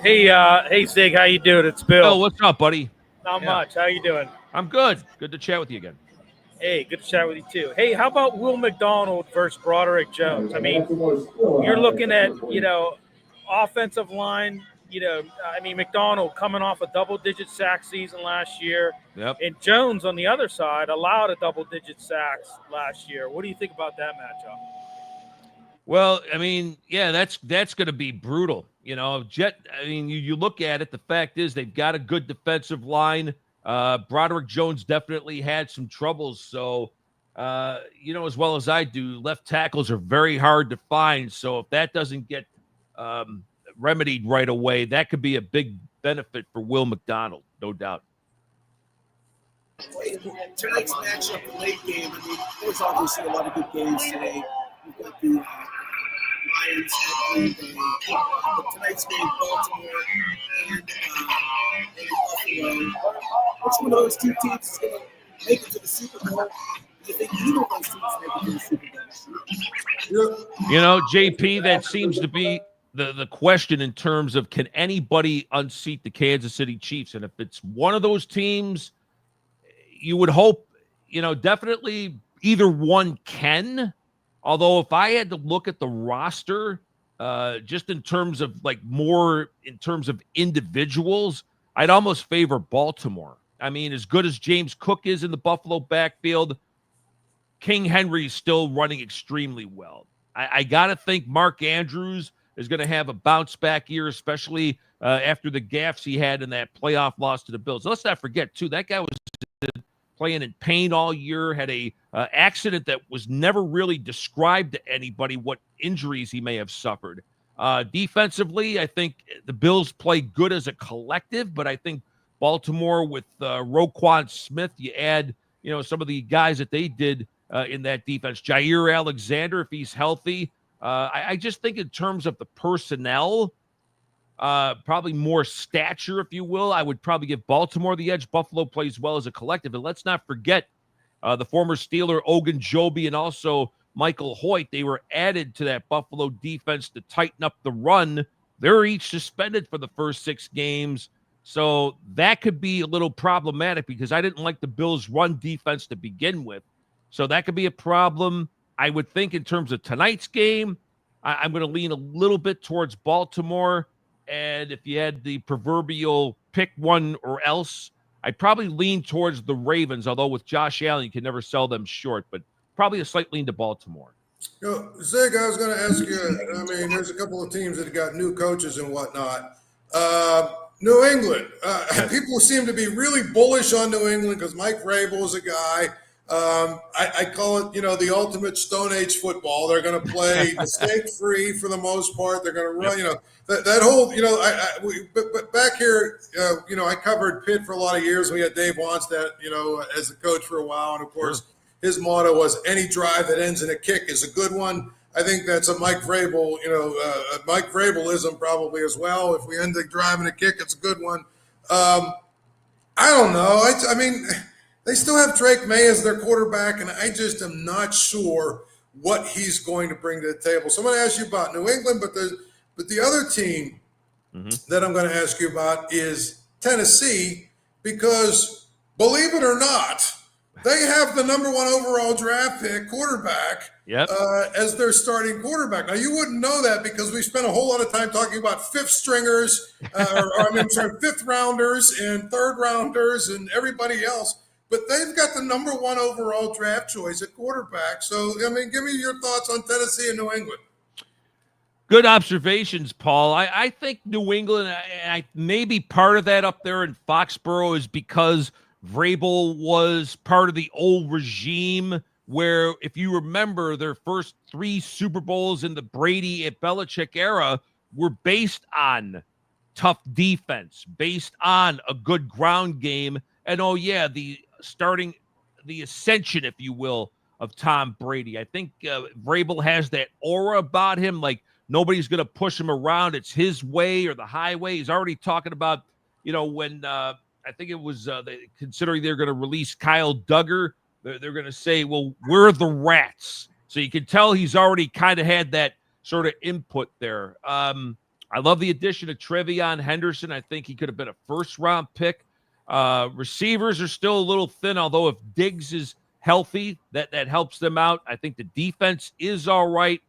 Hey, Zig, how you doing? It's Bill. Oh, what's up, buddy? Not much. How you doing? I'm good. Good to chat with you again. Hey, good to chat with you too. Hey, how about Will McDonald versus Broderick Jones? I mean, you're looking at, offensive line, McDonald coming off a double-digit sack season last year. Yep. And Jones on the other side allowed a double-digit sacks last year. What do you think about that matchup? Well, I mean, yeah, that's going to be brutal. You look at it, the fact is they've got a good defensive line. Broderick Jones definitely had some troubles. So, as well as I do, left tackles are very hard to find. So if that doesn't get remedied right away, that could be a big benefit for Will McDonald, no doubt. Tonight's matchup, the late game, there's obviously a lot of good games today. We've got the Lions at Green Bay. But tonight's game, Baltimore and Buffalo. Which one of those two teams is going to make it to the Super Bowl? Do you think either of those teams make it to the Super Bowl? JP, that seems to be the question in terms of can anybody unseat the Kansas City Chiefs? And if it's one of those teams, you would hope, definitely either one can. Although if I had to look at the roster, just in terms of in terms of individuals, I'd almost favor Baltimore. I mean, as good as James Cook is in the Buffalo backfield, King Henry's still running extremely well. I got to think Mark Andrews is going to have a bounce-back year, especially after the gaffes he had in that playoff loss to the Bills. Let's not forget, too, that guy was playing in pain all year, had a accident that was never really described to anybody what injuries he may have suffered. Defensively, I think the Bills play good as a collective, but I think Baltimore with Roquan Smith, you add, some of the guys that they did in that defense. Jair Alexander, if he's healthy. I just think in terms of the personnel, probably more stature, if you will, I would probably give Baltimore the edge. Buffalo plays well as a collective. And let's not forget the former Steeler Ogunjobi and also Michael Hoyt. They were added to that Buffalo defense to tighten up the run. They're each suspended for the first 6 games. So that could be a little problematic because I didn't like the Bills' run defense to begin with. So that could be a problem. I would think in terms of tonight's game, I'm going to lean a little bit towards Baltimore. And if you had the proverbial pick one or else, I'd probably lean towards the Ravens, although with Josh Allen, you can never sell them short, but probably a slight lean to Baltimore. Zig, I was going to ask you, I mean, there's a couple of teams that have got new coaches and whatnot. New England, Yes. People seem to be really bullish on New England because Mike Vrabel is a guy. I call it, the ultimate Stone Age football. They're going to play mistake-free for the most part. They're going to run, that whole, but back here, I covered Pitt for a lot of years. We had Dave Wannstedt, as the coach for a while. And, of course, his motto was any drive that ends in a kick is a good one. I think that's a Mike Vrabel, Mike Vrabelism probably as well. If we end the drive in a kick, it's a good one. I don't know. I mean, they still have Drake May as their quarterback, and I just am not sure what he's going to bring to the table. So I'm going to ask you about New England, but the other team that I'm going to ask you about is Tennessee, because believe it or not, they have the number 1 overall draft pick quarterback as their starting quarterback. Now, you wouldn't know that because we spent a whole lot of time talking about fifth stringers, fifth rounders and third rounders and everybody else. But they've got the number 1 overall draft choice at quarterback. So, I mean, give me your thoughts on Tennessee and New England. Good observations, Paul. I think New England, maybe part of that up there in Foxborough is because Vrabel was part of the old regime where, if you remember, their first 3 Super Bowls in the Brady and Belichick era were based on tough defense, based on a good ground game. And, the ascension, if you will, of Tom Brady. I think Vrabel has that aura about him, like nobody's going to push him around. It's his way or the highway. He's already talking about, when I think it was considering they're going to release Kyle Duggar, they're going to say, well, we're the rats. So you can tell he's already kind of had that sort of input there. I love the addition of Trevion Henderson. I think he could have been a first-round pick. Receivers are still a little thin, although if Diggs is healthy, that helps them out. I think the defense is all right.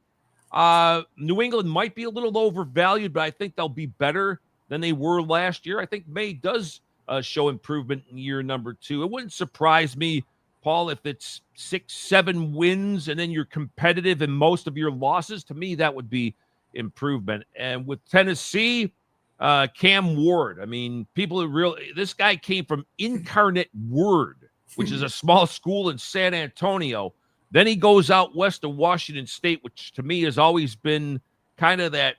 New England might be a little overvalued, but I think they'll be better than they were last year. I think May does show improvement in year number 2. It wouldn't surprise me, Paul, if it's 6-7 wins and then you're competitive in most of your losses. To me, that would be improvement. And with Tennessee, Cam Ward. I mean, this guy came from Incarnate Word, which is a small school in San Antonio. Then he goes out west of Washington State, which to me has always been kind of that,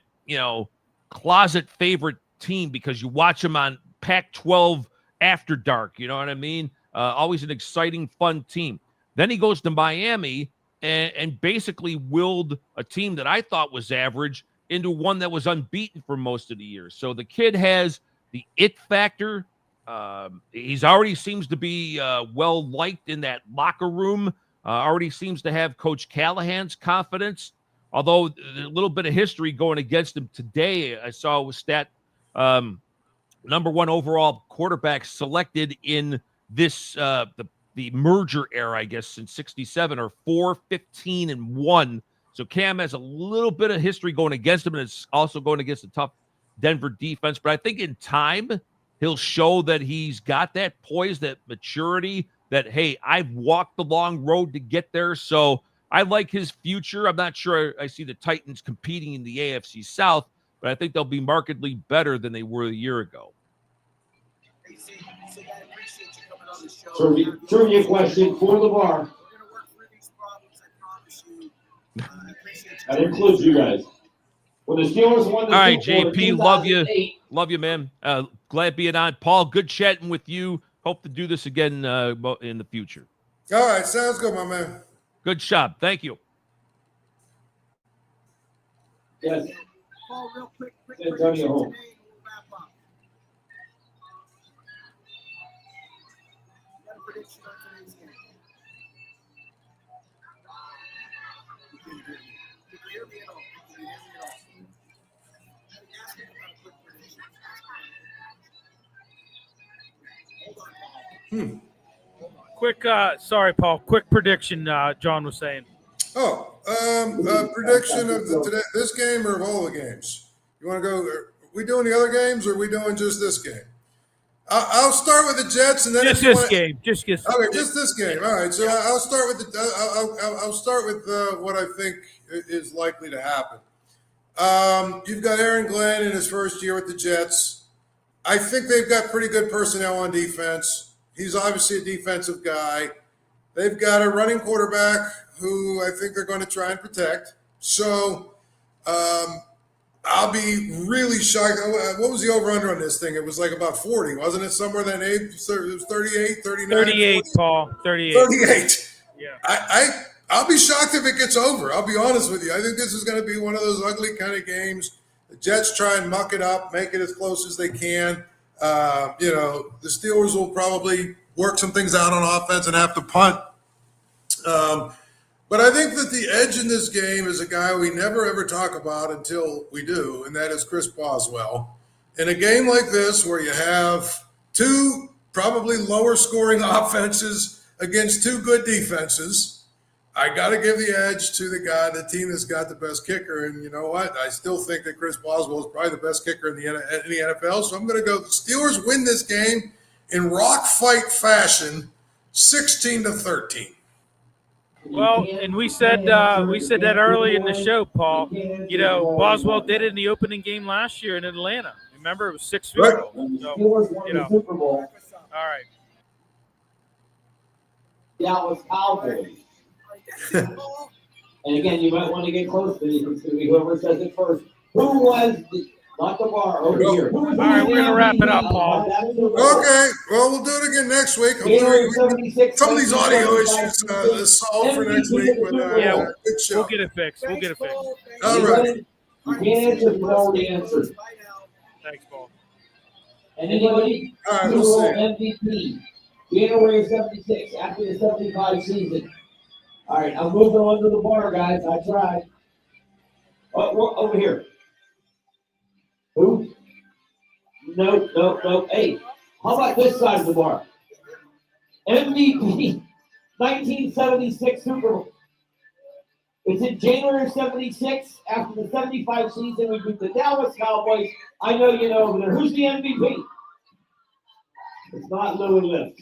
closet favorite team because you watch them on Pac-12 After Dark. You know what I mean? Always an exciting, fun team. Then he goes to Miami and basically willed a team that I thought was average into one that was unbeaten for most of the year. So the kid has the it factor. He's already seems to be well-liked in that locker room. Already seems to have Coach Callahan's confidence. Although a little bit of history going against him today, I saw was stat number 1 overall quarterback selected in this the merger era, I guess, since '67 or 4-15-1. So Cam has a little bit of history going against him, and it's also going against a tough Denver defense. But I think in time, he'll show that he's got that poise, that maturity, that, hey, I've walked the long road to get there. So I like his future. I'm not sure I see the Titans competing in the AFC South, but I think they'll be markedly better than they were a year ago. Trivia question for the bar. That includes you guys. When the Steelers won the All right, Super Bowl JP, in love you. 2008, Love you, man. Glad being on. Paul, good chatting with you. Hope to do this again in the future. All right, sounds good, my man. Good job. Thank you. yes, Paul, real quick Antonio prediction Holmes. today, and we'll wrap up. You got a prediction on today's game? Quick, sorry, Paul. Quick prediction. John was saying. Prediction of this game or of all the games? You want to go? Are we doing the other games or are we doing just this game? I'll start with the Jets and then Just this game. Just okay, just this game. All right, so I'll start with I'll start with what I think is likely to happen. You've got Aaron Glenn in his first year with the Jets. I think they've got pretty good personnel on defense. He's obviously a defensive guy. They've got a running quarterback who I think they're going to try and protect. So I'll be really shocked. What was the over-under on this thing? It was like about 40, wasn't it? Somewhere in that age? It was 38, 39? 38, 40? Paul. 38. 38. Yeah. I'll be shocked if it gets over. I'll be honest with you. I think this is going to be one of those ugly kind of games. The Jets try and muck it up, make it as close as they can. The Steelers will probably work some things out on offense and have to punt. But I think that the edge in this game is a guy we never, ever talk about until we do, and that is Chris Boswell. In a game like this where you have two probably lower scoring offenses against two good defenses, I got to give the edge to the team that's got the best kicker. And you know what? I still think that Chris Boswell is probably the best kicker in the NFL. So I'm going to go the Steelers win this game in rock fight fashion, 16-13. Well, and we said that early in the show, Paul. Boswell did it in the opening game last year in Atlanta. Remember, it was 6 field goals. So, Super Bowl. All right. Dallas Cowboys. And again, you might want to get close to whoever says it first. Who was not the bar over here? All right, we're gonna wrap it up, Paul. Okay, well, we'll do it again next week. Some of these audio issues solved for next week, but good show. We'll get it fixed. All right. You can't answer the already answered. Thanks, Paul. And anybody? All right, we'll see. MVP. January 76 after the 75 season. All right, I'm moving on to the bar, guys. I tried. Oh, over here. Who? Nope. Hey, how about this side of the bar? MVP 1976 Super Bowl. It's in January 76 after the 75 season. We beat the Dallas Cowboys. I know you know over there. Who's the MVP? It's not Louis Lips.